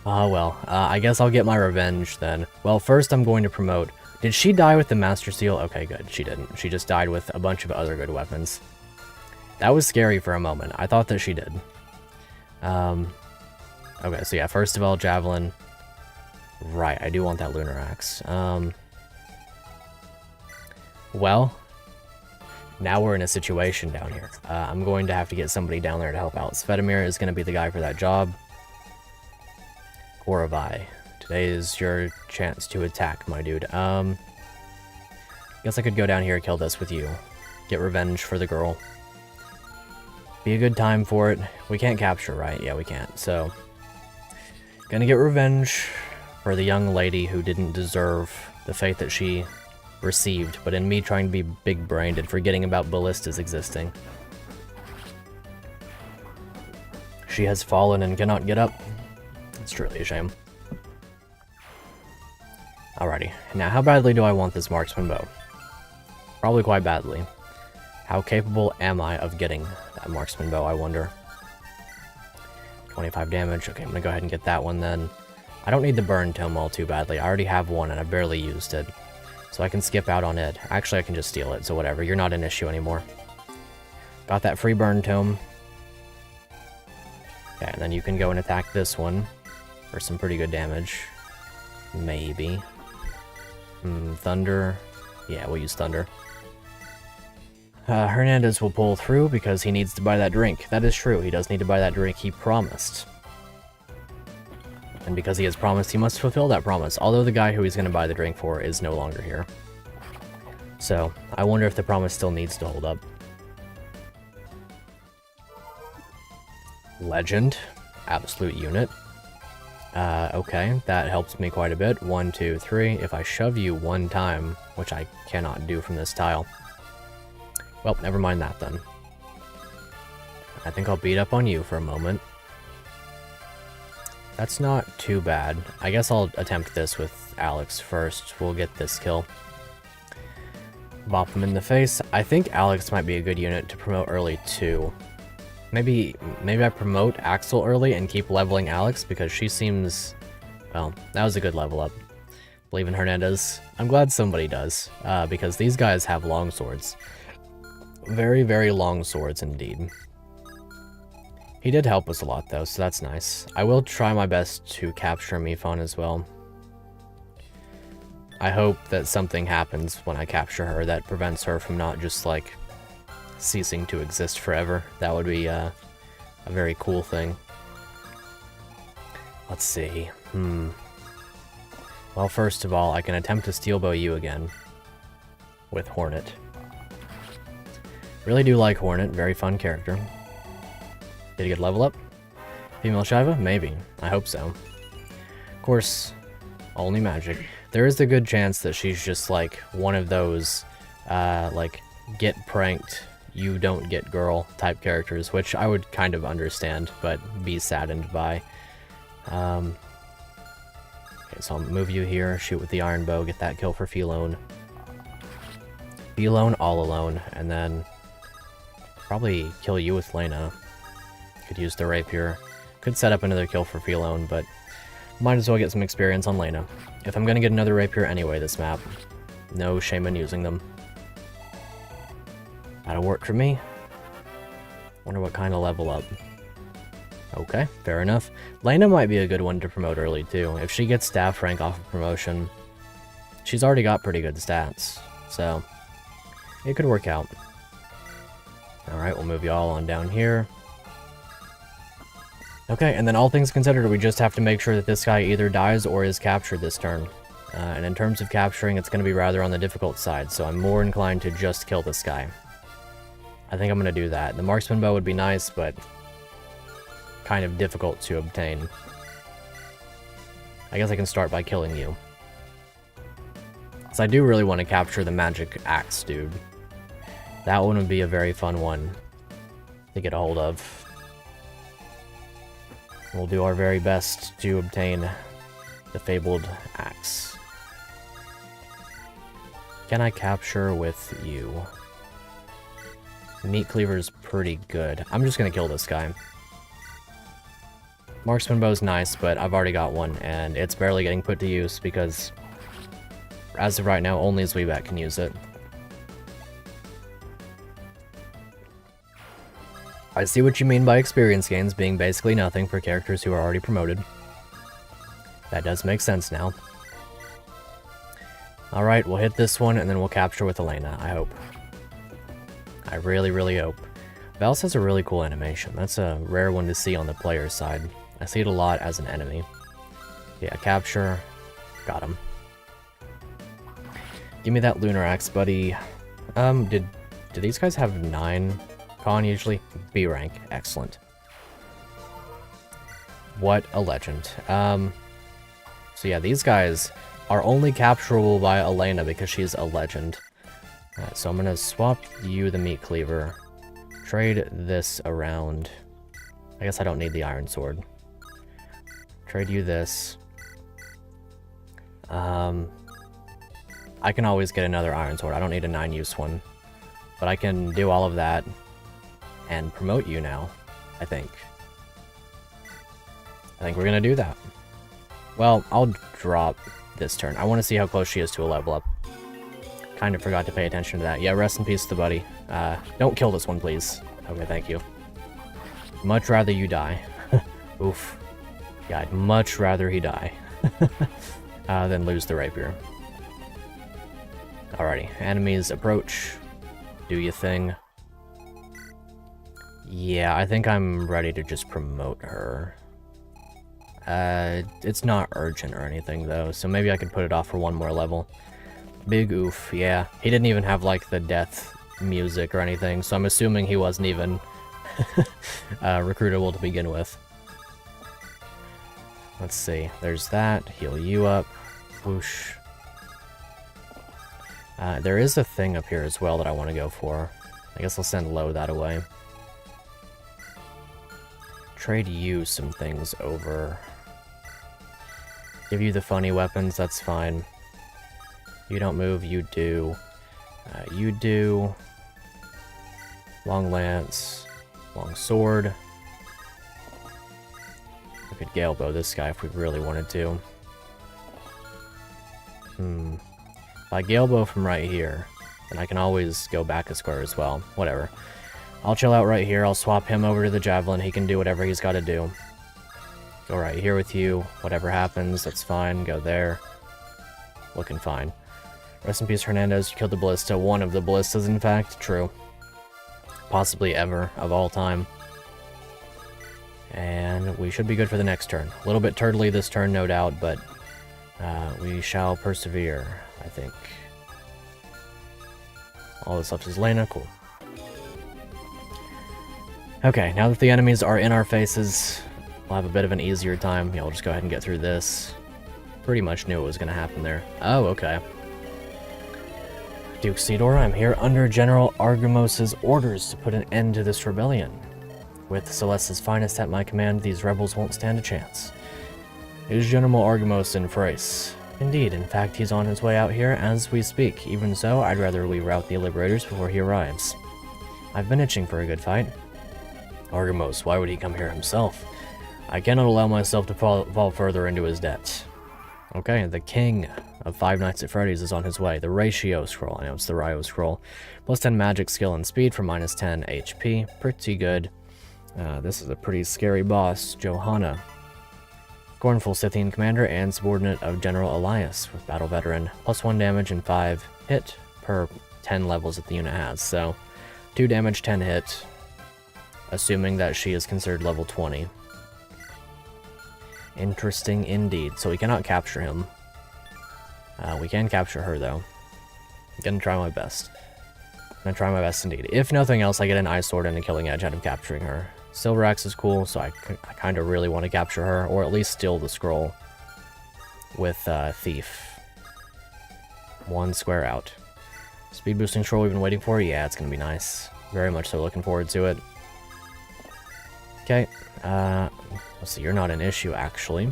Ah, well. I guess I'll get my revenge, then. Well, first I'm going to promote... Did she die with the Master Seal? Okay, good. She didn't. She just died with a bunch of other good weapons. That was scary for a moment. I thought that she did. Okay, so yeah, first of all, Javelin. Right, I do want that Lunar Axe. Well, now we're in a situation down here. I'm going to have to get somebody down there to help out. Svetomir is going to be the guy for that job. Corvi, today is your chance to attack, my dude. Guess I could go down here and kill this with you. Get revenge for the girl. Be a good time for it. We can't capture, right? Yeah, we can't. So, gonna get revenge for the young lady who didn't deserve the fate that she received, but in me trying to be big-brained and forgetting about ballistas existing. She has fallen and cannot get up. It's truly a shame. Alrighty, now how badly do I want this marksman bow? Probably quite badly. How capable am I of getting that marksman bow, I wonder? 25 damage. Okay, I'm gonna go ahead and get that one then. I don't need the burn tome all too badly. I already have one and I've barely used it. So I can skip out on it. Actually, I can just steal it, so whatever. You're not an issue anymore. Got that free burn tome. Okay, and then you can go and attack this one for some pretty good damage. Maybe. Thunder. Yeah, we'll use Thunder. Hernandez will pull through because he needs to buy that drink. That is true, he does need to buy that drink he promised. And because he has promised, he must fulfill that promise, although the guy who he's going to buy the drink for is no longer here. So, I wonder if the promise still needs to hold up. Legend. Absolute unit. Okay, that helps me quite a bit. 1, 2, 3. If I shove you one time, which I cannot do from this tile. Well, never mind that then. I think I'll beat up on you for a moment. That's not too bad. I guess I'll attempt this with Alex first. We'll get this kill. Bop him in the face. I think Alex might be a good unit to promote early too. Maybe I promote Axel early and keep leveling Alex because she seems... Well, that was a good level up. Believe in Hernandez. I'm glad somebody does, because these guys have long swords. Very, very long swords indeed. He did help us a lot though, so that's nice. I will try my best to capture Mifon as well. I hope that something happens when I capture her that prevents her from not just, like, ceasing to exist forever. That would be a very cool thing. Let's see. Well, first of all, I can attempt to steel bow you again with Hornet. Really do like Hornet. Very fun character. Did he get level up? Female Shiva? Maybe. I hope so. Of course, only magic. There is a good chance that she's just, like, one of those, like, get pranked, you don't get girl type characters, which I would kind of understand, but be saddened by. Okay, so I'll move you here, shoot with the iron bow, get that kill for Philone. Philone all alone, and then probably kill you with Lena. Could use the rapier. Could set up another kill for Philone, but might as well get some experience on Lena. If I'm gonna get another rapier anyway this map, no shame in using them. That'll work for me. Wonder what kind of level up. Okay, fair enough. Lena might be a good one to promote early too. If she gets staff rank off of promotion, she's already got pretty good stats, so it could work out. Alright, we'll move you all on down here. Okay, and then all things considered, we just have to make sure that this guy either dies or is captured this turn. And in terms of capturing, it's going to be rather on the difficult side, so I'm more inclined to just kill this guy. I think I'm going to do that. The marksman bow would be nice, but kind of difficult to obtain. I guess I can start by killing you. So I do really want to capture the magic axe dude. That one would be a very fun one to get a hold of. We'll do our very best to obtain the fabled axe. Can I capture with you? Meat cleaver's pretty good. I'm just gonna kill this guy. Marksman bow's nice, but I've already got one, and it's barely getting put to use because, as of right now, only Zweebat can use it. I see what you mean by experience gains being basically nothing for characters who are already promoted. That does make sense now. Alright, we'll hit this one, and then we'll capture with Elena, I hope. I really, really hope. Vals has a really cool animation. That's a rare one to see on the player side. I see it a lot as an enemy. Yeah, capture. Got him. Give me that Lunar Axe, buddy. Do these guys have 9 con usually? B rank. Excellent. What a legend. So yeah, these guys are only capturable by Elena because she's a legend. Alright, so I'm gonna swap you the meat cleaver. Trade this around. I guess I don't need the iron sword. Trade you this. I can always get another iron sword. I don't need a 9-use one. But I can do all of that and promote you now, I think. I think we're gonna do that. Well, I'll drop this turn. I want to see how close she is to a level up. Kind of forgot to pay attention to that. Yeah, rest in peace to the buddy. Don't kill this one, please. Okay, thank you. Much rather you die. Oof. Yeah, I'd much rather he die than lose the rapier. Alrighty, enemies approach. Do your thing. Yeah, I think I'm ready to just promote her. It's not urgent or anything though, so maybe I could put it off for one more level. Big oof, yeah. He didn't even have like the death music or anything, so I'm assuming he wasn't even recruitable to begin with. Let's see, there's that. Heal you up. Whoosh. There is a thing up here as well that I want to go for. I guess I'll send Lo that away. Trade you some things over. Give you the funny weapons, that's fine. You don't move, you do. You do. Long lance. Long sword. We could gale bow this guy if we really wanted to. If I gale bow from right here, then I can always go back a square as well. Whatever. I'll chill out right here. I'll swap him over to the javelin. He can do whatever he's got to do. Go right here with you. Whatever happens, that's fine. Go there. Looking fine. Rest in peace, Hernandez. You killed the ballista. One of the ballistas, in fact. True. Possibly ever, of all time. And we should be good for the next turn. A little bit turtly this turn, no doubt, but we shall persevere, I think. All that's left is Lena. Cool. Okay, now that the enemies are in our faces, we'll have a bit of an easier time. Yeah, we'll just go ahead and get through this. Pretty much knew what was going to happen there. Oh, okay. Duke Sidor, I'm here under General Argimos's orders to put an end to this rebellion. With Celeste's finest at my command, these rebels won't stand a chance. Is General Argimos in Thrace? Indeed, in fact, he's on his way out here as we speak. Even so, I'd rather we rout the Liberators before he arrives. I've been itching for a good fight. Argimos, why would he come here himself? I cannot allow myself to fall further into his debt. Okay, the king of Five Nights at Freddy's is on his way. The ratio scroll, I know it's the Ryo scroll. Plus 10 magic, skill, and speed for minus 10 HP. Pretty good. This is a pretty scary boss, Johanna. Scornful Scythian commander and subordinate of General Elias with battle veteran. Plus 1 damage and 5 hit per 10 levels that the unit has. So 2 damage, 10 hit, assuming that she is considered level 20. Interesting indeed. So we cannot capture him. We can capture her though. I'm gonna try my best. I'm gonna try my best indeed. If nothing else, I get an ice sword and a killing edge out of capturing her. Silver Axe is cool, so I kind of really want to capture her, or at least steal the scroll with Thief. 1 square out. Speed boosting scroll we've been waiting for? Yeah, it's going to be nice. Very much so looking forward to it. Okay, let's see, you're not an issue, actually.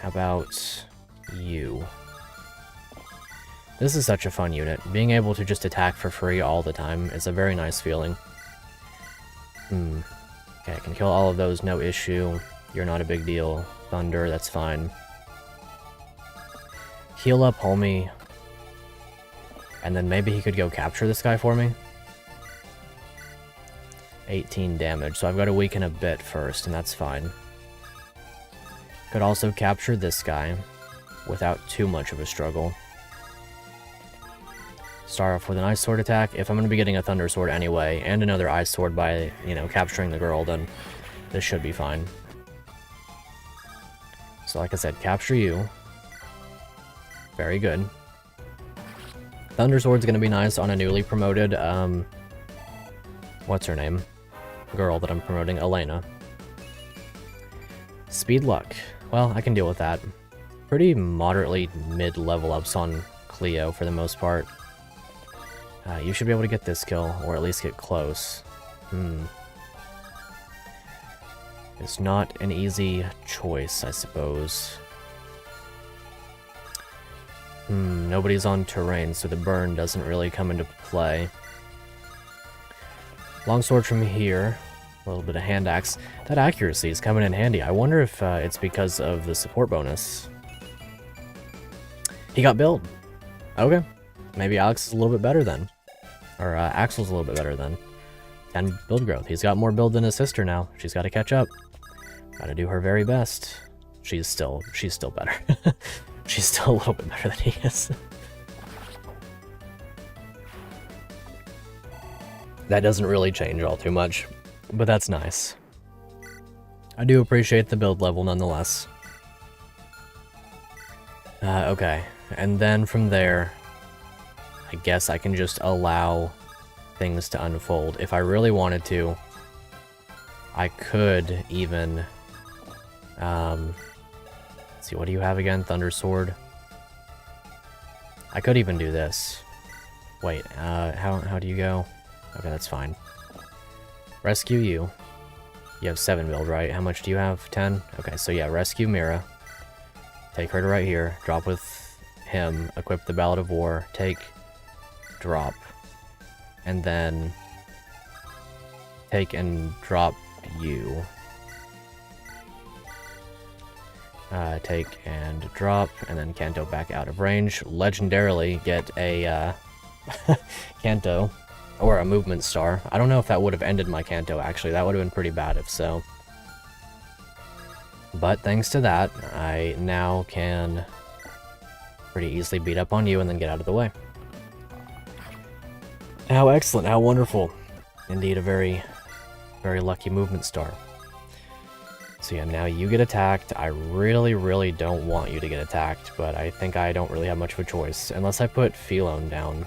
How about you? This is such a fun unit. Being able to just attack for free all the time is a very nice feeling. Okay, I can kill all of those, no issue. You're not a big deal. Thunder, that's fine. Heal up, homie. And then maybe he could go capture this guy for me. 18 damage, so I've got to weaken a bit first, and that's fine. Could also capture this guy without too much of a struggle. Start off with an ice sword attack. If I'm going to be getting a thunder sword anyway, and another ice sword by, you know, capturing the girl, then this should be fine. So like I said, capture you. Very good. Thunder sword's going to be nice on a newly promoted, what's her name? Girl that I'm promoting, Elena. Speed luck. Well, I can deal with that. Pretty moderately mid-level ups on Cleo for the most part. You should be able to get this kill, or at least get close. It's not an easy choice, I suppose. Nobody's on terrain, so the burn doesn't really come into play. Longsword from here, a little bit of hand axe. That accuracy is coming in handy. I wonder if it's because of the support bonus. He got build. Okay. Maybe Alex is a little bit better then. Or Axel's a little bit better then. 10 build growth. He's got more build than his sister now. She's got to catch up. Got to do her very best. She's still better. She's still a little bit better than he is. That doesn't really change all too much, but that's nice. I do appreciate the build level nonetheless. Okay, and then from there, I guess I can just allow things to unfold. If I really wanted to, I could even, let's see, what do you have again? Thunder Sword? I could even do this. Wait, how do you go? Okay, that's fine. Rescue you. You have 7 build, right? How much do you have? 10? Okay, so yeah, rescue Mira. Take her to right here. Drop with him. Equip the Ballad of War. Take, drop. And then take and drop you. Take and drop, and then Kanto back out of range. Legendarily get a Kanto, or a movement star. I don't know if that would have ended my Kanto, actually. That would have been pretty bad if so. But thanks to that, I now can pretty easily beat up on you and then get out of the way. How excellent, how wonderful. Indeed, a very, very lucky movement star. So yeah, now you get attacked. I really, really don't want you to get attacked, but I think I don't really have much of a choice. Unless I put Philone down.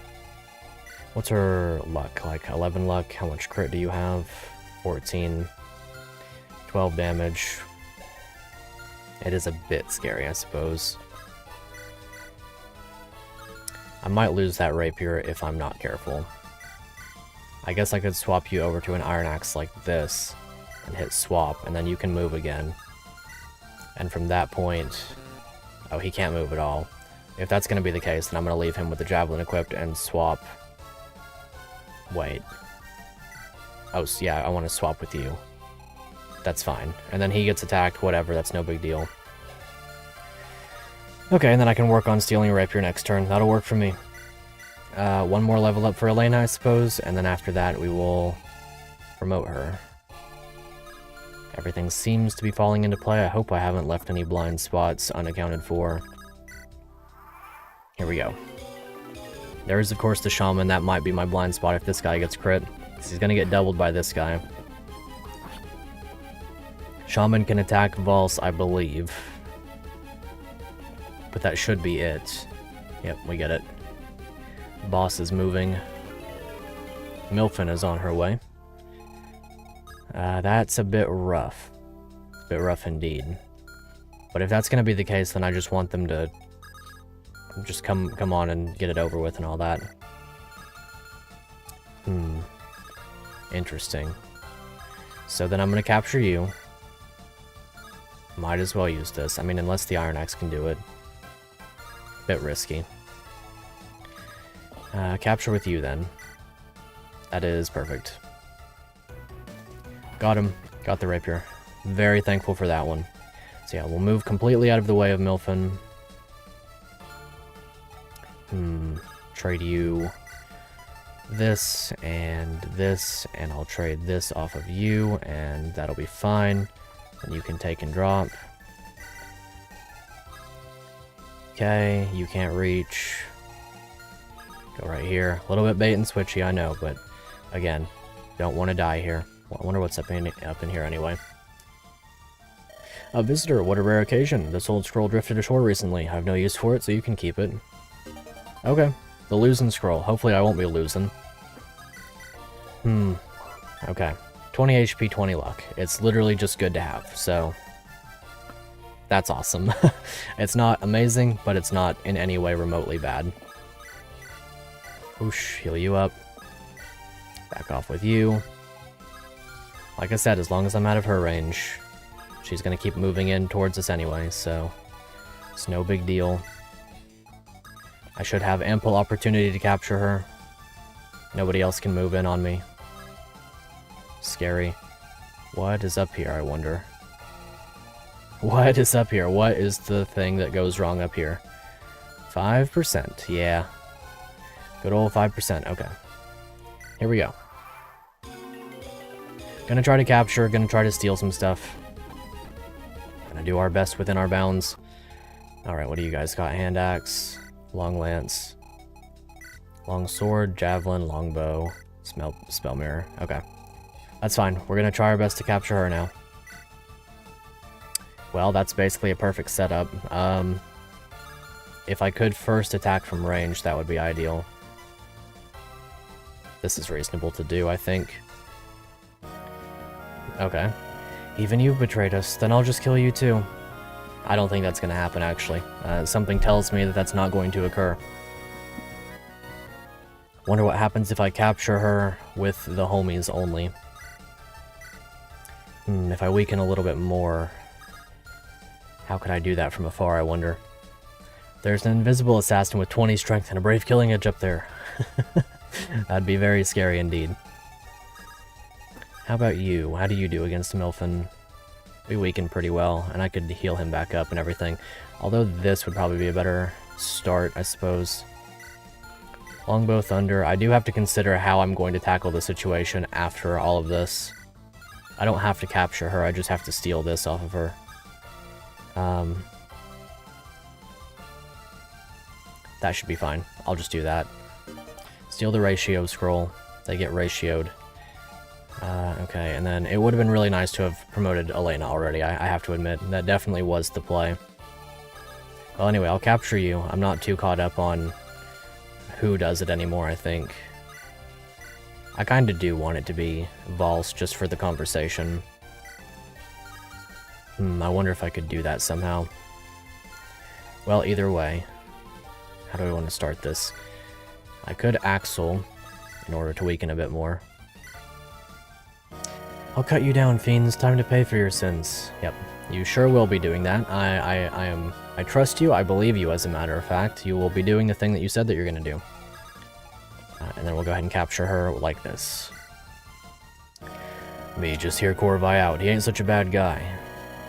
What's her luck? Like 11 luck? How much crit do you have? 14. 12 damage. It is a bit scary, I suppose. I might lose that rapier if I'm not careful. I guess I could swap you over to an iron axe like this and hit swap, and then you can move again. And from that point... Oh, he can't move at all. If that's going to be the case, then I'm going to leave him with the javelin equipped and swap... Wait. Oh, so yeah, I want to swap with you. That's fine. And then he gets attacked, whatever, that's no big deal. Okay, and then I can work on stealing a rapier next turn. That'll work for me. One more level up for Elena, I suppose, and then after that we will promote her. Everything seems to be falling into play. I hope I haven't left any blind spots unaccounted for. Here we go. There is, of course, the Shaman. That might be my blind spot if this guy gets crit. He's going to get doubled by this guy. Shaman can attack Valse, I believe. But that should be it. Yep, we get it. Boss is moving. Milfen is on her way. That's a bit rough. A bit rough indeed. But if that's going to be the case, then I just want them to just come on and get it over with and all that. Interesting. So then I'm going to capture you. Might as well use this. I mean, unless the Iron Axe can do it. Bit risky. Capture with you then. That is perfect. Got him. Got the rapier. Very thankful for that one. So yeah, we'll move completely out of the way of Milfen. Trade you this, and I'll trade this off of you, and that'll be fine. And you can take and drop. Okay, you can't reach. Go right here. A little bit bait and switchy, I know, but again, don't want to die here. I wonder what's up in here anyway. A visitor, what a rare occasion. This old scroll drifted ashore recently. I have no use for it, so you can keep it. Okay, the losing scroll. Hopefully I won't be losing. Okay. 20 HP, 20 luck. It's literally just good to have, so... That's awesome. It's not amazing, but it's not in any way remotely bad. Whoosh, heal you up. Back off with you. Like I said, as long as I'm out of her range, she's gonna keep moving in towards us anyway, so... It's no big deal. I should have ample opportunity to capture her. Nobody else can move in on me. Scary. What is up here, I wonder? What is up here? What is the thing that goes wrong up here? 5%, yeah. Good old 5%, okay. Here we go. Gonna try to capture, gonna try to steal some stuff. Gonna do our best within our bounds. Alright, what do you guys got? Hand axe, long lance, long sword, javelin, longbow. Spell mirror. Okay. That's fine. We're gonna try our best to capture her now. Well, that's basically a perfect setup. If I could first attack from range, that would be ideal. This is reasonable to do, I think. Okay. Even you've betrayed us, then I'll just kill you too. I don't think that's gonna happen, actually. Something tells me that that's not going to occur. Wonder what happens if I capture her with the homies only. If I weaken a little bit more... How could I do that from afar, I wonder? There's an invisible assassin with 20 strength and a brave killing edge up there. That'd be very scary indeed. How about you? How do you do against Milfen? We weakened pretty well, and I could heal him back up and everything. Although this would probably be a better start, I suppose. Longbow Thunder. I do have to consider how I'm going to tackle the situation after all of this. I don't have to capture her, I just have to steal this off of her. That should be fine. I'll just do that. Steal the ratio scroll. They get ratioed. Okay, and then it would have been really nice to have promoted Elena already, I have to admit. That definitely was the play. Well, anyway, I'll capture you. I'm not too caught up on who does it anymore, I think. I kinda do want it to be Valse, just for the conversation. I wonder if I could do that somehow. Well, either way. How do I want to start this? I could Axel, in order to weaken a bit more. I'll cut you down, fiends. Time to pay for your sins. Yep, you sure will be doing that. I trust you. I believe you, as a matter of fact. You will be doing the thing that you said that you're gonna do. And then we'll go ahead and capture her like this. Me just hear Corvi out. He ain't such a bad guy.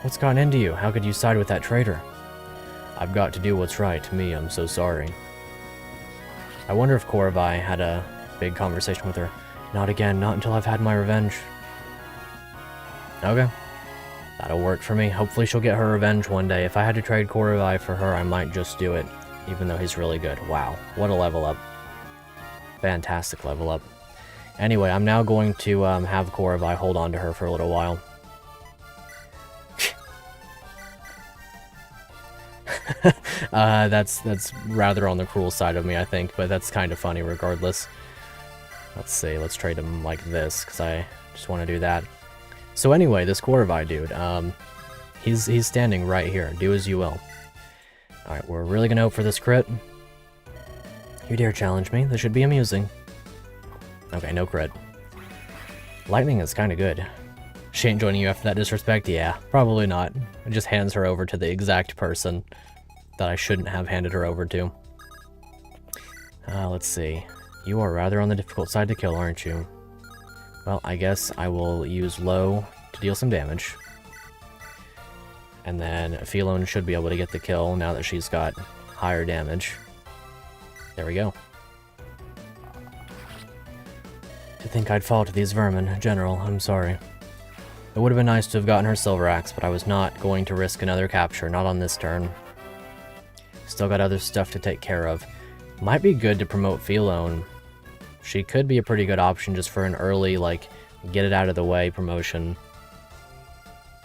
What's gotten into you? How could you side with that traitor? I've got to do what's right. Me, I'm so sorry. I wonder if Corvi had a big conversation with her. Not again. Not until I've had my revenge. Okay. That'll work for me. Hopefully she'll get her revenge one day. If I had to trade Corvi for her, I might just do it. Even though he's really good. Wow. What a level up. Fantastic level up. Anyway, I'm now going to have Corvi hold on to her for a little while. That's rather on the cruel side of me, I think, but that's kind of funny regardless. Let's see, let's trade him like this, because I just want to do that. So anyway, this Corvi dude, he's standing right here. Do as you will. Alright, we're really gonna hope for this crit. You dare challenge me? This should be amusing. Okay, no crit. Lightning is kind of good. She ain't joining you after that disrespect? Yeah, probably not. It just hands her over to the exact person that I shouldn't have handed her over to. Let's see. You are rather on the difficult side to kill, aren't you? Well, I guess I will use low to deal some damage. And then Philone should be able to get the kill now that she's got higher damage. There we go. To think I'd fall to these vermin. General, I'm sorry. It would have been nice to have gotten her Silver Axe, but I was not going to risk another capture, not on this turn. Still got other stuff to take care of. Might be good to promote Philone. She could be a pretty good option just for an early, like, get it out of the way promotion.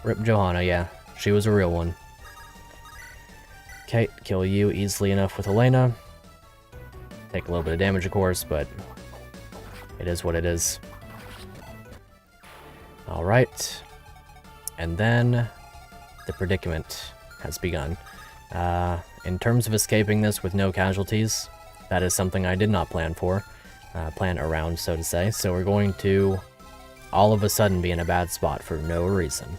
Rip Johanna, yeah. She was a real one. Okay, kill you easily enough with Elena. Take a little bit of damage, of course, but it is what it is. Alright. And then the predicament has begun. In terms of escaping this with no casualties, that is something I did not plan for. Plan around, so to say. So we're going to all of a sudden be in a bad spot for no reason.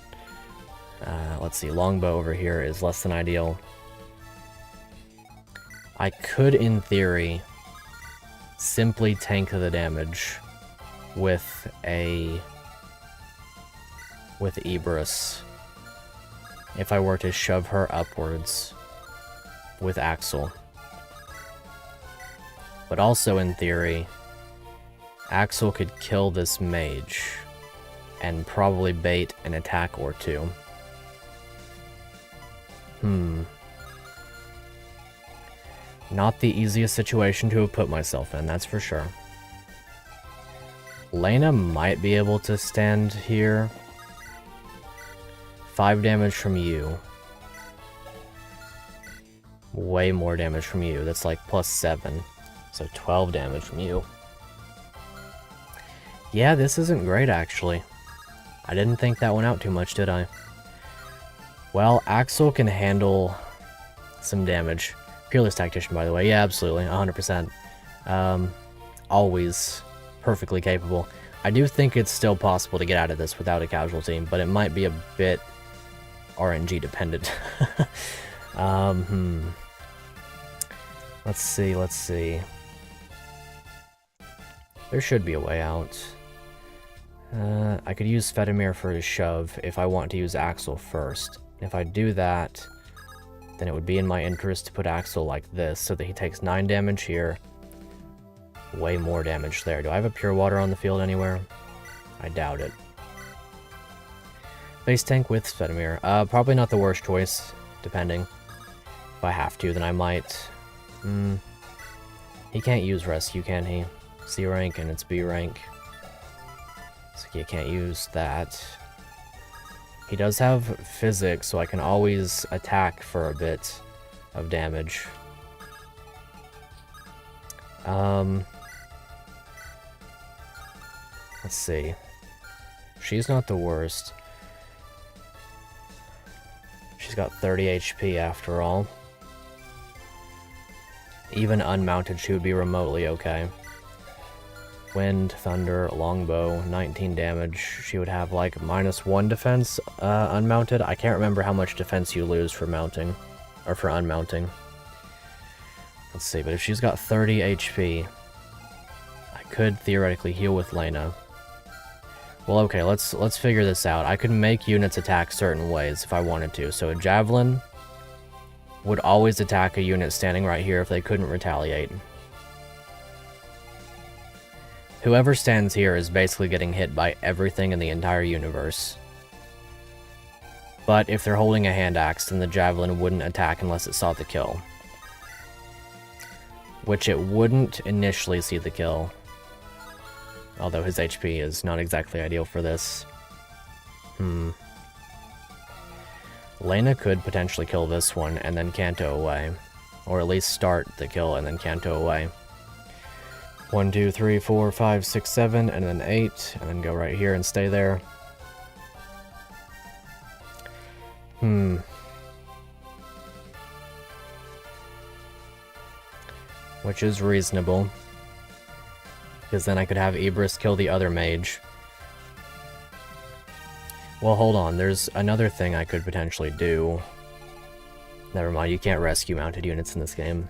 Let's see, longbow over here is less than ideal. I could, in theory, simply tank the damage with Ebrus if I were to shove her upwards with Axel. But also, in theory, Axel could kill this mage and probably bait an attack or two. Not the easiest situation to have put myself in, that's for sure. Lena might be able to stand here. 5 damage from you. Way more damage from you. That's like +7. So 12 damage from you. Yeah, this isn't great, actually. I didn't think that one out too much, did I? Well, Axel can handle some damage. Peerless Tactician, by the way. Yeah, absolutely. 100%. Always perfectly capable. I do think it's still possible to get out of this without a casualty, but it might be a bit RNG dependent. Let's see. There should be a way out. I could use Fedemir for a shove if I want to use Axel first. If I do that, then it would be in my interest to put Axel like this, so that he takes 9 damage here. Way more damage there. Do I have a Pure Water on the field anywhere? I doubt it. Base tank with Fedemir. Probably not the worst choice, depending. If I have to, then I might. He can't use Rescue, can he? C rank and it's B rank. So you can't use that. He does have Physics, so I can always attack for a bit of damage. Let's see. She's not the worst. She's got 30 HP after all. Even unmounted, she would be remotely okay. Wind, Thunder, Longbow, 19 damage. She would have like -1 defense unmounted. I can't remember how much defense you lose for mounting, or for unmounting. Let's see, but if she's got 30 HP, I could theoretically heal with Lena. Well, okay, let's figure this out. I could make units attack certain ways if I wanted to. So a Javelin would always attack a unit standing right here if they couldn't retaliate. Whoever stands here is basically getting hit by everything in the entire universe. But if they're holding a hand axe, then the Javelin wouldn't attack unless it saw the kill. Which it wouldn't initially see the kill. Although his HP is not exactly ideal for this. Lena could potentially kill this one and then Canto away. Or at least start the kill and then Canto away. 1, 2, 3, 4, 5, 6, 7, and then 8, and then go right here and stay there. Which is reasonable. Because then I could have Ibris kill the other mage. Well, hold on, there's another thing I could potentially do. Never mind, you can't rescue mounted units in this game.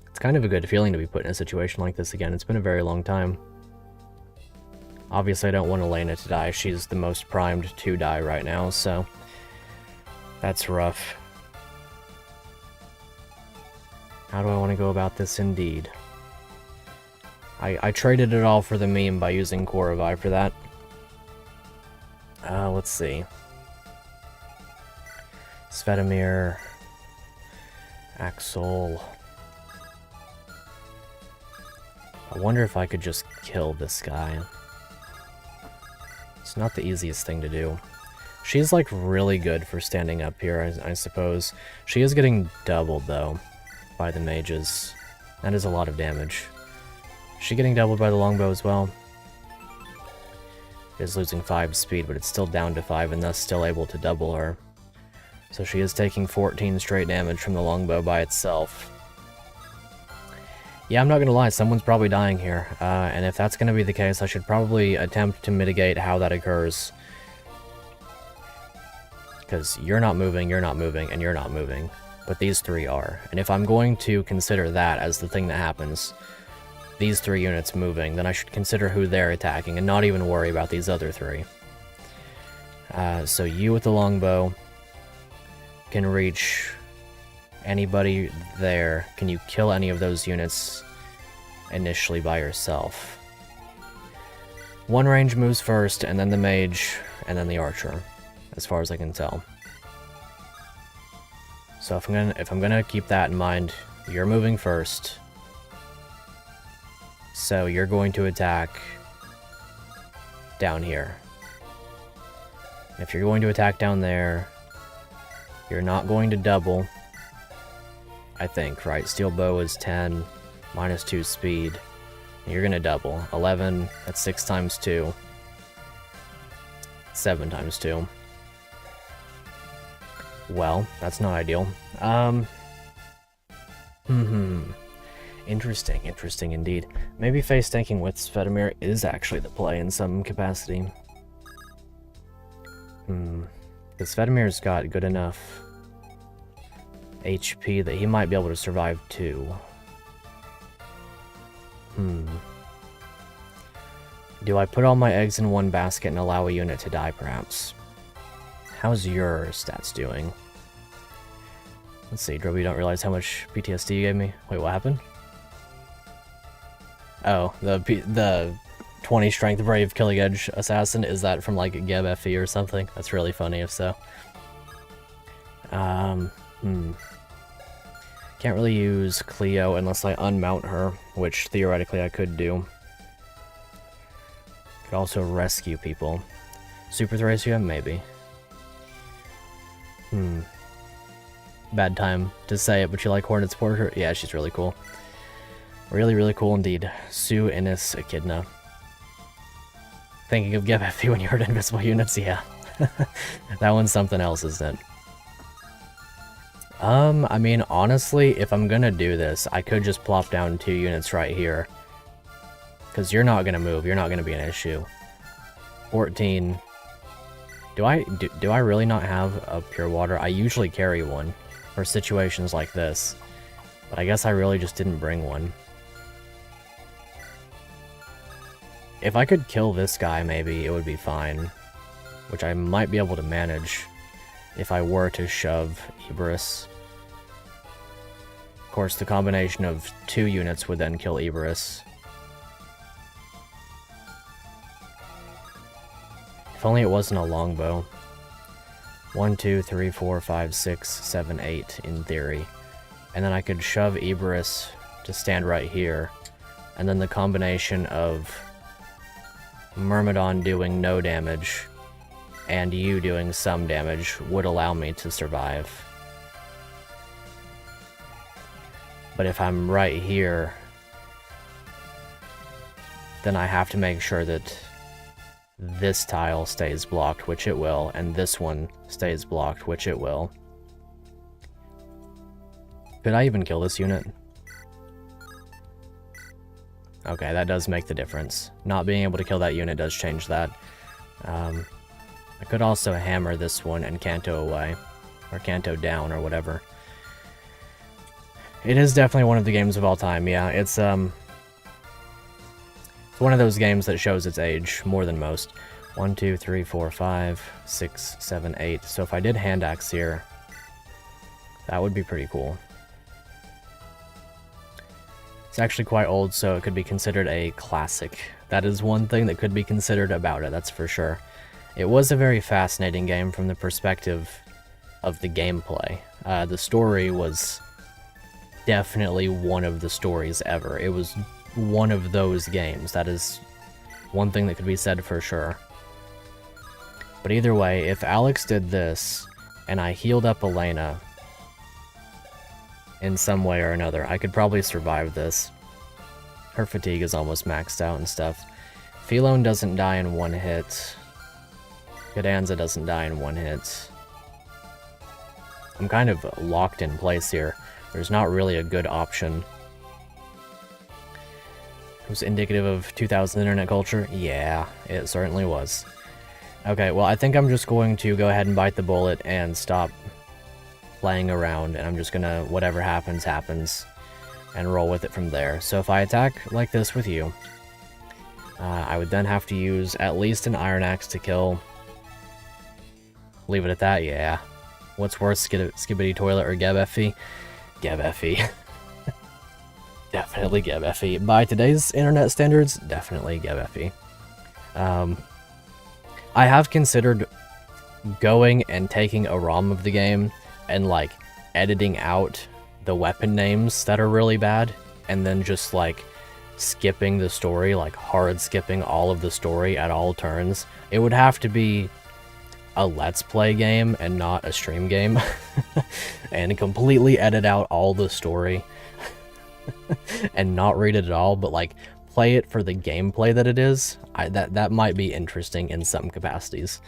It's kind of a good feeling to be put in a situation like this again. It's been a very long time. Obviously, I don't want Elena to die. She's the most primed to die right now, so that's rough. How do I want to go about this indeed? I traded it all for the meme by using Core Revive for that. Let's see. Svetomir. Axel. I wonder if I could just kill this guy. It's not the easiest thing to do. She's like really good for standing up here, I suppose. She is getting doubled though by the mages. That is a lot of damage. Is she getting doubled by the longbow as well? It is losing 5 speed, but it's still down to 5 and thus still able to double her. So she is taking 14 straight damage from the longbow by itself. Yeah, I'm not gonna lie, someone's probably dying here, and if that's gonna be the case, I should probably attempt to mitigate how that occurs. Because you're not moving, and you're not moving, but these 3 are. And if I'm going to consider that as the thing that happens, these 3 units moving, then I should consider who they're attacking and not even worry about these other 3. So you with the longbow can reach anybody there. Can you kill any of those units initially by yourself? One range moves first, and then the mage, and then the archer, as far as I can tell. So if I'm gonna keep that in mind, you're moving first. So you're going to attack down here. If you're going to attack down there, you're not going to double, I think, right? Steel bow is 10, minus 2 speed. You're going to double. 11, that's 6 times 2. 7 times 2. Well, that's not ideal. Interesting indeed. Maybe face tanking with Svedimir is actually the play in some capacity. Because Svedimir's got good enough HP that he might be able to survive too. Do I put all my eggs in one basket and allow a unit to die, perhaps? How's your stats doing? Let's see, Droby, you don't realize how much PTSD you gave me? Wait, what happened? Oh, the 20 strength brave killing edge assassin, is that from like Geb FE or something? That's really funny if so. Can't really use Cleo unless I unmount her, which theoretically I could do. Could also rescue people. Super Thracia? Maybe. Bad time to say it, but you like Hornet's Porter? Yeah, she's really cool. Really cool indeed. Sue Innis Echidna. Thinking of Geb FE when you heard invisible units? Yeah. That one's something else, isn't it? I mean, honestly, if I'm gonna do this, I could just plop down 2 units right here. Because you're not gonna move, you're not gonna be an issue. 14. Do I really not have a pure water? I usually carry one for situations like this. But I guess I really just didn't bring one. If I could kill this guy, maybe it would be fine. Which I might be able to manage if I were to shove Eberus. Of course, the combination of 2 units would then kill Eberus. If only it wasn't a longbow. 1, 2, 3, 4, 5, 6, 7, 8 in theory. And then I could shove Eberus to stand right here. And then the combination of Myrmidon doing no damage and you doing some damage would allow me to survive. But if I'm right here, then I have to make sure that this tile stays blocked, which it will, and this one stays blocked, which it will. Could I even kill this unit? Okay, that does make the difference. Not being able to kill that unit does change that. I could also hammer this one and Canto away. Or Canto down, or whatever. It is definitely one of the games of all time, yeah. It's one of those games that shows its age more than most. 1, 2, 3, 4, 5, 6, 7, 8. So if I did hand axe here, that would be pretty cool. It's actually quite old, so it could be considered a classic. That is one thing that could be considered about it, that's for sure. It was a very fascinating game from the perspective of the gameplay. The story was definitely one of the stories ever. It was one of those games. That is one thing that could be said for sure. But either way, if Alex did this, and I healed up Elena in some way or another, I could probably survive this. Her fatigue is almost maxed out and stuff. Philone doesn't die in 1 hit. Cadanza doesn't die in 1 hit. I'm kind of locked in place here. There's not really a good option. It was indicative of 2000 internet culture? Yeah, it certainly was. Okay, well, I think I'm just going to go ahead and bite the bullet and stop playing around, and I'm just gonna, whatever happens, happens, and roll with it from there. So if I attack like this with you, I would then have to use at least an Iron Axe to kill. Leave it at that, yeah. What's worse, Skibidi Toilet or Geb FE? Geb FE. Definitely Geb FE. By today's internet standards, definitely Geb FE. I have considered going and taking a ROM of the game and, like, editing out the weapon names that are really bad, and then just, like, skipping the story, like hard skipping all of the story at all turns. It would have to be a Let's Play game and not a stream game, and completely edit out all the story and not read it at all, but like play it for the gameplay that it is. That might be interesting in some capacities.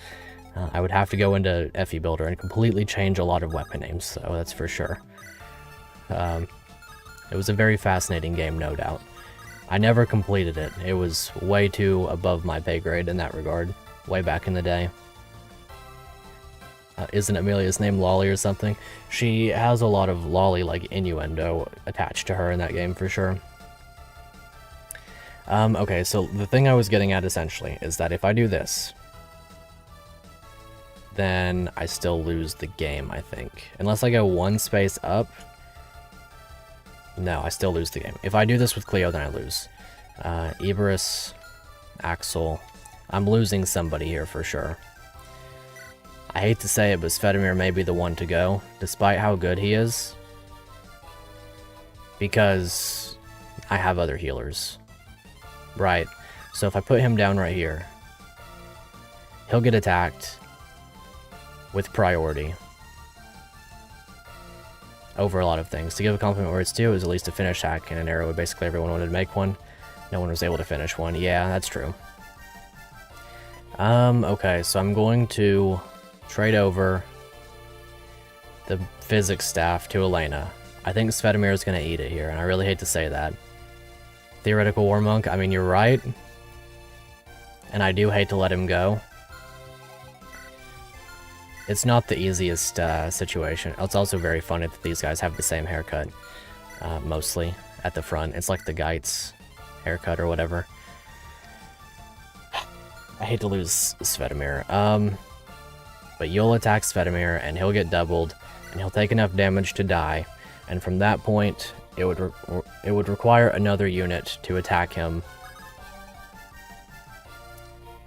I would have to go into FE Builder and completely change a lot of weapon names, so that's for sure. It was a very fascinating game, no doubt. I never completed it. It was way too above my pay grade in that regard, way back in the day. Isn't Amelia's name Lolly or something? She has a lot of lolly, like, innuendo attached to her in that game, for sure. Okay, so the thing I was getting at, essentially, is that if I do this, then I still lose the game, I think. Unless I go one space up. No, I still lose the game. If I do this with Cleo, then I lose. Iberus, Axel. I'm losing somebody here for sure. I hate to say it, but Svedimir may be the one to go, despite how good he is. Because I have other healers. Right. So if I put him down right here, he'll get attacked with priority over a lot of things. To give a compliment where it's due, is at least a finish hack in an era where basically everyone wanted to make one. No one was able to finish one. Yeah, that's true. Okay, so I'm going to trade over the physics staff to Elena. I think Svedimir is going to eat it here, and I really hate to say that. Theoretical War Monk, I mean, you're right. And I do hate to let him go. It's not the easiest situation. It's also very funny that these guys have the same haircut, mostly, at the front. It's like the Geitz haircut or whatever. I hate to lose Svedimir. But you'll attack Svedimir, and he'll get doubled, and he'll take enough damage to die. And from that point, it would require another unit to attack him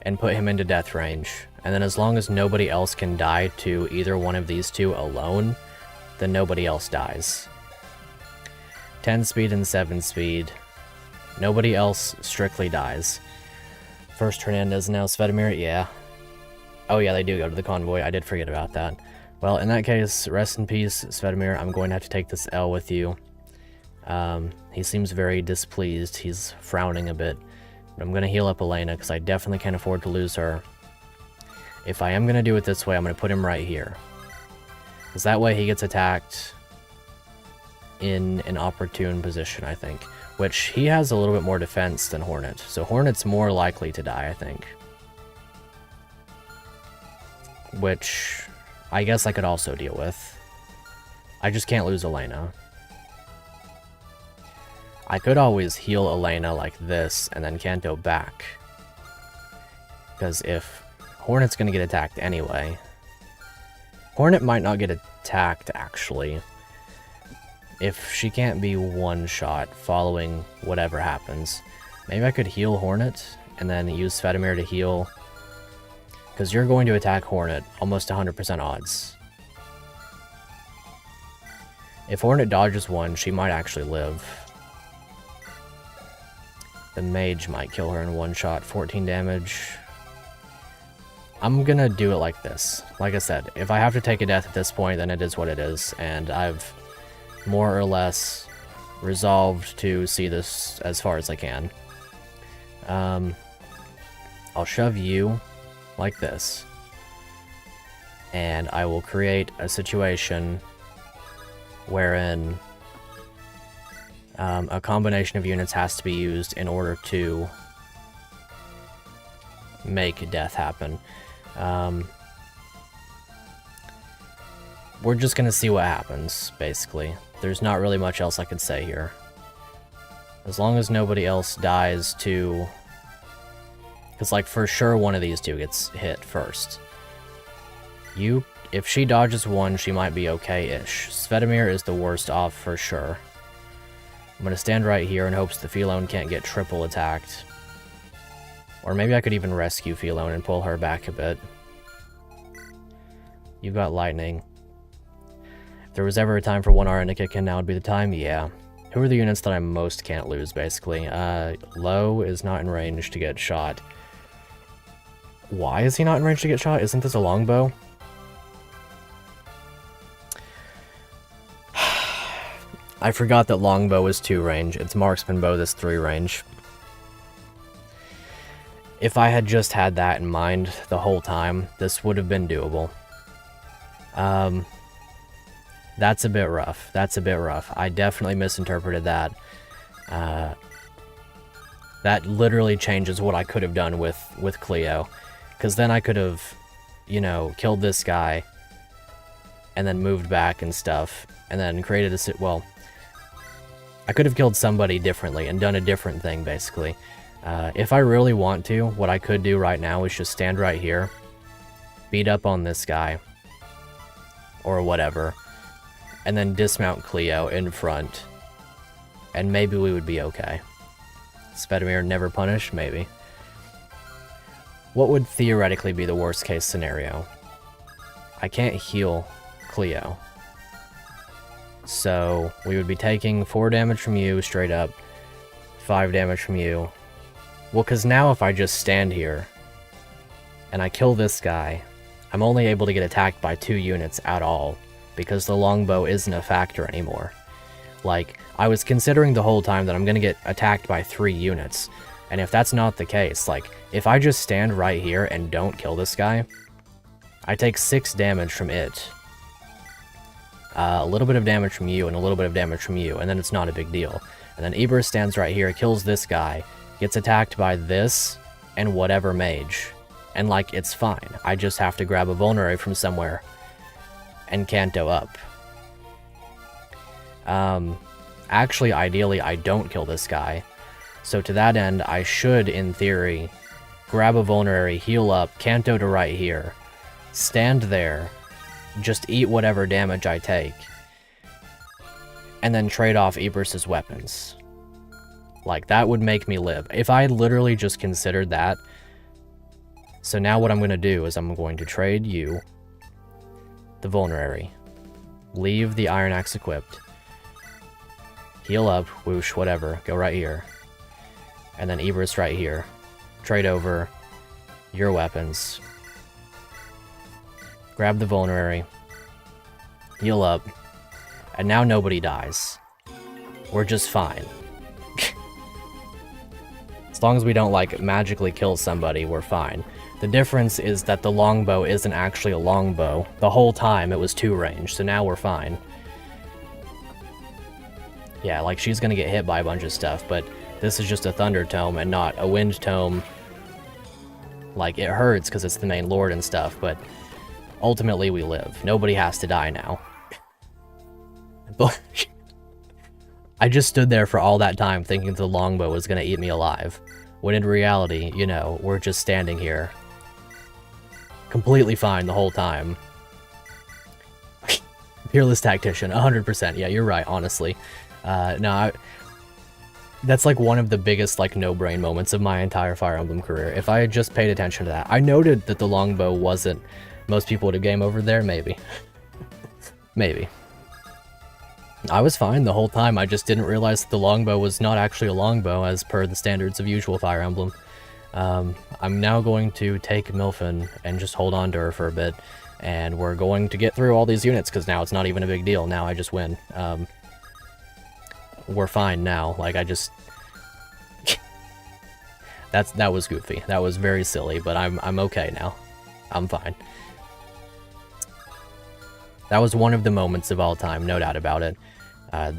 and put him into death range. And then as long as nobody else can die to either one of these two alone, then nobody else dies. 10 speed and 7 speed. Nobody else strictly dies. First Hernandez, now Svedimir, yeah. Oh yeah, they do go to the convoy, I did forget about that. Well, in that case, rest in peace, Svedimir. I'm going to have to take this L with you. He seems very displeased, he's frowning a bit. But I'm going to heal up Elena, because I definitely can't afford to lose her. If I am going to do it this way, I'm going to put him right here. Because that way he gets attacked in an opportune position, I think. Which, he has a little bit more defense than Hornet. So Hornet's more likely to die, I think. Which, I guess I could also deal with. I just can't lose Elena. I could always heal Elena like this, and then Kanto back. Because if Hornet's going to get attacked anyway. Hornet might not get attacked, actually. If she can't be one-shot following whatever happens. Maybe I could heal Hornet, and then use Svedimir to heal. Because you're going to attack Hornet, almost 100% odds. If Hornet dodges one, she might actually live. The mage might kill her in one shot, 14 damage. I'm gonna do it like this. Like I said, if I have to take a death at this point, then it is what it is, and I've more or less resolved to see this as far as I can. I'll shove you like this, and I will create a situation wherein a combination of units has to be used in order to make death happen. We're just gonna see what happens, basically. There's not really much else I could say here. As long as nobody else dies to... Because, like, for sure one of these two gets hit first. If she dodges one, she might be okay-ish. Svedimir is the worst off for sure. I'm gonna stand right here in hopes the Philone can't get triple attacked. Or maybe I could even rescue Philone and pull her back a bit. You've got lightning. If there was ever a time for one Aura to kick in, now would be the time? Yeah. Who are the units that I most can't lose, basically? Low is not in range to get shot. Why is he not in range to get shot? Isn't this a longbow? I forgot that longbow is 2 range. It's marksman bow that's 3 range. If I had just had that in mind the whole time, this would have been doable. That's a bit rough. That's a bit rough. I definitely misinterpreted that. That literally changes what I could have done with Cleo. Because then I could have, you know, killed this guy, and then moved back and stuff, and then created a... well, I could have killed somebody differently and done a different thing, basically. If I really want to, what I could do right now is just stand right here, beat up on this guy, or whatever, and then dismount Cleo in front, and maybe we would be okay. Svedimir never punished? Maybe. What would theoretically be the worst case scenario? I can't heal Cleo. So we would be taking 4 damage from you straight up, 5 damage from you. Well, because now if I just stand here and I kill this guy, I'm only able to get attacked by 2 units at all, because the longbow isn't a factor anymore. Like, I was considering the whole time that I'm going to get attacked by 3 units, and if that's not the case, like, if I just stand right here and don't kill this guy, I take 6 damage from it, a little bit of damage from you, and a little bit of damage from you, and then it's not a big deal. And then Eber stands right here, kills this guy, gets attacked by this, and whatever mage. And, like, it's fine. I just have to grab a vulnerary from somewhere and Canto up. Actually, ideally, I don't kill this guy. So to that end, I should, in theory, grab a vulnerary, heal up, Canto to right here, stand there, just eat whatever damage I take, and then trade off Eber's weapons. Like, that would make me live. If I had literally just considered that. So now what I'm going to do is I'm going to trade you the vulnerary, leave the Iron Axe equipped, heal up, whoosh, whatever, go right here, and then Eber's right here, trade over your weapons, grab the vulnerary, heal up, and now nobody dies. We're just fine. As long as we don't, like, magically kill somebody, we're fine. The difference is that the longbow isn't actually a longbow. The whole time it was 2 range, so now we're fine. Yeah, like, she's gonna get hit by a bunch of stuff, but this is just a thunder tome and not a wind tome. Like, it hurts because it's the main lord and stuff, but ultimately we live. Nobody has to die now. I just stood there for all that time thinking the longbow was gonna eat me alive, when in reality, you know, we're just standing here. Completely fine the whole time. Peerless Tactician, 100%. Yeah, you're right, honestly. That's like one of the biggest, like, no-brain moments of my entire Fire Emblem career. If I had just paid attention to that. I noted that the longbow wasn't... Most people would have game over there, maybe. Maybe. I was fine the whole time, I just didn't realize that the longbow was not actually a longbow as per the standards of usual Fire Emblem. I'm now going to take Milfen and just hold on to her for a bit, and we're going to get through all these units, because now it's not even a big deal, now I just win. We're fine now, like, I just... that was goofy, that was very silly, but I'm okay now. I'm fine. That was one of the moments of all time, no doubt about it.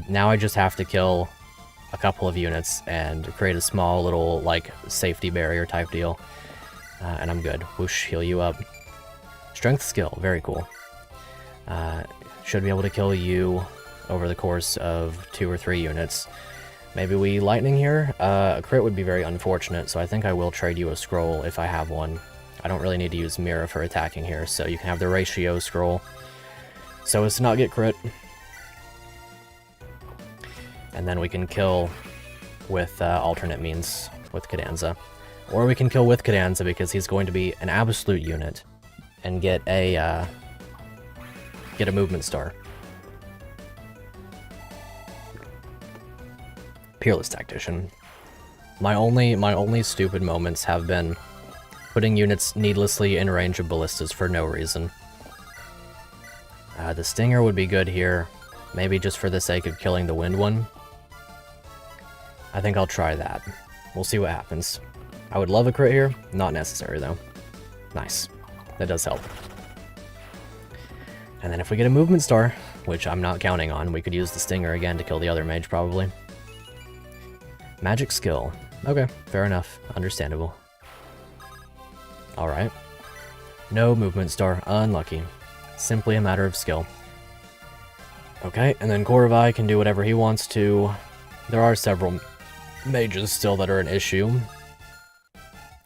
Now I just have to kill a couple of units and create a small little, like, safety barrier type deal. And I'm good. Whoosh, heal you up. Strength skill, very cool. Should be able to kill you over the course of 2 or 3 units. Maybe we lightning here? A crit would be very unfortunate, so I think I will trade you a scroll if I have one. I don't really need to use Mira for attacking here, so you can have the ratio scroll, so as to not get crit. And then we can kill with alternate means with Cadenza. Or we can kill with Cadenza because he's going to be an absolute unit and get a movement star. Peerless Tactician. My only stupid moments have been putting units needlessly in range of ballistas for no reason. The Stinger would be good here, maybe just for the sake of killing the wind one. I think I'll try that. We'll see what happens. I would love a crit here, not necessary though. Nice. That does help. And then if we get a movement star, which I'm not counting on, we could use the Stinger again to kill the other mage probably. Magic skill. Okay, fair enough. Understandable. Alright. No movement star. Unlucky. Simply a matter of skill. Okay, and then Korovai can do whatever he wants to. There are several mages still that are an issue.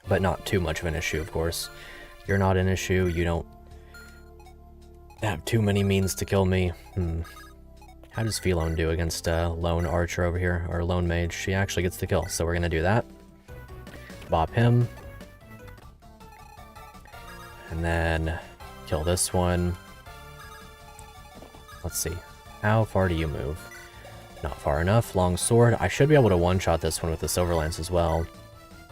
But not too much of an issue, of course. You're not an issue. You don't have too many means to kill me. How does Philone do against lone archer over here, or lone mage? She actually gets the kill, so we're gonna do that. Bop him. And then kill this one. Let's see. How far do you move? Not far enough. Long sword. I should be able to one-shot this one with the Silver Lance as well.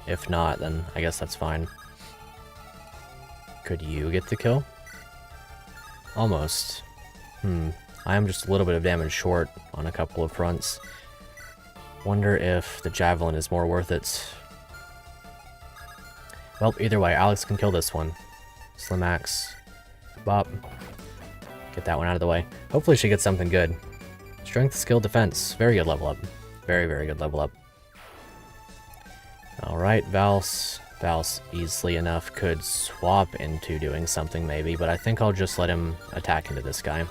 If not, then I guess that's fine. Could you get the kill? Almost. I am just a little bit of damage short on a couple of fronts. Wonder if the Javelin is more worth it. Well, either way, Alex can kill this one. Slim Axe. Bop. Get that one out of the way. Hopefully she gets something good. Strength, skill, defense. Very good level up. Very, very good level up. Alright, Vals. Vals easily enough could swap into doing something maybe, but I think I'll just let him attack into this guy.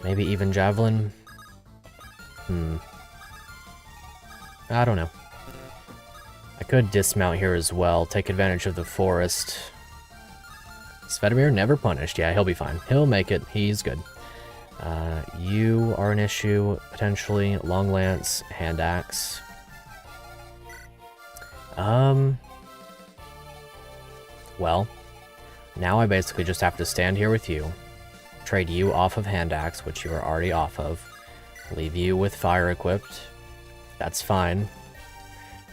Maybe even Javelin? I don't know. I could dismount here as well, take advantage of the forest. Svetomir never punished. Yeah, he'll be fine. He'll make it. He's good. You are an issue, potentially. Long Lance, Hand Axe. Well, now I basically just have to stand here with you, trade you off of Hand Axe, which you are already off of, leave you with Fire equipped. That's fine.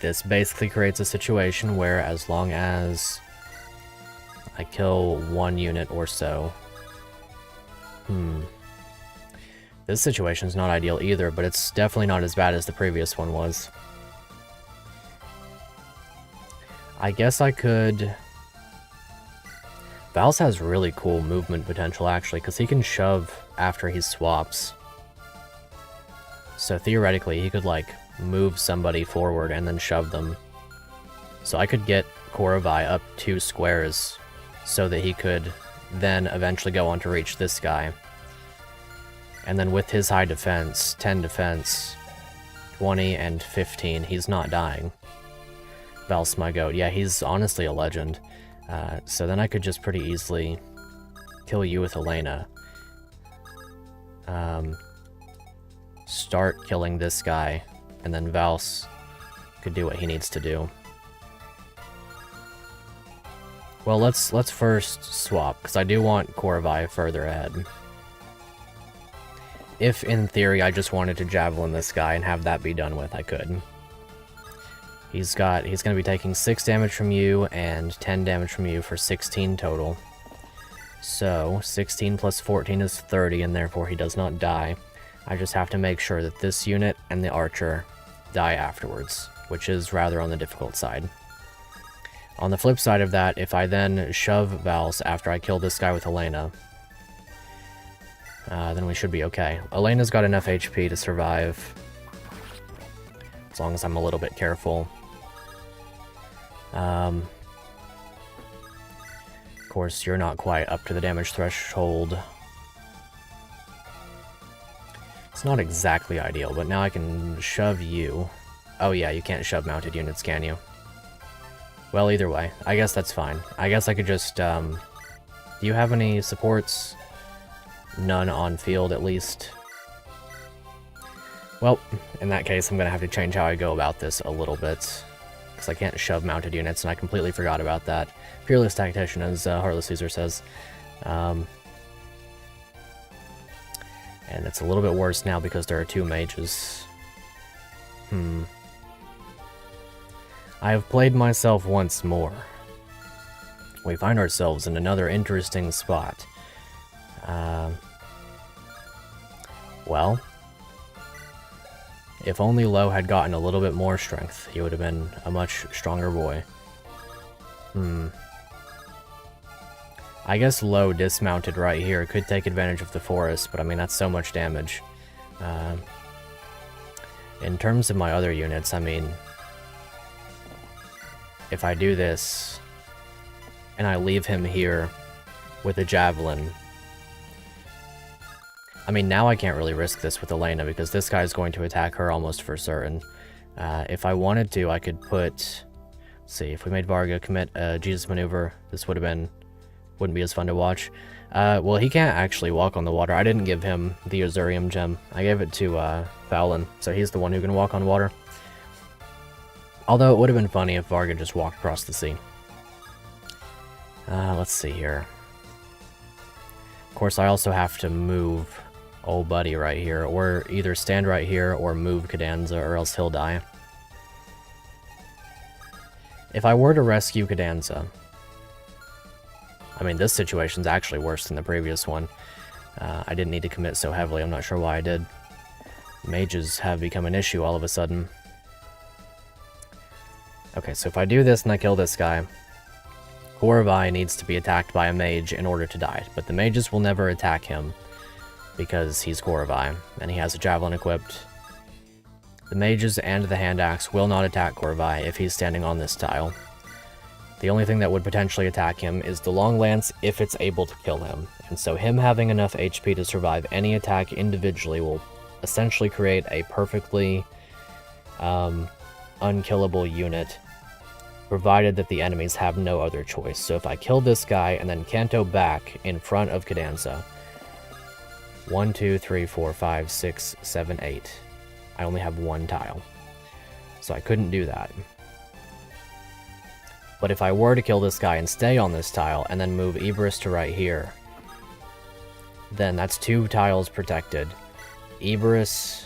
This basically creates a situation where as long as I kill one unit or so... This situation's not ideal either, but it's definitely not as bad as the previous one was. I guess I could... Vals has really cool movement potential, actually, because he can shove after he swaps. So theoretically, he could, like, move somebody forward and then shove them. So I could get Korovai up 2 squares so that he could then eventually go on to reach this guy. And then with his high defense, 10 defense, 20 and 15, he's not dying. Vals, my goat. Yeah, he's honestly a legend. So then I could just pretty easily kill you with Elena. Start killing this guy, and then Vals could do what he needs to do. Well, let's first swap, because I do want Korovai further ahead. If, in theory, I just wanted to Javelin this guy and have that be done with, I could. He's going to be taking 6 damage from you and 10 damage from you for 16 total. So, 16 plus 14 is 30, and therefore he does not die. I just have to make sure that this unit and the archer die afterwards, which is rather on the difficult side. On the flip side of that, if I then shove Vals after I kill this guy with Elena, then we should be okay. Elena's got enough HP to survive, as long as I'm a little bit careful. Of course, you're not quite up to the damage threshold. It's not exactly ideal, but now I can shove you. Oh yeah, you can't shove mounted units, can you? Well, either way, I guess that's fine. I guess I could just, do you have any supports? None on field, at least. Well, in that case, I'm gonna have to change how I go about this a little bit, because I can't shove mounted units, and I completely forgot about that. Peerless Tactician, as Heartless Caesar says. And it's a little bit worse now because there are 2 mages. I have played myself once more. We find ourselves in another interesting spot. Well, if only Lo had gotten a little bit more strength, he would have been a much stronger boy. I guess Lo dismounted right here could take advantage of the forest, but I mean, that's so much damage. In terms of my other units, I mean, if I do this, and I leave him here with a javelin, I mean, now I can't really risk this with Elena, because this guy's going to attack her almost for certain. If I wanted to, I could put... Let's see, if we made Varga commit a Jesus maneuver, this wouldn't be as fun to watch. Well, he can't actually walk on the water. I didn't give him the Azurium gem. I gave it to Byelen, so he's the one who can walk on water. Although it would have been funny if Varga just walked across the sea. Let's see here. Of course, I also have to move old buddy right here, or either stand right here or move Cadenza, or else he'll die. If I were to rescue Cadenza, I mean, this situation's actually worse than the previous one. I didn't need to commit so heavily. I'm not sure why I did. Mages have become an issue all of a sudden. Okay, so if I do this and I kill this guy, Corvi needs to be attacked by a mage in order to die, but the mages will never attack him because he's Corvi, and he has a javelin equipped. The mages and the hand axe will not attack Corvi if he's standing on this tile. The only thing that would potentially attack him is the long lance if it's able to kill him, and so him having enough HP to survive any attack individually will essentially create a perfectly unkillable unit, provided that the enemies have no other choice. So if I kill this guy and then Canto back in front of Cadenza, 1, 2, 3, 4, 5, 6, 7, 8. I only have one tile, so I couldn't do that. But if I were to kill this guy and stay on this tile and then move Ibris to right here, then that's 2 tiles protected. Ibris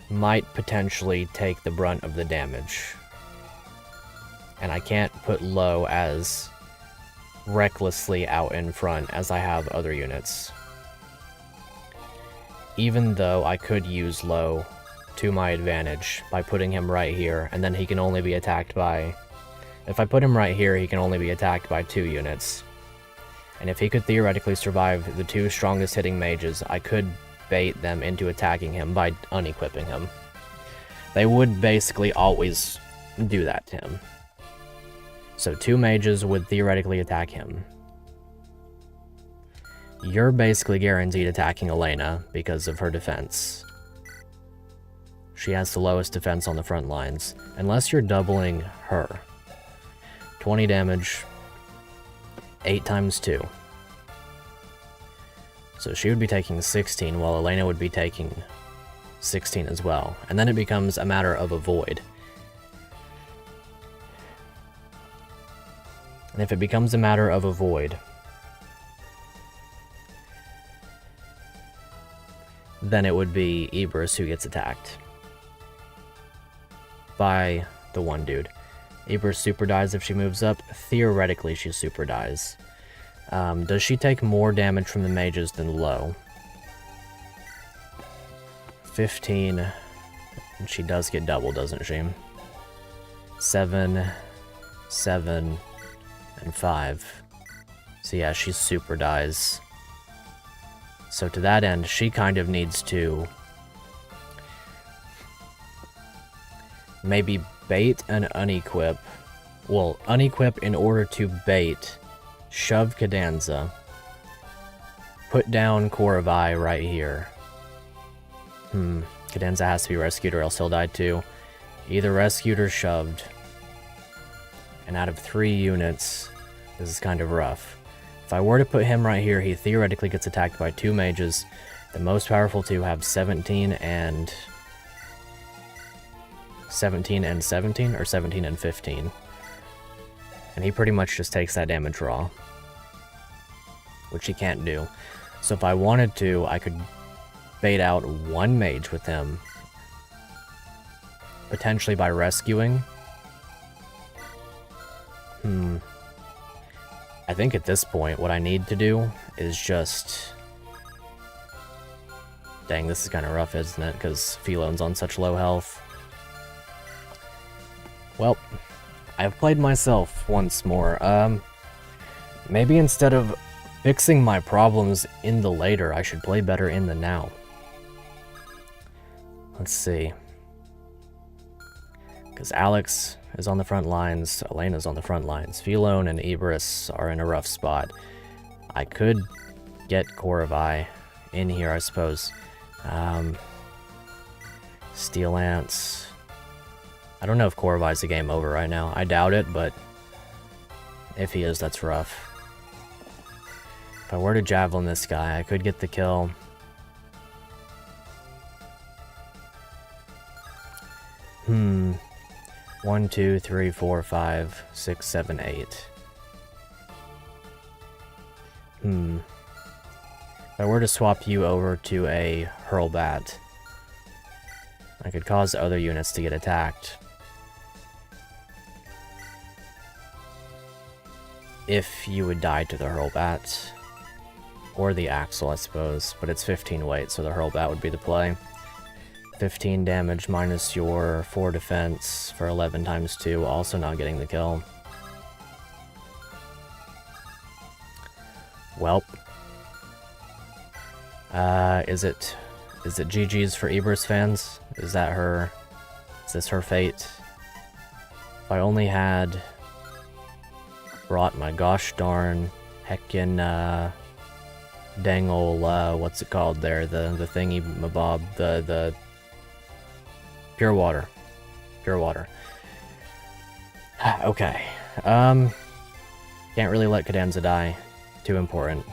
might potentially take the brunt of the damage. And I can't put Lo as recklessly out in front as I have other units. Even though I could use Lo to my advantage by putting him right here, and then he can only be attacked by... If I put him right here, he can only be attacked by 2 units. And if he could theoretically survive the 2 strongest hitting mages, I could bait them into attacking him by unequipping him. They would basically always do that to him. So 2 mages would theoretically attack him. You're basically guaranteed attacking Elena because of her defense. She has the lowest defense on the front lines, unless you're doubling her. 20 damage, 8 times 2. So she would be taking 16, while Elena would be taking 16 as well. And then it becomes a matter of avoid. And if it becomes a matter of avoid, then it would be Ibris who gets attacked by the one dude. Ibris super dies if she moves up. Theoretically, she super dies. Does she take more damage from the mages than Lo? 15. And she does get double, doesn't she? 7, 7, and 5. So yeah, she super dies. So to that end, she kind of needs to maybe bait and unequip. Well, unequip in order to bait, shove Cadenza, put down Corvi right here. Cadenza has to be rescued or else he'll die too. Either rescued or shoved. And out of 3 units, this is kind of rough. If I were to put him right here, he theoretically gets attacked by 2 mages. The most powerful 2 have 17 and 17, or 17 and 15. And he pretty much just takes that damage raw, which he can't do. So if I wanted to, I could bait out 1 mage with him potentially by rescuing. I think at this point, what I need to do is just... Dang, this is kind of rough, isn't it? Because Philone's on such low health. Well, I've played myself once more. Maybe instead of fixing my problems in the later, I should play better in the now. Let's see. Because Alex is on the front lines, Elena's on the front lines, Philone and Ibris are in a rough spot. I could get Koravai in here, I suppose. Steel Lance. I don't know if Koravai's a game over right now. I doubt it, but if he is, that's rough. If I were to javelin this guy, I could get the kill. One, two, three, four, 5, 6, 7, 8. If I were to swap you over to a Hurlbat, I could cause other units to get attacked. If you would die to the Hurlbat. Or the Axle, I suppose. But it's 15 weight, so the Hurlbat would be the play. 15 damage minus your 4 defense for 11 times 2, also not getting the kill. Welp. Is it GG's for Ibris fans? Is that her... Is this her fate? If I only had brought my gosh darn heckin' dang ol' what's it called there? The thingy mabob, the pure water. Pure water. Okay. Can't really let Cadenza die. Too important.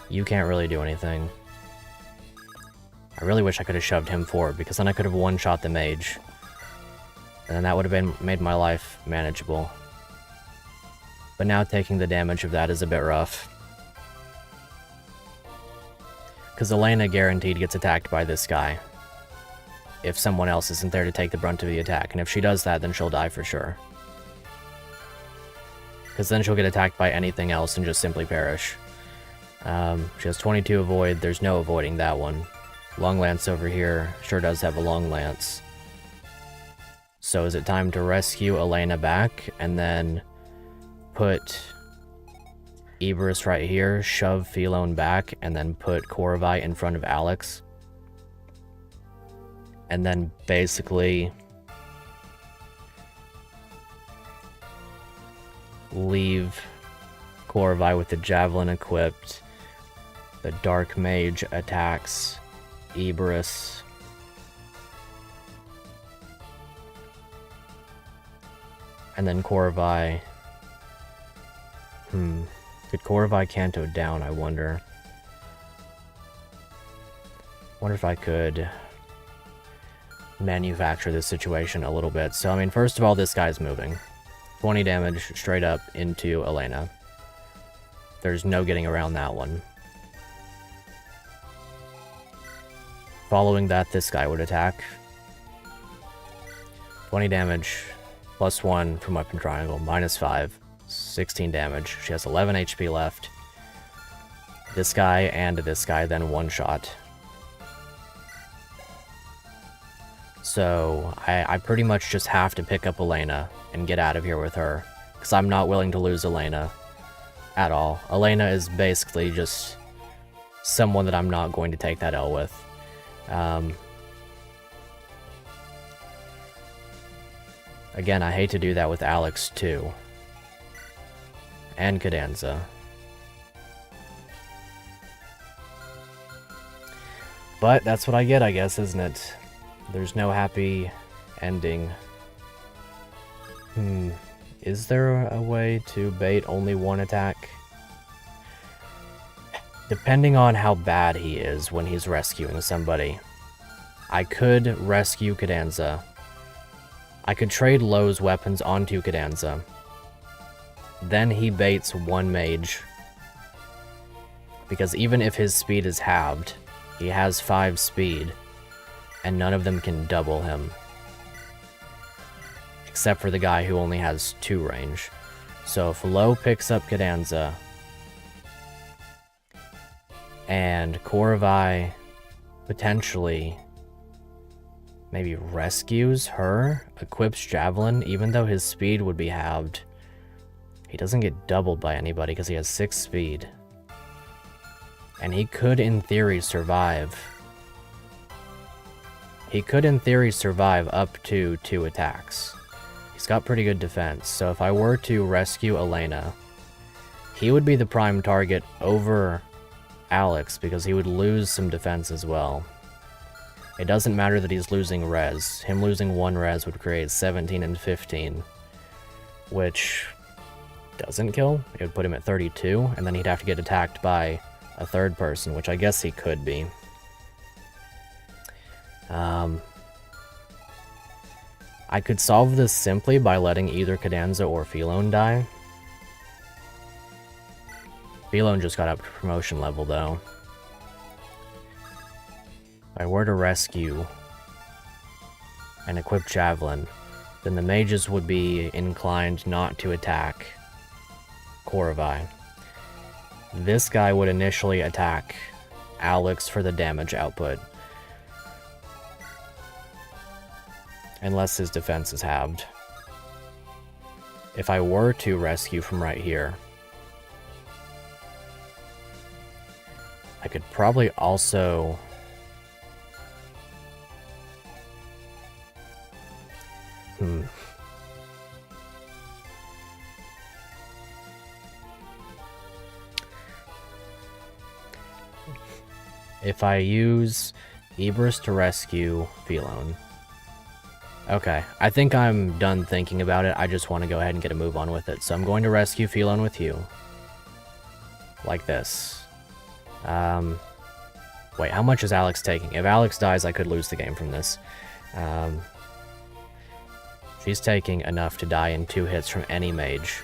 You can't really do anything. I really wish I could have shoved him forward, because then I could have one-shot the mage. And then that would have made my life manageable. But now taking the damage of that is a bit rough. Because Elena guaranteed gets attacked by this guy. If someone else isn't there to take the brunt of the attack. And if she does that, then she'll die for sure. Because then she'll get attacked by anything else and just simply perish. She has 22 avoid, there's no avoiding that one. Long Lance over here sure does have a Long Lance. So is it time to rescue Elena back and then put Ibris right here, shove Philone back, and then put Koravai in front of Alex? And then basically leave Koravai with the Javelin equipped. The Dark Mage attacks Ibris. And then Koravai... Could Koravai Kanto down, I wonder? Wonder if I could manufacture this situation a little bit. So, I mean, first of all, this guy's moving. 20 damage straight up into Elena. There's no getting around that one. Following that, this guy would attack. 20 damage, plus 1 from Weapon Triangle, minus 5, 16 damage. She has 11 HP left. This guy and this guy then one-shot. So, I pretty much just have to pick up Elena and get out of here with her. Because I'm not willing to lose Elena at all. Elena is basically just someone that I'm not going to take that L with. Again, I hate to do that with Alex too. And Cadenza. But that's what I get, I guess, isn't it? There's no happy ending. Is there a way to bait only one attack? Depending on how bad he is when he's rescuing somebody. I could rescue Cadenza. I could trade Lowe's weapons onto Cadenza. Then he baits one mage. Because even if his speed is halved, he has 5 speed. and none of them can double him. Except for the guy who only has 2 range. So if Low picks up Cadenza, and Korvai potentially maybe rescues her, equips Javelin, even though his speed would be halved, he doesn't get doubled by anybody because he has 6 speed. And he could, in theory, survive. He could, in theory, survive up to 2 attacks. He's got pretty good defense, so if I were to rescue Elena, he would be the prime target over Alex because he would lose some defense as well. It doesn't matter that he's losing res. Him losing 1 res would create 17 and 15, which doesn't kill. It would put him at 32, and then he'd have to get attacked by a 3rd person, which I guess he could be. I could solve this simply by letting either Cadenza or Philone die. Byelen just got up to promotion level, though. If I were to rescue and equip Javelin, then the mages would be inclined not to attack Korvai. This guy would initially attack Alex for the damage output, unless his defense is halved. If I were to rescue from right here, I could probably also... If I use Ibris to rescue Philone... Okay, I think I'm done thinking about it. I just want to go ahead and get a move on with it. So I'm going to rescue Philone with you. Like this. Wait, how much is Alex taking? If Alex dies, I could lose the game from this. She's taking enough to die in 2 hits from any mage.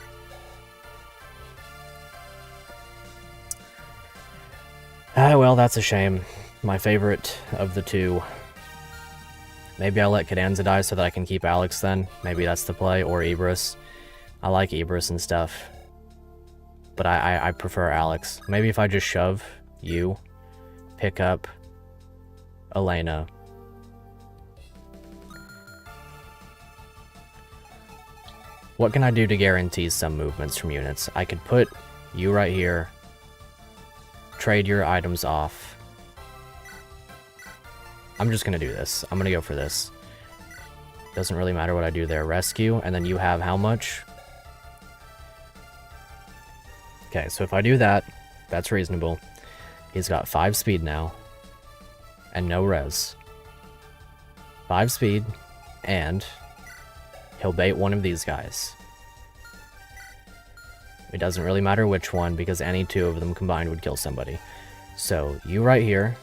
Well, that's a shame. My favorite of the 2. Maybe I'll let Cadenza die so that I can keep Alex then. Maybe that's the play, or Ibris. I like Ibris and stuff. But I prefer Alex. Maybe if I just shove you, pick up Elena. What can I do to guarantee some movements from units? I could put you right here, trade your items off. I'm just gonna do this. I'm gonna go for this. Doesn't really matter what I do there. Rescue, and then you have how much? Okay, so if I do that, that's reasonable. He's got 5 speed now, and no res. 5 speed, and he'll bait one of these guys. It doesn't really matter which one, because any 2 of them combined would kill somebody. So, you right here,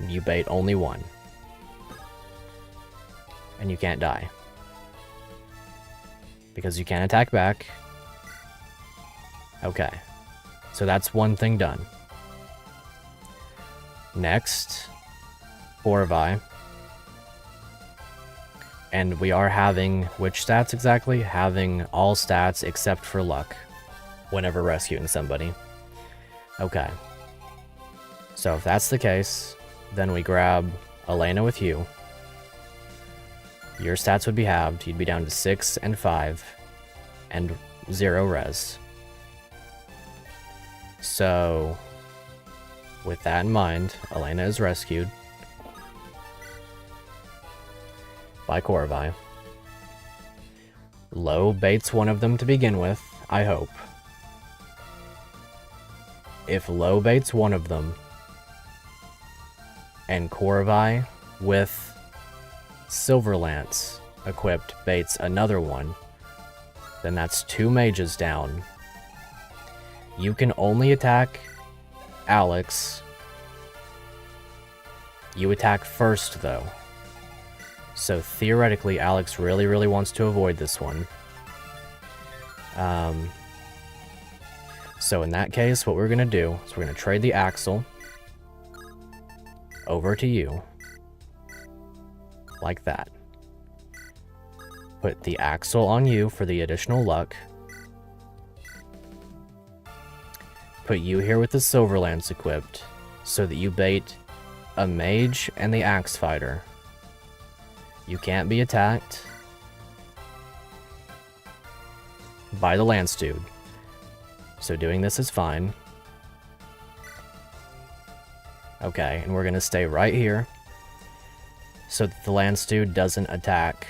you bait only 1. And you can't die. Because you can't attack back. Okay. So that's one thing done. Next, Korvai. And we are having which stats exactly? Having all stats except for luck whenever rescuing somebody. Okay. So if that's the case, then we grab Elena with you. Your stats would be halved. You'd be down to 6 and 5 and 0 res. So, with that in mind, Elena is rescued by Korvai. Low baits one of them to begin with, I hope. If Low baits one of them, and Korvai with Silverlance equipped baits another one, then that's 2 mages down. You can only attack Alex. You attack first, though. So theoretically, Alex really wants to avoid this one. So in that case, what we're going to do is we're going to trade the Axle over to you. like that. Put the axle on you for the additional luck. Put you here with the silver lance equipped, so that you bait a mage and the axe fighter. You can't be attacked by the lance dude, so doing this is fine. Okay, and we're gonna stay right here so that the lance dude doesn't attack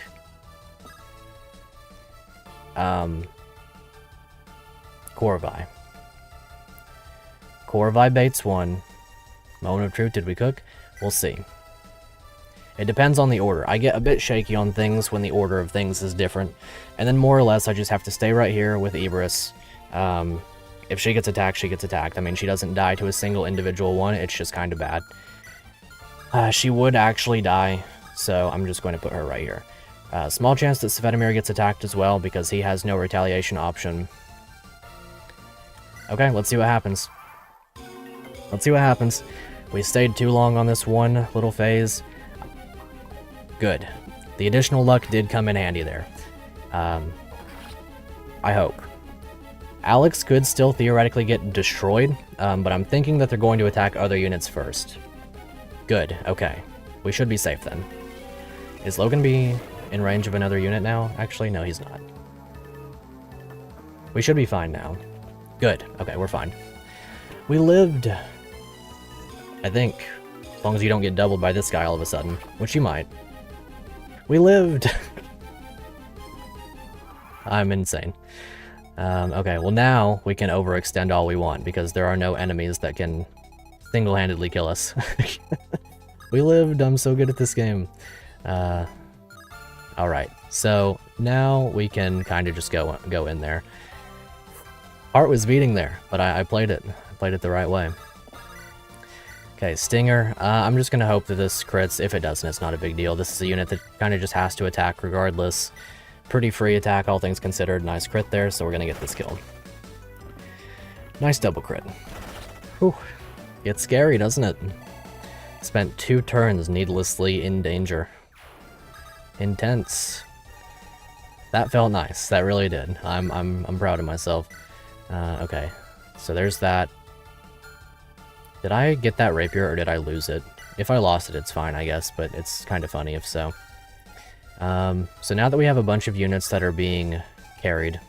Corvi. Corvi baits one. Moment of truth, did we cook? We'll see. It depends on the order. I get a bit shaky on things when the order of things is different. And then more or less, I just have to stay right here with Ibris. If she gets attacked, she gets attacked. I mean, she doesn't die to a single individual one. It's just kind of bad. She would actually die, so I'm just going to put her right here. Small chance that Svetomir gets attacked as well, because he has no retaliation option. Okay, let's see what happens. Let's see what happens. We stayed too long on this one little phase. Good. The additional luck did come in handy there. I hope. Alex could still theoretically get destroyed, but I'm thinking that they're going to attack other units first. Good, okay. We should be safe then. Is Logan be in range of another unit now? Actually, no, he's not. We should be fine now. Good, okay, we're fine. We lived, I think, as long as you don't get doubled by this guy all of a sudden, which you might. We lived! I'm insane. Okay, well now we can overextend all we want, because there are no enemies that can single-handedly kill us. We lived, I'm so good at this game. Alright, so now we can kind of just go in there. Heart was beating there, but I played it. I played it the right way. Okay, Stinger. I'm just going to hope that this crits. If it doesn't, it's not a big deal. This is a unit that kind of just has to attack regardless. Pretty free attack, all things considered. Nice crit there, so we're going to get this killed. Nice double crit. Whew. Gets scary, doesn't it? Spent 2 turns needlessly in danger. Intense. That felt nice. That really did. I'm proud of myself. Okay, so there's that. Did I get that rapier or did I lose it? If I lost it, it's fine, I guess, but it's kind of funny if so. So now that we have a bunch of units that are being carried.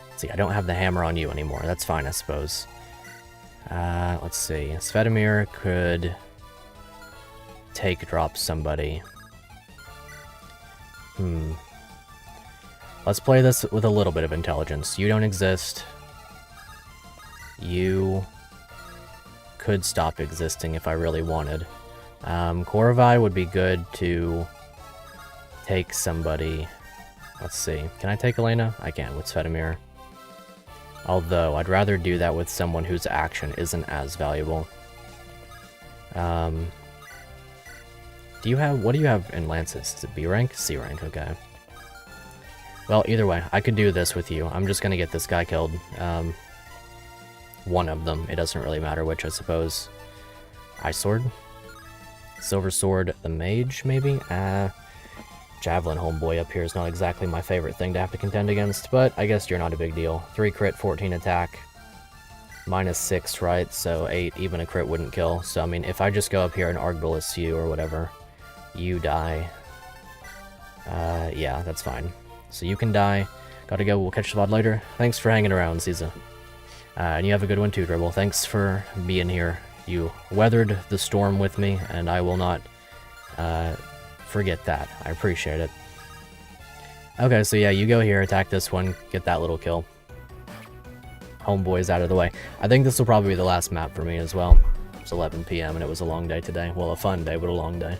Let's see, I don't have the hammer on you anymore. That's fine, I suppose. Let's see. Svetomir could take drop somebody. Let's play this with a little bit of intelligence. You don't exist. You could stop existing if I really wanted. Corvi would be good to take somebody. Let's see. Can I take Elena? I can with Svetomir. Although, I'd rather do that with someone whose action isn't as valuable. What do you have in Lances? Is it B rank? C rank, okay. Well, either way, I could do this with you. I'm just gonna get this guy killed. One of them. It doesn't really matter which, I suppose. Ice Sword? Silver Sword, the Mage, maybe? Javelin homeboy up here is not exactly my favorite thing to have to contend against, but I guess you're not a big deal. 3 crit, 14 attack. -6, right? So 8, even a crit wouldn't kill. So, I mean, if I just go up here and Argbalist you or whatever, you die. Yeah, that's fine. So you can die. Gotta go, we'll catch the VOD later. Thanks for hanging around, Caesar. And you have a good one too, Dribble. Thanks for being here. You weathered the storm with me, and I will not forget that. I appreciate it. Okay, so yeah, you go here, attack this one, get that little kill. Homeboy's out of the way. I think this will probably be the last map for me as well. It's 11 p.m. and it was a long day today. Well, a fun day, but a long day.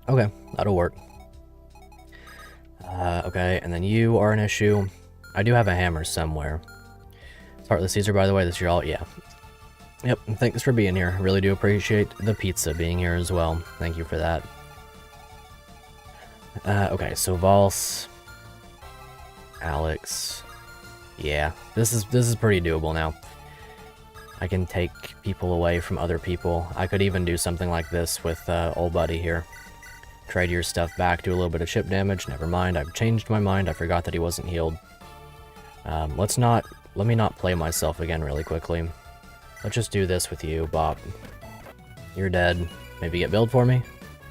Okay, that'll work. Okay, and then you are an issue. I do have a hammer somewhere. Heartless Caesar, by the way, this is your all, yeah. Yep, thanks for being here. Really do appreciate the pizza being here as well. Thank you for that. Okay, so Valse, Alex. Yeah, this is pretty doable now. I can take people away from other people. I could even do something like this with old buddy here. Trade your stuff back, do a little bit of chip damage. Never mind, I've changed my mind. I forgot that he wasn't healed. Let me not play myself again really quickly. Let's just do this with you, Bob. You're dead. Maybe get build for me?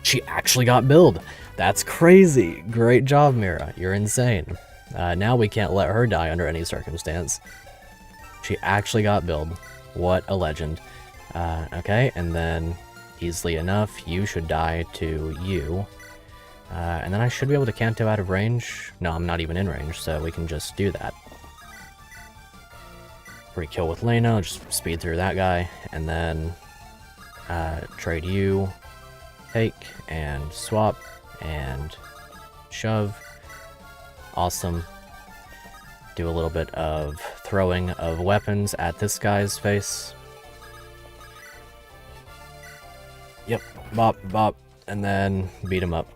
She actually got build! That's crazy! Great job, Mira. You're insane. Now we can't let her die under any circumstance. She actually got build. What a legend. Okay, and then easily enough, you should die to you. And then I should be able to Canto out of range. No, I'm not even in range, so we can just do that. Free kill with Lena, just speed through that guy, and then trade you, take, and swap, and shove. Awesome. Do a little bit of throwing of weapons at this guy's face. Yep, bop, bop, and then beat him up.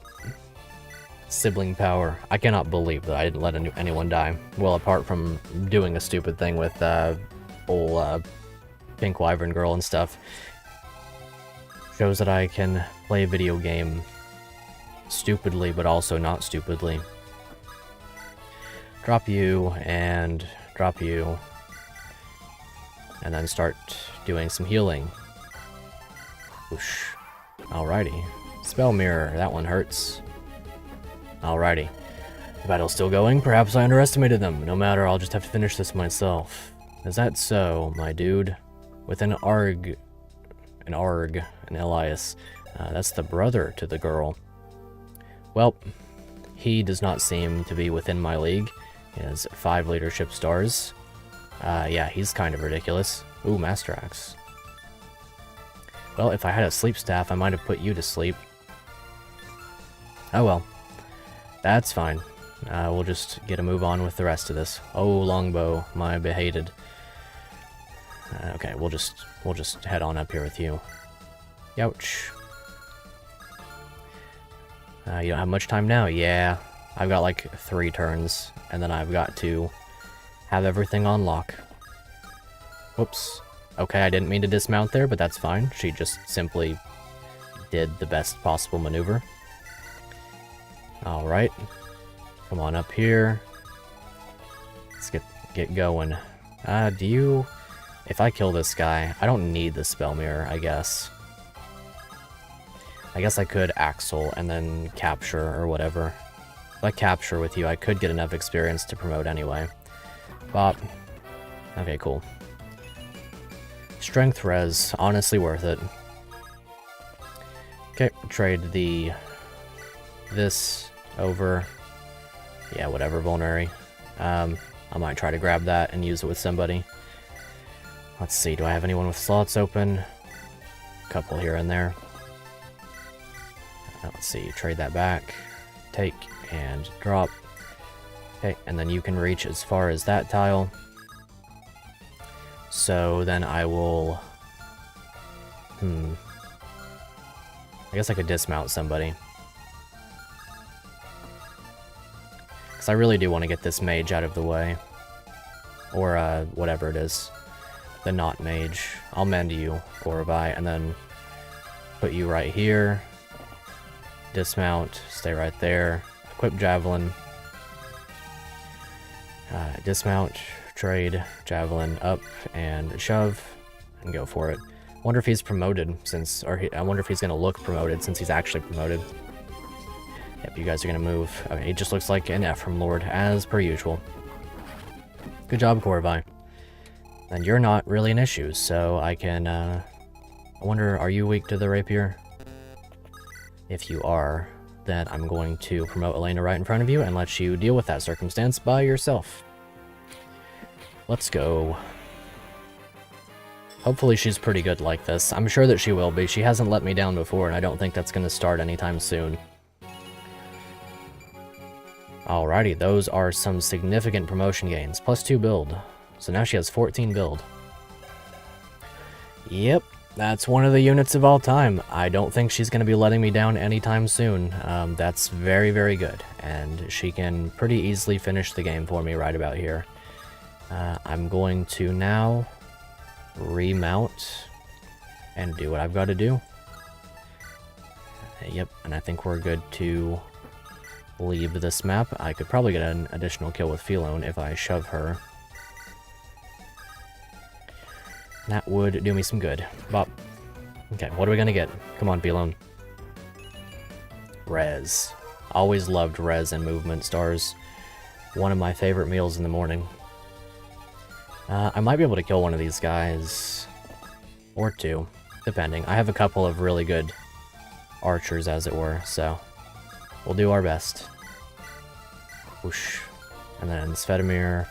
Sibling power. I cannot believe that I didn't let anyone die. Well, apart from doing a stupid thing with old Pink Wyvern Girl and stuff. Shows that I can play a video game stupidly, but also not stupidly. Drop you, and drop you. And then start doing some healing. Whoosh. Alrighty. Spell Mirror, that one hurts. Alrighty. The battle's still going. Perhaps I underestimated them. No matter, I'll just have to finish this myself. Is that so, my dude? With an Arg, an Elias. That's the brother to the girl. Well, he does not seem to be within my league. He has 5 leadership stars. Yeah, he's kind of ridiculous. Ooh, Master Axe. Well, if I had a sleep staff, I might have put you to sleep. Oh well. That's fine. We'll just get a move on with the rest of this. Oh, Longbow, my behated. Okay, we'll just head on up here with you. Youch. You don't have much time now? Yeah. I've got like 3 turns, and then I've got to have everything on lock. Whoops. Okay, I didn't mean to dismount there, but that's fine. She just simply did the best possible maneuver. Alright. Come on up here. Let's get going. If I kill this guy, I don't need the spell mirror, I guess. I guess I could Axel and then capture or whatever. If I capture with you, I could get enough experience to promote anyway. Bop. Okay, cool. Strength res, honestly worth it. Okay, trade this over. Yeah, whatever, Vulnerary. I might try to grab that and use it with somebody. Let's see, do I have anyone with slots open? A couple here and there. Let's see, trade that back. Take and drop. Okay, and then you can reach as far as that tile. So then I will... I guess I could dismount somebody. Because I really do want to get this mage out of the way. Or, whatever it is. The not mage. I'll mend you, Gorabai, and then put you right here. Dismount, stay right there. Equip Javelin. Dismount, trade, Javelin up, and shove, and go for it. Wonder if he's promoted since, I wonder if he's gonna look promoted since he's actually promoted. Yep, you guys are gonna move. Okay, he just looks like an Ephraim Lord, as per usual. Good job, Gorabai. And you're not really an issue, so I can, I wonder, are you weak to the rapier? If you are, then I'm going to promote Elena right in front of you and let you deal with that circumstance by yourself. Let's go. Hopefully she's pretty good like this. I'm sure that she will be. She hasn't let me down before, and I don't think that's going to start anytime soon. Alrighty, those are some significant promotion gains. +2 build. So now she has 14 build. Yep, that's one of the units of all time. I don't think she's going to be letting me down anytime soon. That's very, very good. And she can pretty easily finish the game for me right about here. I'm going to now remount and do what I've got to do. Yep, and I think we're good to leave this map. I could probably get an additional kill with Byelen if I shove her. That would do me some good. Bop. Okay, what are we gonna get? Come on, Byelen. Res. Always loved res and movement stars. One of my favorite meals in the morning. I might be able to kill one of these guys. Or two, depending. I have a couple of really good archers, as it were, so we'll do our best. Whoosh. And then Svetomir.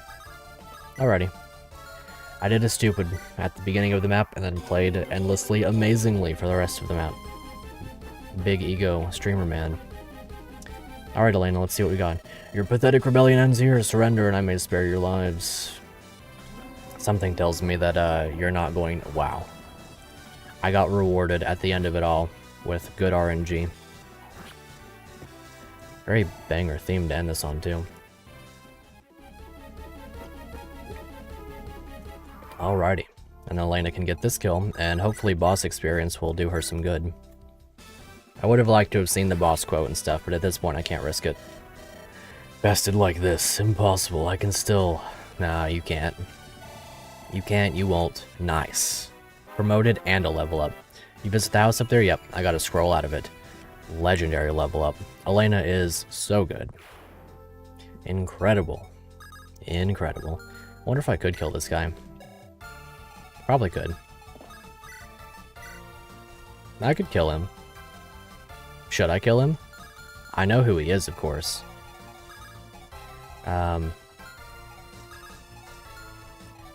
Alrighty. I did a stupid at the beginning of the map and then played endlessly, amazingly for the rest of the map. Big ego streamer man. Alright, Elena, let's see what we got. Your pathetic rebellion ends here. Surrender and I may spare your lives. Something tells me that you're not going... Wow. I got rewarded at the end of it all with good RNG. Very banger theme to end this on, too. Alrighty. And Elena can get this kill, and hopefully boss experience will do her some good. I would have liked to have seen the boss quote and stuff, but at this point I can't risk it. Bested like this. Impossible. I can still... Nah, you can't. You can't, you won't. Nice. Promoted and a level up. You visit the house up there? Yep, I got a scroll out of it. Legendary level up. Elena is so good. Incredible. Incredible. I wonder if I could kill this guy. Probably could. I could kill him. Should I kill him? I know who he is, of course.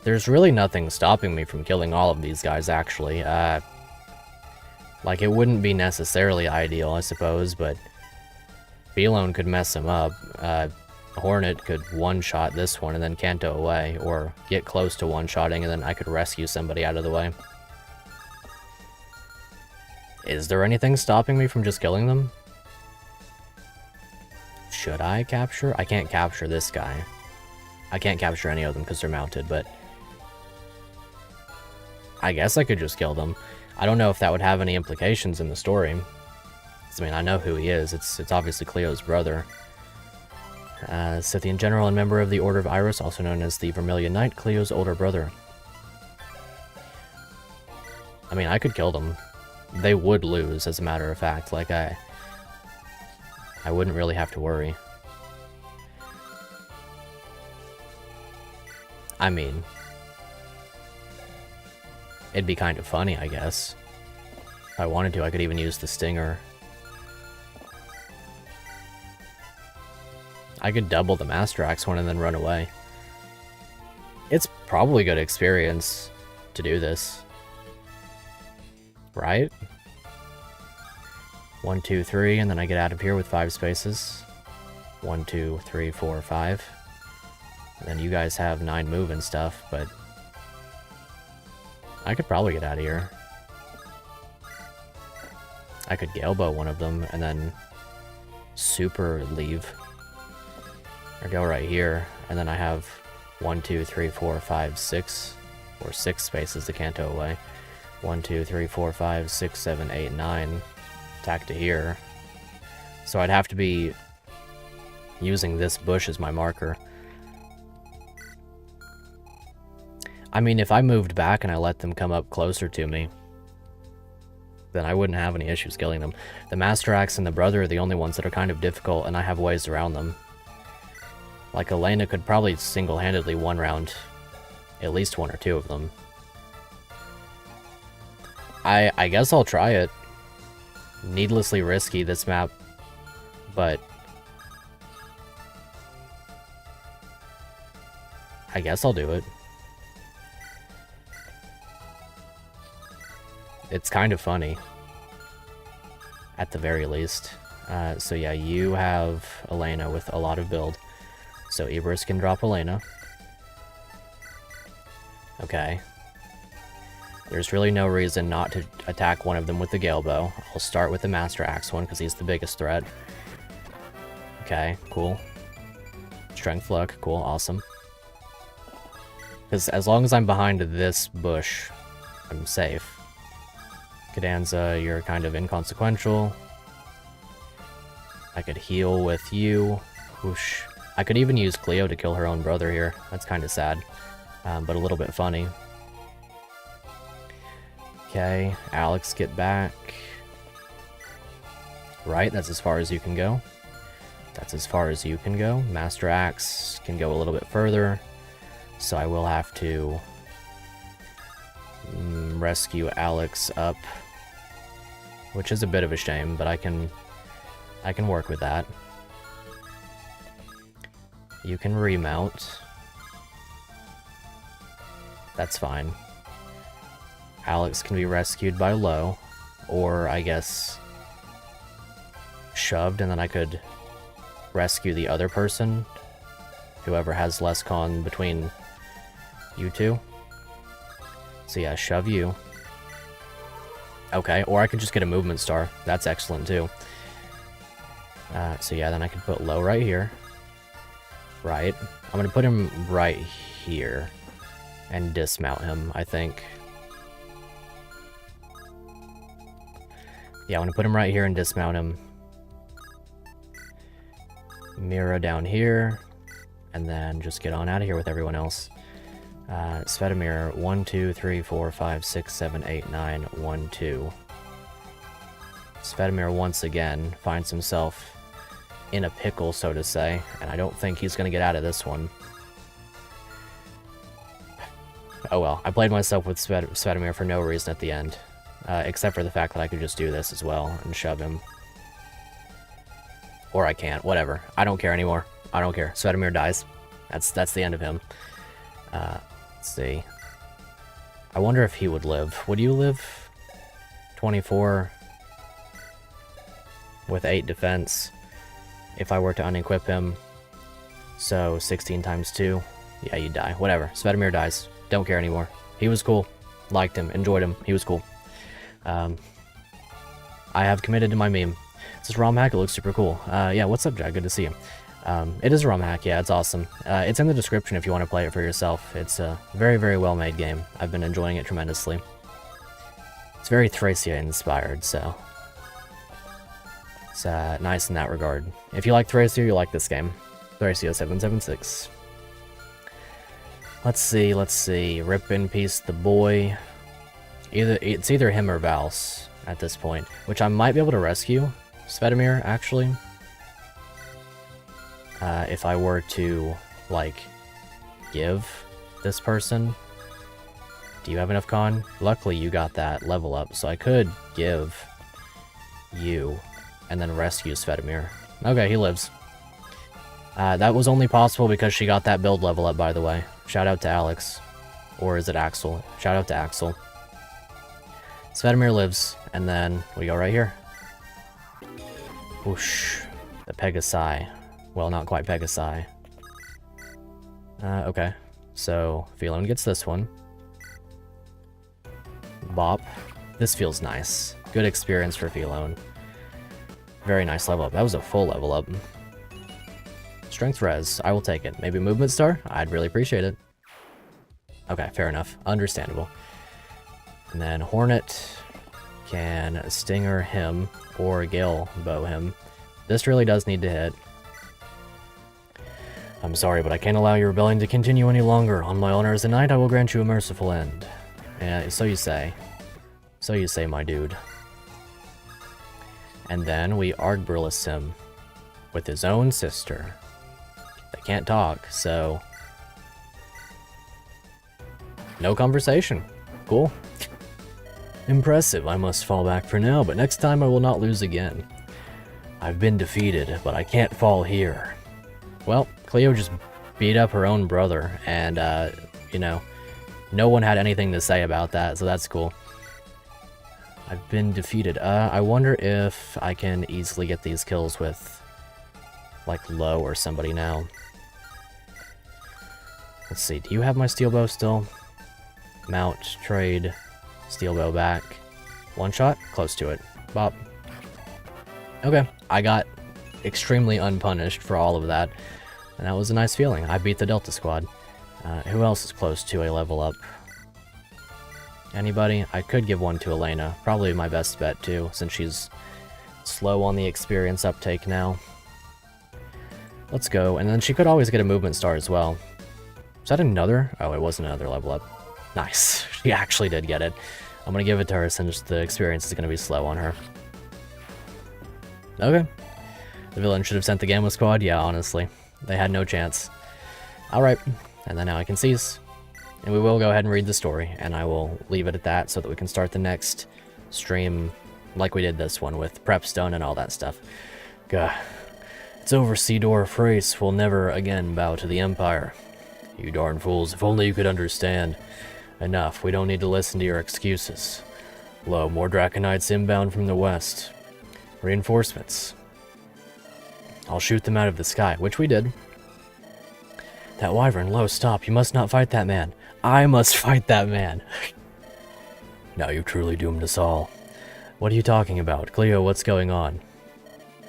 There's really nothing stopping me from killing all of these guys, actually. Like, it wouldn't be necessarily ideal, I suppose, but Byelen could mess him up. Hornet could one-shot this one and then Kanto away, or get close to one-shotting and then I could rescue somebody out of the way. Is there anything stopping me from just killing them? Should I capture? I can't capture this guy. I can't capture any of them because they're mounted, but... I guess I could just kill them. I don't know if that would have any implications in the story. I mean, I know who he is. It's obviously Cleo's brother. Scythian general and member of the Order of Iris, also known as the Vermilion Knight, Cleo's older brother. I mean, I could kill them. They would lose, as a matter of fact. Like, I wouldn't really have to worry. I mean... It'd be kind of funny, I guess. If I wanted to, I could even use the stinger. I could double the Master Axe one and then run away. It's probably good experience to do this. Right? 1, 2, 3, and then I get out of here with 5 spaces. 1, 2, 3, 4, 5. And then you guys have 9 move and stuff, but... I could probably get out of here. I could Galebo one of them and then super leave. Or go right here, and then I have 1, 2, 3, 4, 5, 6, or 6 spaces to Kanto away. 1, 2, 3, 4, 5, 6, 7, 8, 9. Attack to here. So I'd have to be using this bush as my marker. I mean, if I moved back and I let them come up closer to me, then I wouldn't have any issues killing them. The Master Axe and the Brother are the only ones that are kind of difficult, and I have ways around them. Like, Elena could probably single-handedly one-round at least 1 or 2 of them. I guess I'll try it. Needlessly risky, this map, but... I guess I'll do it. It's kind of funny. At the very least. So yeah, you have Elena with a lot of build. So Ibris can drop Elena. Okay. There's really no reason not to attack one of them with the Galebo. I'll start with the Master Axe one, because he's the biggest threat. Okay, cool. Strength luck, cool, awesome. Because as long as I'm behind this bush, I'm safe. Cadanza, you're kind of inconsequential. I could heal with you. Whoosh. I could even use Cleo to kill her own brother here. That's kind of sad, but a little bit funny. Okay, Alex, get back. Right, that's as far as you can go. That's as far as you can go. Master Axe can go a little bit further, so I will have to rescue Alex up, which is a bit of a shame, but I can work with that. You can remount. That's fine. Alex can be rescued by low, or I guess shoved, and then I could rescue the other person, whoever has less con between you two. So yeah, shove you. Okay, or I could just get a movement star. That's excellent too. So yeah, then I could put low right here. Right. I'm gonna put him right here and dismount him, I think. Yeah, I'm gonna put him right here and dismount him. Mira down here, and then just get on out of here with everyone else. Svetomir, 1, 2, 3, 4, 5, 6, 7, 8, 9, 1, 2. Svetomir once again finds himself in a pickle, so to say, and I don't think he's going to get out of this one. Oh well, I played myself with Svetomir for no reason at the end, except for the fact that I could just do this as well and shove him. Or I can't, whatever. I don't care anymore. I don't care. Svetomir dies. That's the end of him. Let's see. I wonder if he would live. Would you live? 24 with 8 defense. If I were to unequip him, so 16 times 2, yeah, you die. Whatever. Svetomir dies. Don't care anymore. He was cool. Liked him. Enjoyed him. He was cool. I have committed to my meme. This is romhack. It looks super cool. Yeah, what's up, Jack? Good to see you. It is a romhack. Yeah, it's awesome. It's in the description if you want to play it for yourself. It's a very, very well-made game. I've been enjoying it tremendously. It's very Thracia inspired, so it's nice in that regard. If you like Thracia, you'll like this game. Thracia 776. Let's see. Rip in peace the boy. It's either him or Vals at this point, which I might be able to rescue Svetomir, actually. If I were to, like, give this person. Do you have enough con? Luckily, you got that level up, so I could give you and then rescue Svetomir. Okay, he lives. That was only possible because she got that build level up, by the way. Shout out to Alex. Or is it Axel? Shout out to Axel. Svetomir lives, and then we go right here. Whoosh. The Pegasi. Well, not quite Pegasi. Okay. So, Byelen gets this one. Bop. This feels nice. Good experience for Byelen. Very nice level up. That was a full level up. Strength res. I will take it. Maybe movement star? I'd really appreciate it. Okay, fair enough. Understandable. And then Hornet can Stinger him or Gale Bow him. This really does need to hit. I'm sorry, but I can't allow your rebellion to continue any longer. On my honor as a knight, I will grant you a merciful end. So you say. So you say, my dude. And then we Ardbrillis him with his own sister. They can't talk, so no conversation. Cool. Impressive. I must fall back for now, but next time I will not lose again. I've been defeated, but I can't fall here. Well, Cleo just beat up her own brother, and, you know, no one had anything to say about that, so that's cool. I've been defeated. I wonder if I can easily get these kills with, like, Low or somebody now. Let's see, do you have my steel bow still? Mount, trade, steel bow back. One shot? Close to it. Bop. Okay, I got extremely unpunished for all of that, and that was a nice feeling. I beat the Delta Squad. Who else is close to a level up? Anybody? I could give one to Elena. Probably my best bet, too, since she's slow on the experience uptake now. Let's go. And then she could always get a movement star as well. Is that another? Oh, it wasn't another level up. Nice. She actually did get it. I'm going to give it to her since the experience is going to be slow on her. Okay. The villain should have sent the Gamma Squad? Yeah, honestly. They had no chance. Alright. And then now I can cease. And we will go ahead and read the story. And I will leave it at that so that we can start the next stream like we did this one with Prepstone and all that stuff. Gah. It's over, Sidor. Thracia will never again bow to the Empire. You darn fools, if only you could understand. Enough, we don't need to listen to your excuses. Lo, more Draconites inbound from the west. Reinforcements. I'll shoot them out of the sky, which we did. That wyvern, Lo, stop, you must not fight that man. I must fight that man. Now you've truly doomed us all. What are you talking about? Cleo, what's going on?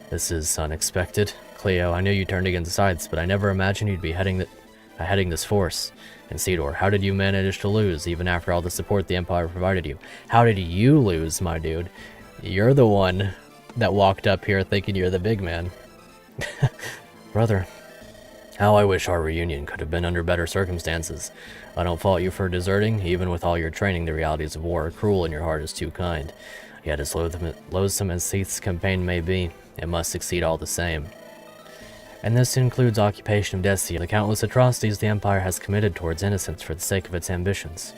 This is unexpected. Cleo, I knew you turned against sides, but I never imagined you'd be heading this force. And Sidor, how did you manage to lose, even after all the support the Empire provided you? How did you lose, my dude? You're the one that walked up here thinking you're the big man. Brother, how I wish our reunion could have been under better circumstances. I don't fault you for deserting. Even with all your training, the realities of war are cruel and your heart is too kind. Yet as loathsome as Seath's campaign may be, it must succeed all the same. And this includes occupation of Destia, the countless atrocities the Empire has committed towards innocents for the sake of its ambitions.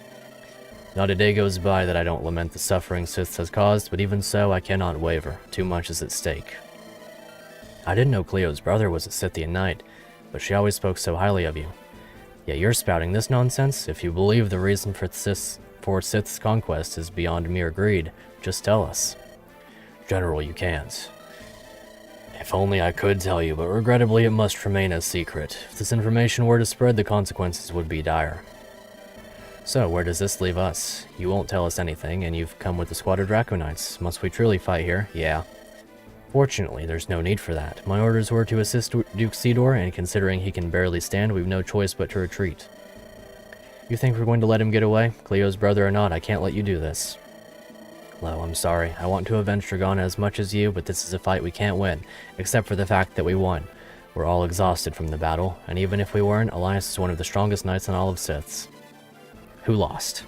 Not a day goes by that I don't lament the suffering Sith has caused, but even so, I cannot waver. Too much is at stake. I didn't know Cleo's brother was a Scythian knight, but she always spoke so highly of you. Yet you're spouting this nonsense? If you believe the reason for Sith's conquest is beyond mere greed, just tell us. General, you can't. If only I could tell you, but regrettably it must remain a secret. If this information were to spread, the consequences would be dire. So, where does this leave us? You won't tell us anything, and you've come with a squad of Draconites. Must we truly fight here? Yeah. Fortunately, there's no need for that. My orders were to assist Duke Sidor, and considering he can barely stand, we've no choice but to retreat. You think we're going to let him get away? Cleo's brother or not, I can't let you do this. Lo, I'm sorry. I want to avenge Dragana as much as you, but this is a fight we can't win, except for the fact that we won. We're all exhausted from the battle, and even if we weren't, Elias is one of the strongest knights in all of Siths. Who lost?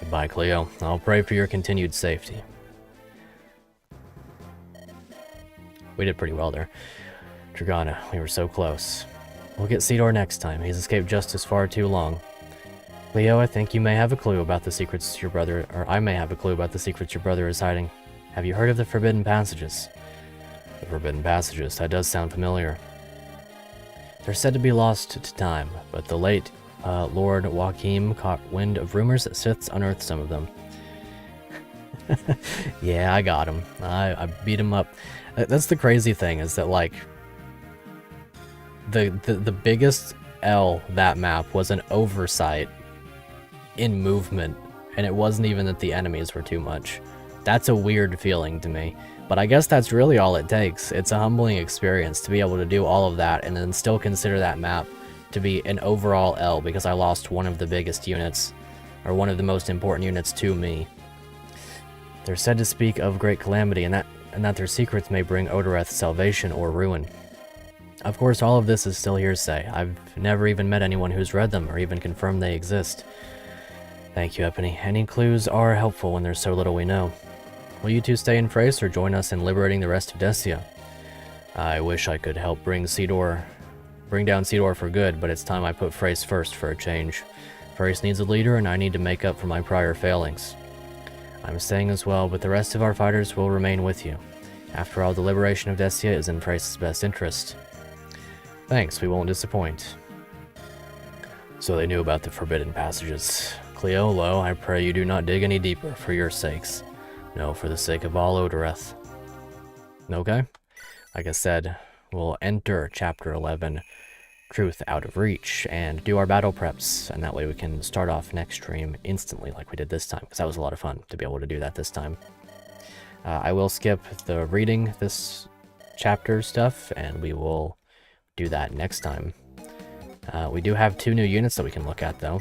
Goodbye, Cleo. I'll pray for your continued safety. We did pretty well there. Dragana, we were so close. We'll get Sidor next time. He's escaped justice far too long. Leo, I think you may have a clue about the secrets your brother, or I may have a clue about the secrets your brother is hiding. Have you heard of the Forbidden Passages? The Forbidden Passages, that does sound familiar. They're said to be lost to time, but the late Lord Joachim caught wind of rumors that Siths unearthed some of them. Yeah, I got him. I beat him up. That's the crazy thing, is that, like, the biggest L that map was an oversight in movement, and it wasn't even that the enemies were too much. That's a weird feeling to me, but I guess that's really all it takes. It's a humbling experience to be able to do all of that and then still consider that map to be an overall L because I lost one of the biggest units, or one of the most important units to me. They're said to speak of great calamity and that their secrets may bring Odoreth salvation or ruin. Of course, all of this is still hearsay. I've never even met anyone who's read them or even confirmed they exist. Thank you, Epony. Any clues are helpful when there's so little we know. Will you two stay in Thracia or join us in liberating the rest of Destia? I wish I could help bring down Sidor for good, but it's time I put Thracia first for a change. Thracia needs a leader, and I need to make up for my prior failings. I'm staying as well, but the rest of our fighters will remain with you. After all, the liberation of Destia is in Thracia's best interest. Thanks, we won't disappoint. So they knew about the Forbidden Passages. Cleo, Lo, I pray you do not dig any deeper, for your sakes. No, for the sake of all Odoreth. Okay? Like I said, we'll enter Chapter 11, Truth Out of Reach, and do our battle preps, and that way we can start off next stream instantly like we did this time, because that was a lot of fun to be able to do that this time. I will skip the reading this chapter stuff, and we will do that next time. We do have 2 new units that we can look at, though.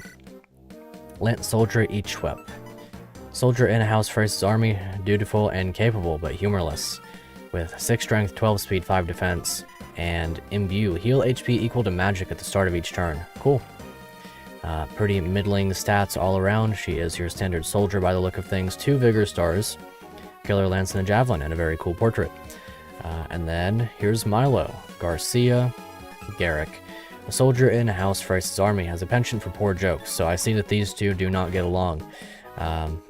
Lance Soldier Eachwep. Soldier in a house for his army, dutiful and capable, but humorless. With 6 strength, 12 speed, 5 defense, and imbue. Heal HP equal to magic at the start of each turn. Cool. Pretty middling stats all around. She is your standard soldier by the look of things. 2 vigor stars, killer lance and a javelin, and a very cool portrait. And then here's Milo, Garcia, Garrick. A soldier in a house for his army has a penchant for poor jokes, so I see that these two do not get along,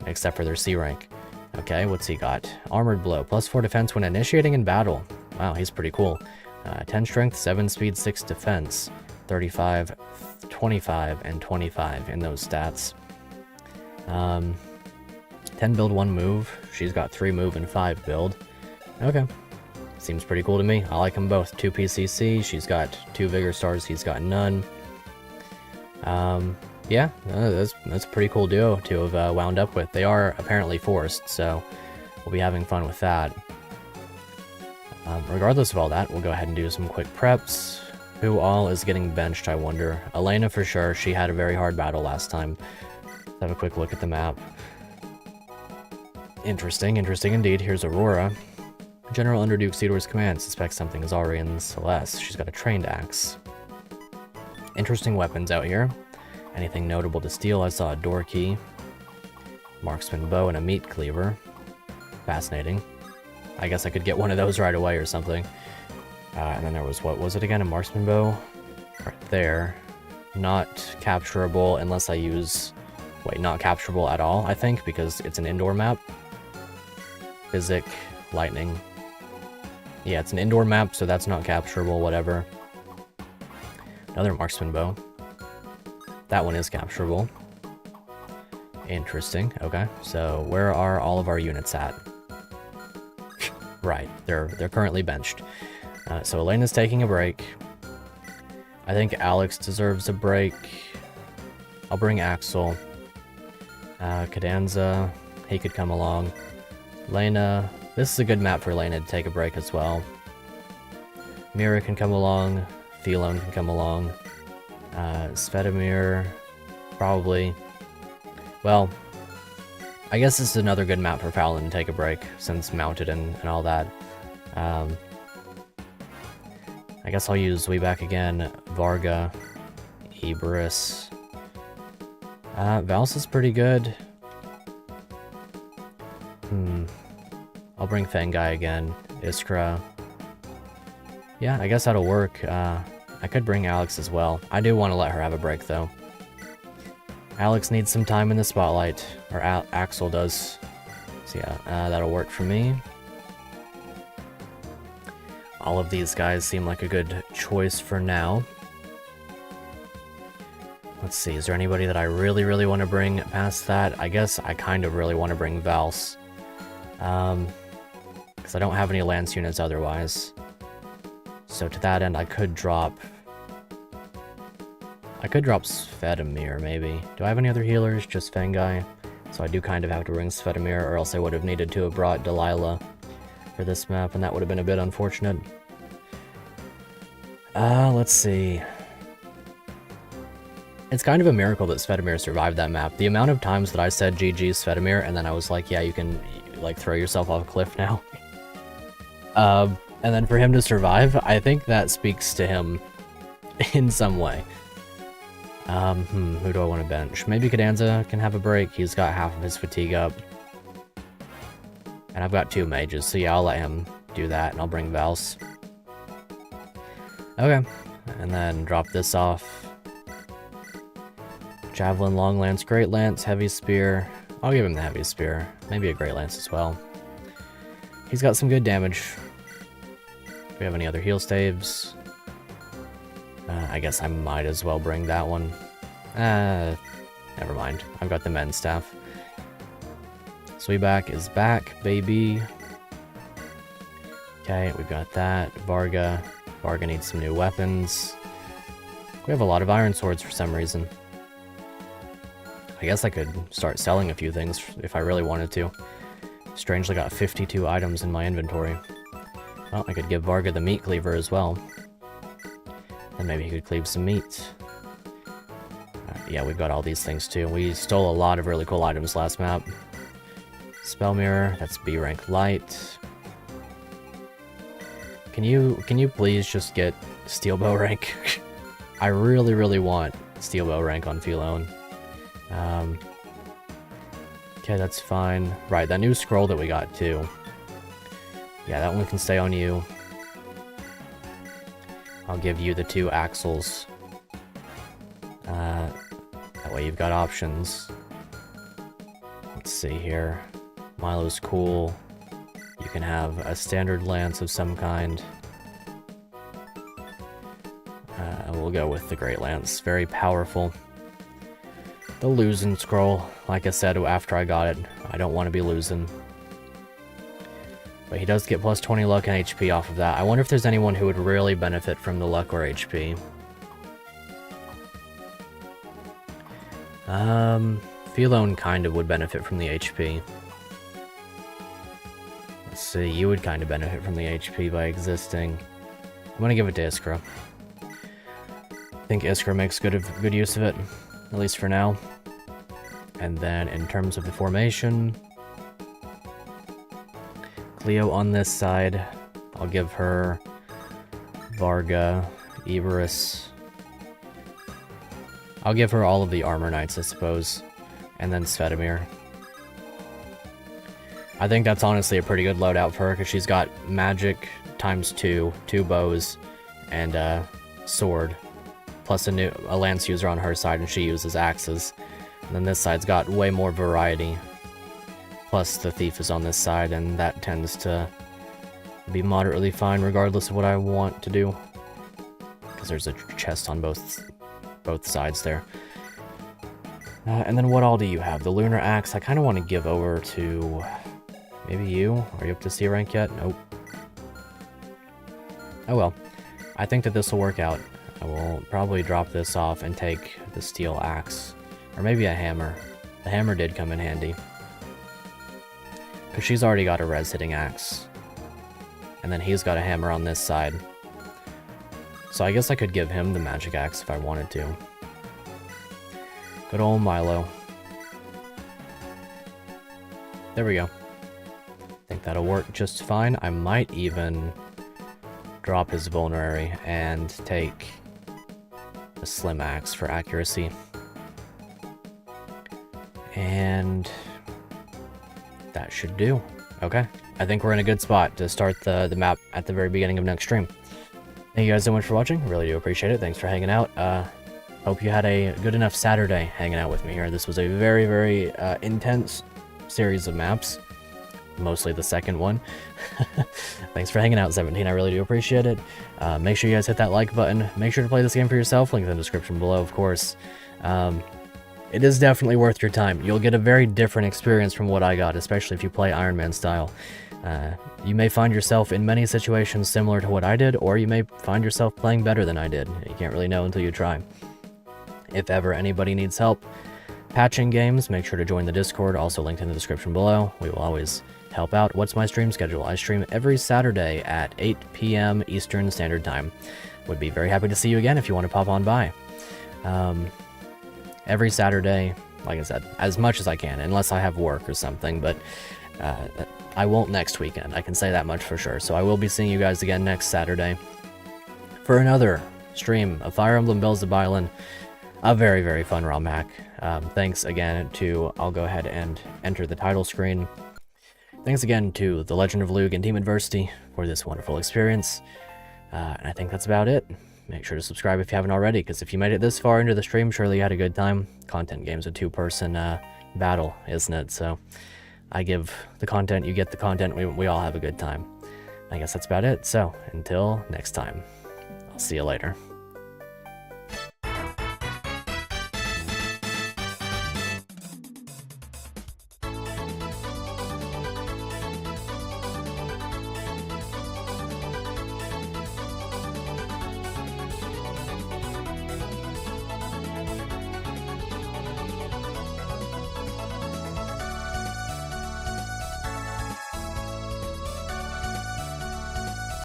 except for their C rank. Okay, what's he got? Armored blow, +4 defense when initiating in battle. Wow, he's pretty cool. 10 strength, 7 speed, 6 defense, 35, 25, and 25 in those stats. 10 build, 1 move. She's got 3 move and 5 build. Okay. Seems pretty cool to me. I like them both. 2 PCC. She's got 2 vigor stars. He's got none. Yeah, that's a pretty cool duo to have wound up with. They are apparently forced, so we'll be having fun with that. Regardless of all that, we'll go ahead and do some quick preps. Who all is getting benched, I wonder? Elena for sure. She had a very hard battle last time. Let's have a quick look at the map. Interesting indeed. Here's Aurora. General under Duke Cedor's command suspects something is already in Celeste. She's got a trained axe. Interesting weapons out here. Anything notable to steal? I saw a door key, marksman bow, and a meat cleaver. Fascinating. I guess I could get one of those right away or something. And then there was, what was it again? A marksman bow? Right there. Not capturable unless I use... Wait, not capturable at all, I think, because it's an indoor map. Physic, lightning. Yeah, it's an indoor map, so that's not capturable, whatever. Another marksman bow. That one is capturable. Interesting. Okay, so where are all of our units at? Right, they're currently benched. So Elena's taking a break. I think Alex deserves a break. I'll bring Axel. Cadenza, he could come along. Lena, this is a good map for Lena to take a break as well. Mira can come along. Thelone can come along. Svetomir, probably. Well, I guess this is another good map for Fallon to take a break, since mounted and all that. I guess I'll use Weeback again, Varga, Eberus. Vals is pretty good. I'll bring Fangai again, Iskra. Yeah, I guess that'll work. I could bring Alex as well. I do want to let her have a break, though. Alex needs some time in the spotlight, or Axel does. So yeah, that'll work for me. All of these guys seem like a good choice for now. Let's see, is there anybody that I really want to bring past that? I guess I kind of really want to bring Vals. Because I don't have any lance units otherwise. So to that end, I could drop Svetomir, maybe. Do I have any other healers? Just Fangai. So I do kind of have to bring Svetomir, or else I would have needed to have brought Delilah for this map, and that would have been a bit unfortunate. Let's see. It's kind of a miracle that Svetomir survived that map. The amount of times that I said GG Svetomir, and then I was like, yeah, you can, like, throw yourself off a cliff now. And then for him to survive, I think that speaks to him in some way. Who do I want to bench? Maybe Cadenza can have a break. He's got half of his fatigue up. And I've got 2 mages, so yeah, I'll let him do that, and I'll bring Vals. Okay, and then drop this off. Javelin, Long Lance, Great Lance, Heavy Spear. I'll give him the Heavy Spear. Maybe a Great Lance as well. He's got some good damage. Do we have any other heal staves? I guess I might as well bring that one. Never mind. I've got the men's staff. Sweetback is back, baby. Okay, we've got that. Varga. Varga needs some new weapons. We have a lot of iron swords for some reason. I guess I could start selling a few things if I really wanted to. Strangely got 52 items in my inventory. Well, I could give Varga the meat cleaver as well. And maybe he could cleave some meat. yeah, we've got all these things too. We stole a lot of really cool items last map. Spell Mirror, that's B rank light. Can you please just get Steel Bow rank? I really want Steel Bow rank on Philone. Okay, that's fine. Right, that new scroll that we got too. Yeah, that one can stay on you. I'll give you the 2 axles. That way you've got options. Let's see here. Milo's cool. You can have a standard lance of some kind. We'll go with the Great Lance. Very powerful. The losing scroll, like I said after I got it, I don't want to be losing. But he does get plus 20 luck and HP off of that. I wonder if there's anyone who would really benefit from the luck or HP. Philone kind of would benefit from the HP. Let's see, you would kind of benefit from the HP by existing. I'm gonna give it to Iskra. I think Iskra makes good use of it, at least for now. And then in terms of the formation, Cleo on this side, I'll give her Varga, Iberus. I'll give her all of the Armor Knights, I suppose, and then Svetomir. I think that's honestly a pretty good loadout for her, because she's got magic times 2, 2 bows, and a sword, plus a lance user on her side, and she uses axes. And then this side's got way more variety. Plus the thief is on this side, and that tends to be moderately fine regardless of what I want to do. Because there's a chest on both sides there. And then what all do you have? The Lunar Axe, I kind of want to give over to maybe you. Are you up to C rank yet? Nope. Oh well. I think that this will work out. I will probably drop this off and take the Steel Axe. Or maybe a hammer. The hammer did come in handy. Because she's already got a res-hitting axe. And then he's got a hammer on this side. So I guess I could give him the magic axe if I wanted to. Good old Milo. There we go. I think that'll work just fine. I might even drop his vulnerary and take the slim axe for accuracy. And that should do. Okay. I think we're in a good spot to start the map at the very beginning of next stream. Thank you guys so much for watching. Really do appreciate it. Thanks for hanging out. Hope you had a good enough Saturday hanging out with me here. This was a very, very intense series of maps. Mostly the second one. Thanks for hanging out, 17. I really do appreciate it. Make sure you guys hit that like button. Make sure to play this game for yourself. Link in the description below, of course. It is definitely worth your time. You'll get a very different experience from what I got, especially if you play Iron Man style. You may find yourself in many situations similar to what I did, or you may find yourself playing better than I did. You can't really know until you try. If ever anybody needs help patching games, make sure to join the Discord, also linked in the description below. We will always help out. What's my stream schedule? I stream every Saturday at 8 p.m. Eastern Standard Time. Would be very happy to see you again if you want to pop on by. Every Saturday, like I said, as much as I can, unless I have work or something, but I won't next weekend, I can say that much for sure. So I will be seeing you guys again next Saturday for another stream of Fire Emblem Bells of Byelen, a very, very fun ROM hack. Thanks again to, I'll go ahead and enter the title screen. Thanks again to The Legend of Lug and Team Adversity for this wonderful experience. And I think that's about it. Make sure to subscribe if you haven't already, because if you made it this far into the stream, surely you had a good time. Content game's a two-person battle, isn't it? So I give the content, you get the content, we all have a good time. I guess that's about it. So until next time, I'll see you later.